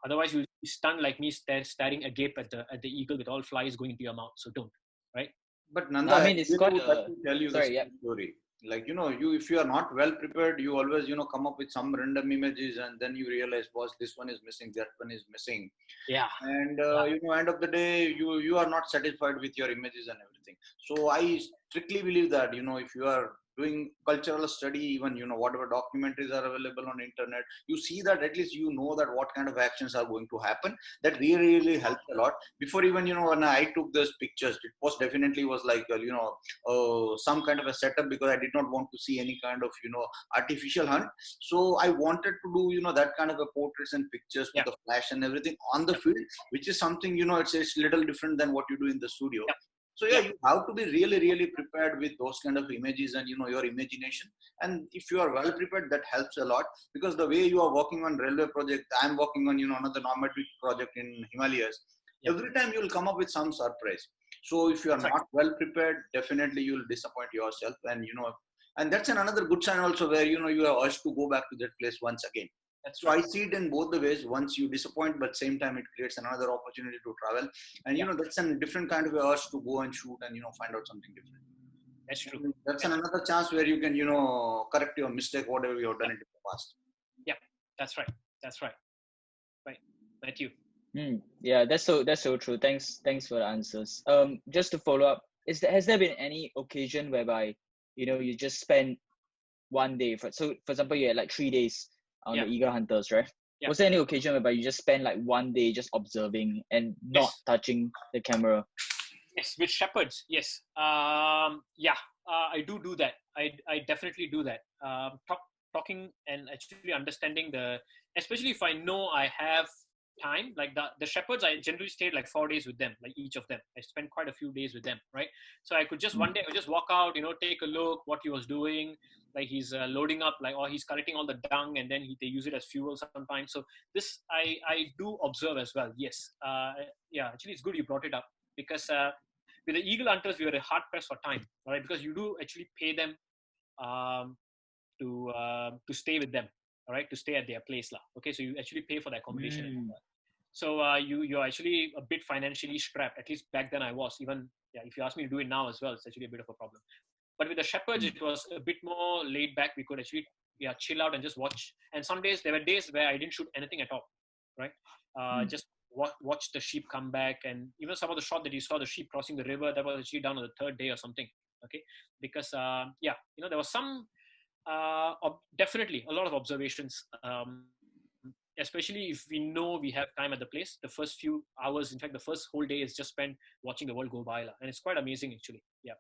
Otherwise, you'll be stunned like me staring agape at the eagle with all flies going into your mouth. So don't, right? But Nanda, I mean, it's quite to tell you the story. Like, if you are not well prepared, you always, come up with some random images and then you realize, boss, this one is missing, that one is missing. Yeah. And, end of the day, you are not satisfied with your images and everything. So I strictly believe that, if you are doing cultural study, even, whatever documentaries are available on internet, you see that at least that what kind of actions are going to happen. That really helps a lot. Before even, when I took those pictures, it was definitely was like, some kind of a setup because I did not want to see any kind of, artificial hunt. So I wanted to do, that kind of a portraits and pictures with the flash and everything on the field, which is something, it's a little different than what you do in the studio. So you have to be really, really prepared with those kind of images and, your imagination. And if you are well prepared, that helps a lot because the way you are working on railway project, I'm working on, another nomadic project in Himalayas. Every time you will come up with some surprise. So if you are not well prepared, definitely you will disappoint yourself. And, and that's another good sign also where, you are urged to go back to that place once again. So I see it in both the ways. Once you disappoint, but same time it creates another opportunity to travel. And, that's a different kind of urge to go and shoot and, find out something different. That's true. That's another chance where you can, correct your mistake, whatever you have done it in the past. Yeah, that's right. That's right. Right. Matthew. Yeah, that's so true. Thanks for the answers. Just to follow up, has there been any occasion whereby you just spend one day for example you had like 3 days on the eagle hunters, right? Yeah. Was there any occasion whereby you just spend like one day just observing and not touching the camera? Yes, with shepherds. Yes. I do that. I definitely do that. Talking and actually understanding especially if I know I have time, like the shepherds, I generally stayed like 4 days with them, like each of them. I spent quite a few days with them, right? So I could just one day I would just walk out, take a look what he was doing, like he's loading up, like, or he's collecting all the dung and then they use it as fuel sometimes. So this I do observe as well. Yes. Actually it's good you brought it up, because with the eagle hunters we were hard pressed for time, right? Because you do actually pay them to stay with them, all right, to stay at their place lah. Okay, so you actually pay for the accommodation. So you're actually a bit financially strapped. At least back then I was. Even if you ask me to do it now as well, it's actually a bit of a problem. But with the shepherds, it was a bit more laid back. We could actually chill out and just watch. And some days there were days where I didn't shoot anything at all, right? Just watch the sheep come back, and even some of the shot that you saw the sheep crossing the river, that was actually done on the third day or something. Okay, because there was some definitely a lot of observations. Especially if we know we have time at the place, the first few hours, in fact, the first whole day is just spent watching the world go by, and it's quite amazing actually. Yeah.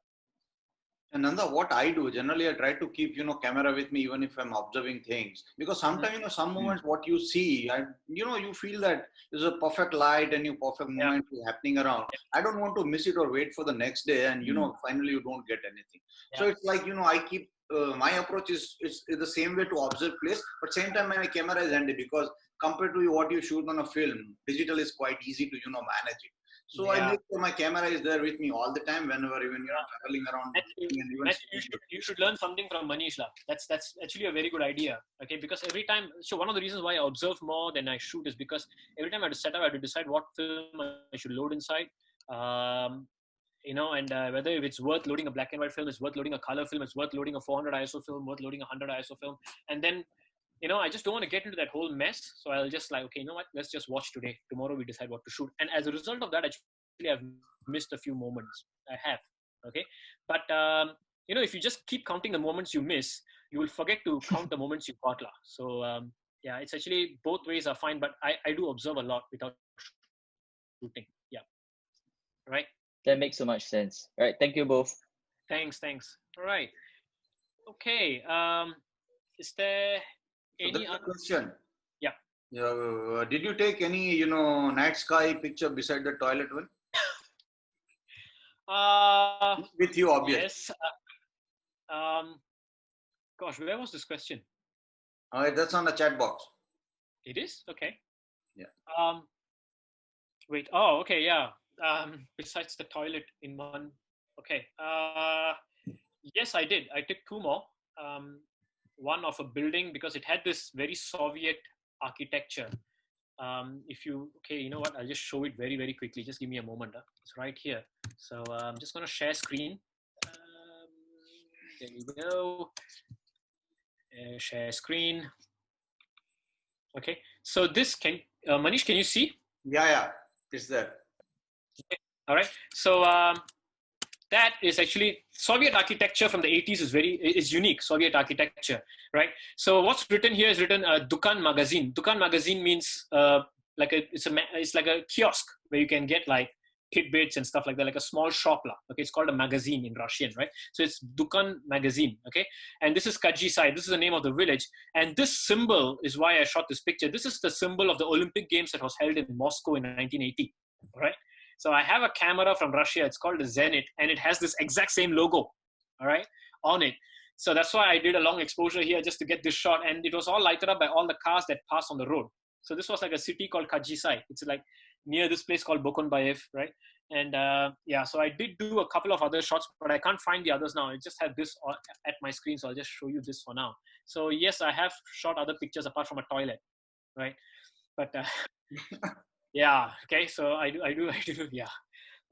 And Nanda, what I do generally, I try to keep camera with me even if I'm observing things, because sometimes some moments what you see, you feel that there's a perfect light and perfect moment is happening around. I don't want to miss it or wait for the next day, and finally you don't get anything. So it's like I keep my approach is the same way to observe place, but same time my camera is handy, because compared to what you shoot on a film, digital is quite easy to manage it. So I make sure my camera is there with me all the time, whenever even traveling around. You should learn something from Manish lah. That's actually a very good idea. Okay, because every time, so one of the reasons why I observe more than I shoot is because every time I have to set up, I have to decide what film I should load inside. And whether if it's worth loading a black and white film, it's worth loading a color film, it's worth loading a 400 ISO film, worth loading a 100 ISO film, and then I just don't want to get into that whole mess. So I'll just like, okay, you know what? Let's just watch today. Tomorrow we decide what to shoot. And as a result of that, actually, I've missed a few moments. I have. Okay. But, if you just keep counting the moments you miss, you will forget to count the moments you got. So, it's actually both ways are fine. But I do observe a lot without shooting. Yeah. Right. That makes so much sense. All right. Thank you both. Thanks. All right. Okay. Is there any other question? Yeah. Did you take any, night sky picture beside the toilet one? With you, obviously. Yes. Gosh, where was this question? That's on the chat box. It is? Okay. Yeah. Wait. Oh, okay. Yeah. Besides the toilet in one. Okay. Yes, I did. I took two more. One of a building, because it had this very Soviet architecture. You know what? I'll just show it very, very quickly. Just give me a moment. It's right here. So I'm just going to share screen. There we go. Share screen. Okay. So this Manish, can you see? Yeah. It's there. Okay. All right. So that is actually Soviet architecture from the 80s is unique Soviet architecture, right? So what's written here is written Dukan Magazine. Dukan Magazine means it's like a kiosk where you can get like tidbits and stuff like that, like a small shop. Okay, it's called a magazine in Russian, right? So it's Dukan Magazine, okay? And this is Kyrgyzstan. This is the name of the village. And this symbol is why I shot this picture. This is the symbol of the Olympic Games that was held in Moscow in 1980, right? So I have a camera from Russia. It's called the Zenit, and it has this exact same logo, all right, on it. So that's why I did a long exposure here just to get this shot. And it was all lighted up by all the cars that pass on the road. So this was like a city called Kyrgyzstan. It's like near this place called Bokonbayev, right? And so I did do a couple of other shots, but I can't find the others now. I just have this at my screen, so I'll just show you this for now. So yes, I have shot other pictures apart from a toilet, right? But yeah, okay. So I do, yeah.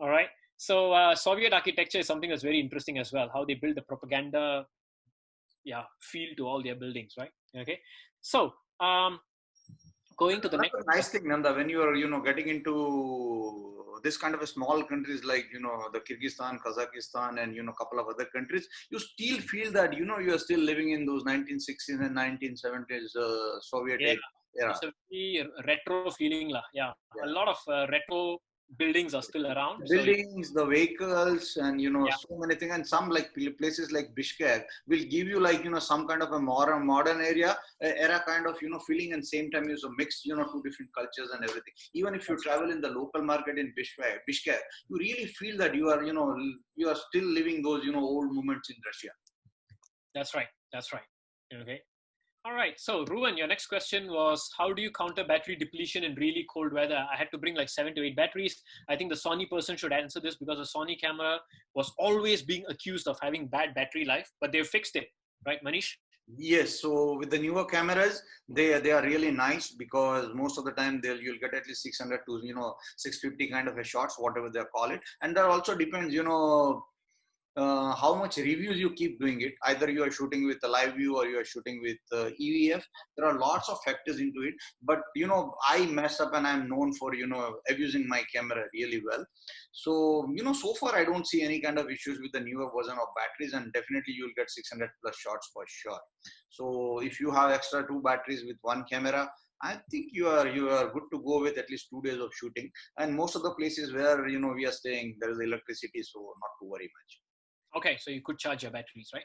All right. So Soviet architecture is something that's very interesting as well. How they build the propaganda, feel to all their buildings, right? Okay. So going to the next. Another nice thing, Nanda, when you are, getting into this kind of a small countries like, the Kyrgyzstan, Kazakhstan, and, couple of other countries, you still feel that, you are still living in those 1960s and 1970s Soviet Yeah, era. it's a very retro feeling, lah. Yeah, Yeah. a lot of retro buildings are still around. Buildings, the vehicles, and Yeah. so many things. And some like places like Bishkek will give you like some kind of a modern area era kind of feeling, and same time is a mix two different cultures and everything. Even if you travel in the local market in Bishkek, you really feel that you are you are still living those old moments in Russia. That's right. That's right. Okay. All right. So, Ruben, your next question was, how do you counter battery depletion in really cold weather? I had to bring like 7 to 8 batteries. I think the Sony person should answer this because the Sony camera was always being accused of having bad battery life, but they've fixed it, right, Manish? Yes, so with the newer cameras, they are really nice because most of the time you'll get at least 600 to 650 kind of a shots, whatever they call it, and that also depends how much reviews you keep doing it. Either you are shooting with a live view or you are shooting with EVF. There are lots of factors into it, but I mess up and I'm known for abusing my camera really well. So so far I don't see any kind of issues with the newer version of batteries, and definitely you'll get 600 plus shots for sure. So if you have extra 2 batteries with one camera, I think you are good to go with at least 2 days of shooting. And most of the places where we are staying, there is electricity, so not to worry much. Okay, so you could charge your batteries, right?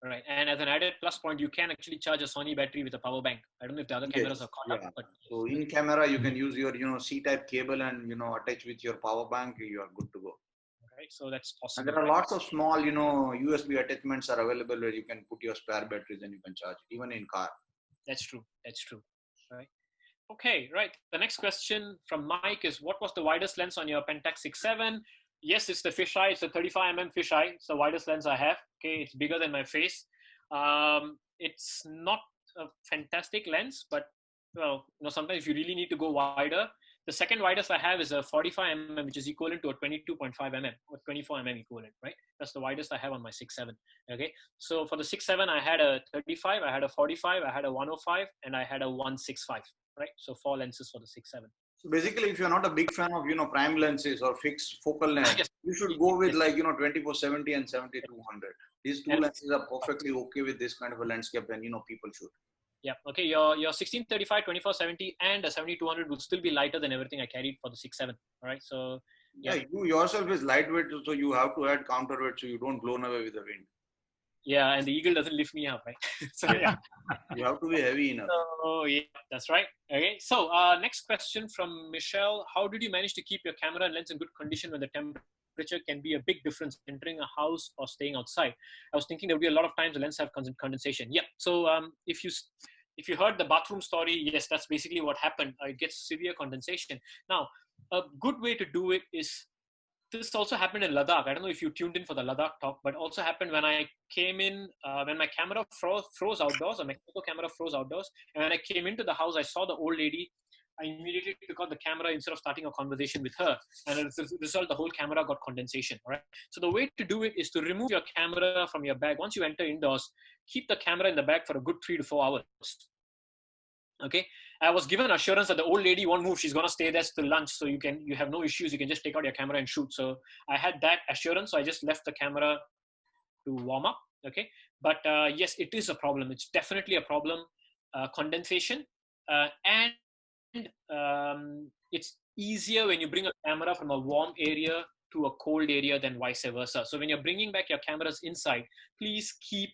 All right, and as an added plus point, you can actually charge a Sony battery with a power bank. I don't know if the other cameras are caught up, but so in camera you can use your C-type cable and attach with your power bank. You are good to go. Okay, so that's possible. And there are lots of small USB attachments are available where you can put your spare batteries and you can charge it even in car. That's true. That's true. Right. Okay, right. The next question from Mike is, what was the widest lens on your Pentax 6.7? Yes, it's the fisheye. It's a 35mm fisheye. It's the widest lens I have. Okay, it's bigger than my face. It's not a fantastic lens, but well, sometimes if you really need to go wider, the second widest I have is a 45mm, which is equivalent to a 22.5mm or 24mm equivalent, right? That's the widest I have on my 6.7. Okay, so for the 6.7, I had a 35, I had a 45, I had a 105, and I had a 165. Right, so 4 lenses for the 6.7. So basically, if you're not a big fan of prime lenses or fixed focal length, yes, you should go with like 2470 and 7200. These two lenses are perfectly okay with this kind of a landscape, and people should. Yeah. Okay. Your 1635, 2470, and a 7200 will still be lighter than everything I carried for the 6.7. All right. So yeah, you yourself is lightweight, so you have to add counterweight so you don't blown away with the wind. Yeah, and the eagle doesn't lift me up, right? So yeah, you have to be heavy enough. Oh yeah, that's right. Okay, so next question from Michelle: how did you manage to keep your camera and lens in good condition when the temperature can be a big difference entering a house or staying outside? I was thinking there would be a lot of times the lens have condensation. Yeah. So if you heard the bathroom story, yes, that's basically what happened. It gets severe condensation. Now, a good way to do it is. This also happened in Ladakh. I don't know if you tuned in for the Ladakh talk, but also happened when I came in, when my camera froze outdoors, or my camera froze outdoors. And when I came into the house, I saw the old lady. I immediately took out the camera instead of starting a conversation with her. And as a result, the whole camera got condensation, right? So the way to do it is to remove your camera from your bag. Once you enter indoors, keep the camera in the bag for a good 3 to 4 hours. Okay, I was given assurance that the old lady won't move. She's going to stay there till lunch. So you have no issues. You can just take out your camera and shoot. So I had that assurance. So I just left the camera to warm up. Okay. But yes, it is a problem. It's definitely a problem. Condensation. And it's easier when you bring a camera from a warm area to a cold area than vice versa. So when you're bringing back your cameras inside, please keep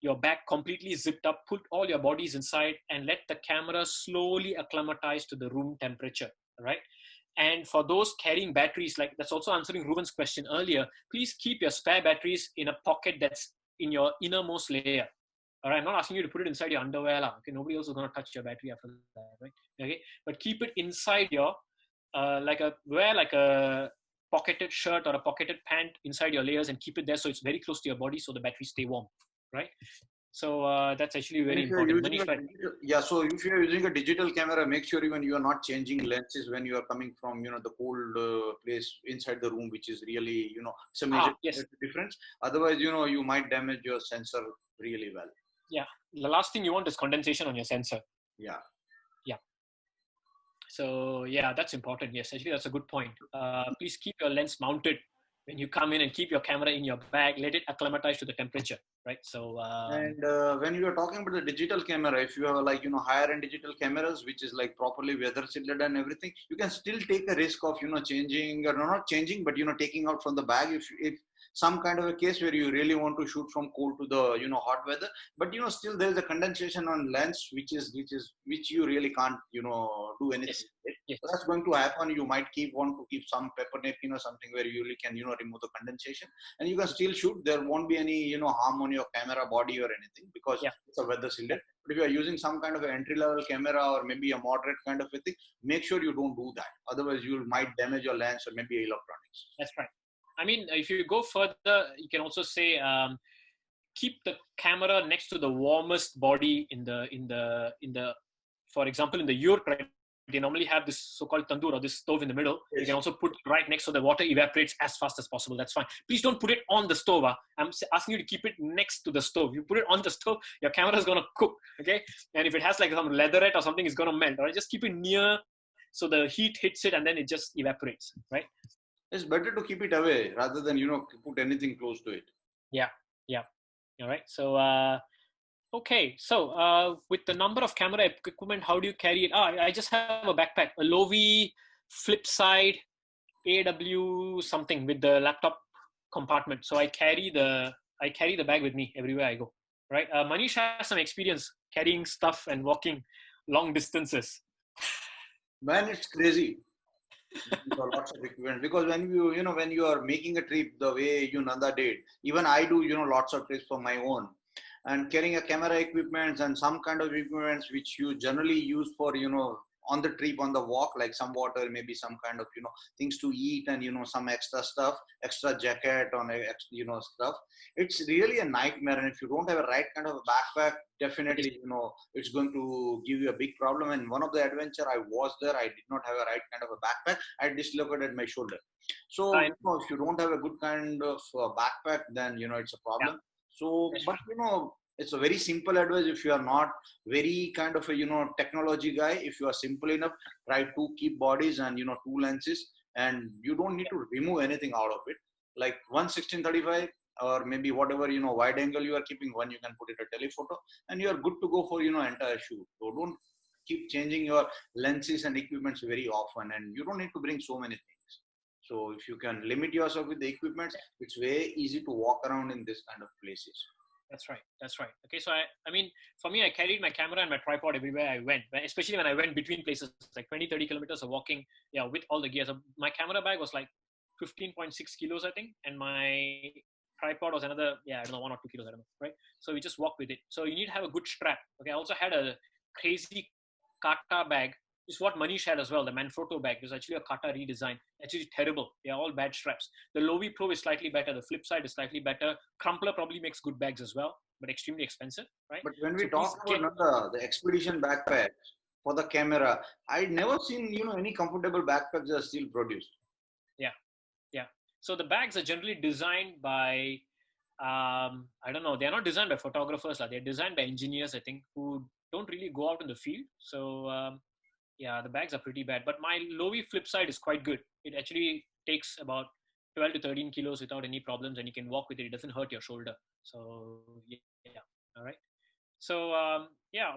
your bag completely zipped up, put all your bodies inside, and let the camera slowly acclimatize to the room temperature, right? And for those carrying batteries, like that's also answering Ruben's question earlier, please keep your spare batteries in a pocket that's in your innermost layer. All right, I'm not asking you to put it inside your underwear. Okay, nobody else is going to touch your battery after that, right? Okay, but keep it inside your, wear like a pocketed shirt or a pocketed pant inside your layers and keep it there so it's very close to your body so the batteries stay warm. Right. So that's actually And very if you're important. using Manish, right? yeah, so if you're using a digital camera, make sure even you are not changing lenses when you are coming from, the cold place inside the room, which is really, it's a major Yes. difference. Otherwise, you might damage your sensor really well. Yeah. The last thing you want is condensation on your sensor. Yeah. Yeah. So yeah, that's important. Yes, actually, that's a good point. Please keep your lens mounted when you come in, and keep your camera in your bag. Let it acclimatize to the temperature, right? So And when you are talking about the digital camera, if you have like, higher end digital cameras, which is like properly weather sealed and everything, you can still take a risk of, changing or not changing, but, taking out from the bag if some kind of a case where you really want to shoot from cold to the, hot weather, but, still there is a condensation on lens, which you really can't, do anything yes, with it. yes, So that's going to happen. You might want to keep some pepper napkin or something where you really can, remove the condensation, and you can still shoot. There won't be any, harm on your camera body or anything, because yeah, it's a weather shielded. But if you are using some kind of an entry level camera or maybe a moderate kind of a thing, make sure you don't do that. Otherwise, you might damage your lens or maybe electronics. that's right. I mean, if you go further, you can also say keep the camera next to the warmest body in the. For example, in the yurt, right? They normally have this so-called tandoor or this stove in the middle. Yes. You can also put right next so the water evaporates as fast as possible. That's fine. Please don't put it on the stove. I'm asking you to keep it next to the stove. You put it on the stove, your camera is going to cook, okay? And if it has like some leatherette or something, it's going to melt. All right, just keep it near so the heat hits it and then it just evaporates, right? It's better to keep it away rather than, put anything close to it. Yeah, yeah. All right. So, okay. So, with the number of camera equipment, how do you carry it? I just have a backpack, a Lovi flip side AW something with the laptop compartment. So I carry the bag with me everywhere I go. Right. Manish has some experience carrying stuff and walking long distances. Man, it's crazy. Lots of equipment, because when you are making a trip the way Nanda did, even I do lots of trips for my own, and carrying a camera equipment and some kind of equipments which you generally use for on the trip, on the walk, like some water, maybe some kind of things to eat, and some extra stuff, extra jacket on stuff. It's really a nightmare, and if you don't have a right kind of a backpack, definitely it's going to give you a big problem. And one of the adventure I was there, I did not have a right kind of a backpack. I dislocated my shoulder. So if you don't have a good kind of backpack, then it's a problem. So but it's a very simple advice. If you are not very kind of a technology guy, if you are simple enough, try to keep bodies and two lenses, and you don't need to remove anything out of it, like 1:16:35 or maybe whatever wide angle you are keeping. One, you can put it a telephoto, and you are good to go for entire shoot. So don't keep changing your lenses and equipments very often, and you don't need to bring so many things. So if you can limit yourself with the equipment, it's very easy to walk around in this kind of places. That's right. That's right. Okay. So I mean, for me, I carried my camera and my tripod everywhere I went, especially when I went between places, like 20, 30 kilometers of walking, with all the gear. So my camera bag was like 15.6 kilos, I think. And my tripod was another, I don't know, 1 or 2 kilos, I don't know. Right. So we just walked with it. So you need to have a good strap. Okay. I also had a crazy kata bag. This is what Manish had as well. The Manfrotto bag. It was actually a kata redesign. Actually terrible. They are all bad straps. The Lovi Pro is slightly better. The flip side is slightly better. Crumpler probably makes good bags as well, but extremely expensive, right? But when we talk about the expedition backpack for the camera, I'd never seen any comfortable backpacks that are still produced. Yeah. So the bags are generally designed by I don't know. They're not designed by photographers. They're designed by engineers, I think, who don't really go out in the field. So the bags are pretty bad. But my Lovi flip side is quite good. It actually takes about 12 to 13 kilos without any problems, and you can walk with it. It doesn't hurt your shoulder. So yeah. All right. So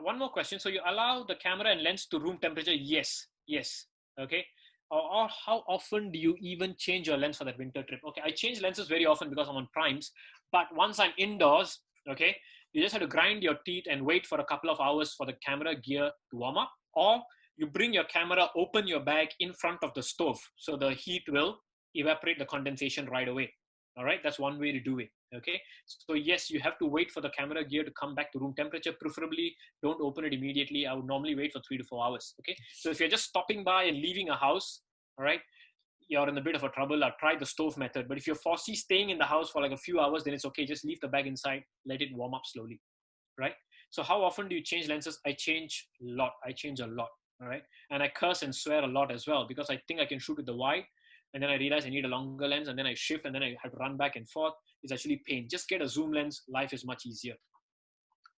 one more question. So you allow the camera and lens to room temperature? Yes. Okay. Or how often do you even change your lens for that winter trip? Okay, I change lenses very often because I'm on primes. But once I'm indoors, okay, you just have to grind your teeth and wait for a couple of hours for the camera gear to warm up. Or you bring your camera, open your bag in front of the stove, so the heat will evaporate the condensation right away. All right, that's one way to do it. Okay, so yes, you have to wait for the camera gear to come back to room temperature. Preferably, don't open it immediately. I would normally wait for 3 to 4 hours. Okay, so if you're just stopping by and leaving a house, all right, you're in a bit of a trouble. I'll try the stove method. But if you're foresee staying in the house for like a few hours, then it's okay. Just leave the bag inside, let it warm up slowly. right? So how often do you change lenses? I change a lot. All right. And I curse and swear a lot as well, because I think I can shoot with the wide, and then I realize I need a longer lens, and then I shift, and then I have to run back and forth. It's actually pain. Just get a zoom lens. Life is much easier.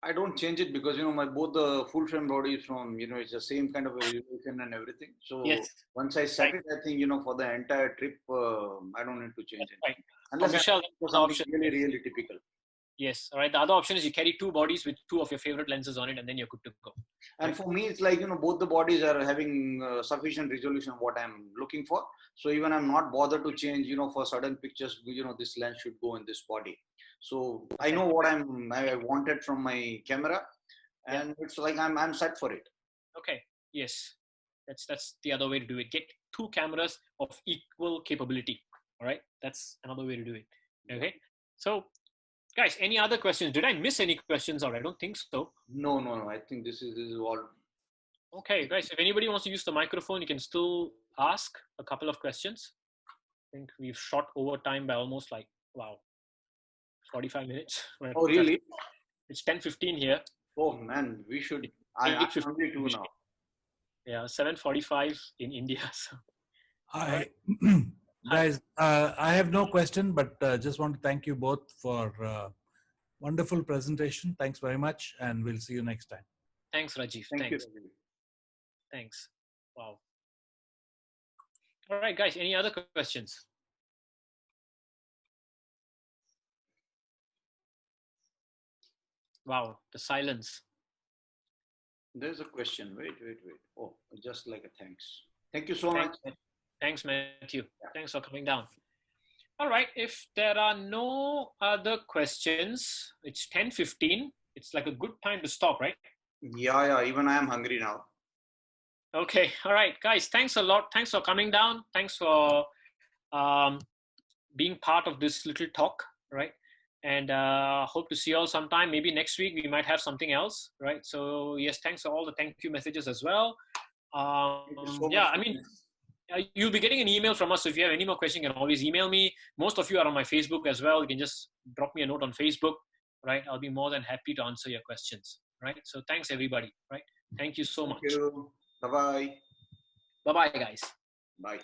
I don't change it because my both the full frame body is from it's the same kind of a resolution and everything. So Yes. once I set Right. it, I think for the entire trip, I don't need to change it. Right. Unless Michelle, for the something option. really typical. Yes. All right. The other option is you carry two bodies with two of your favorite lenses on it, and then you're good to go. And Right. for me, it's like both the bodies are having sufficient resolution what I'm looking for. So even I'm not bothered to change for certain pictures. This lens should go in this body. So I know what I wanted from my camera, and it's like I'm set for it. Okay. Yes. That's the other way to do it. Get two cameras of equal capability. All right. That's another way to do it. Okay. So, guys, any other questions? Did I miss any questions? Or I don't think so. No. I think this is all. Okay, guys. If anybody wants to use the microphone, you can still ask a couple of questions. I think we've shot over time by almost 45 minutes. Right? Oh really? It's 10:15 here. Oh man, we should. I'm hungry too now. Yeah, 7:45 in India. So. Guys, I have no question, but just want to thank you both for wonderful presentation. Thanks very much, and we'll see you next time. Thanks, Rajiv. Thank you. Thanks. Wow. All right, guys. Any other questions? Wow, the silence. There's a question. Wait. Oh, just like a thanks. Thank you so much. Thanks, Matthew. Yeah. Thanks for coming down. All right. If there are no other questions, it's 10:15. It's like a good time to stop, right? Yeah. Even I am hungry now. Okay. All right, guys. Thanks a lot. Thanks for coming down. Thanks for being part of this little talk, right? And hope to see you all sometime. Maybe next week we might have something else, right? So yes, thanks for all the thank you messages as well. Yeah, I mean, you'll be getting an email from us. So if you have any more questions, you can always email me. Most of you are on my Facebook as well. You can just drop me a note on Facebook, right? I'll be more than happy to answer your questions, right? So thanks everybody, right? Thank you so much. Thank you. Bye-bye. Bye-bye, guys. Bye.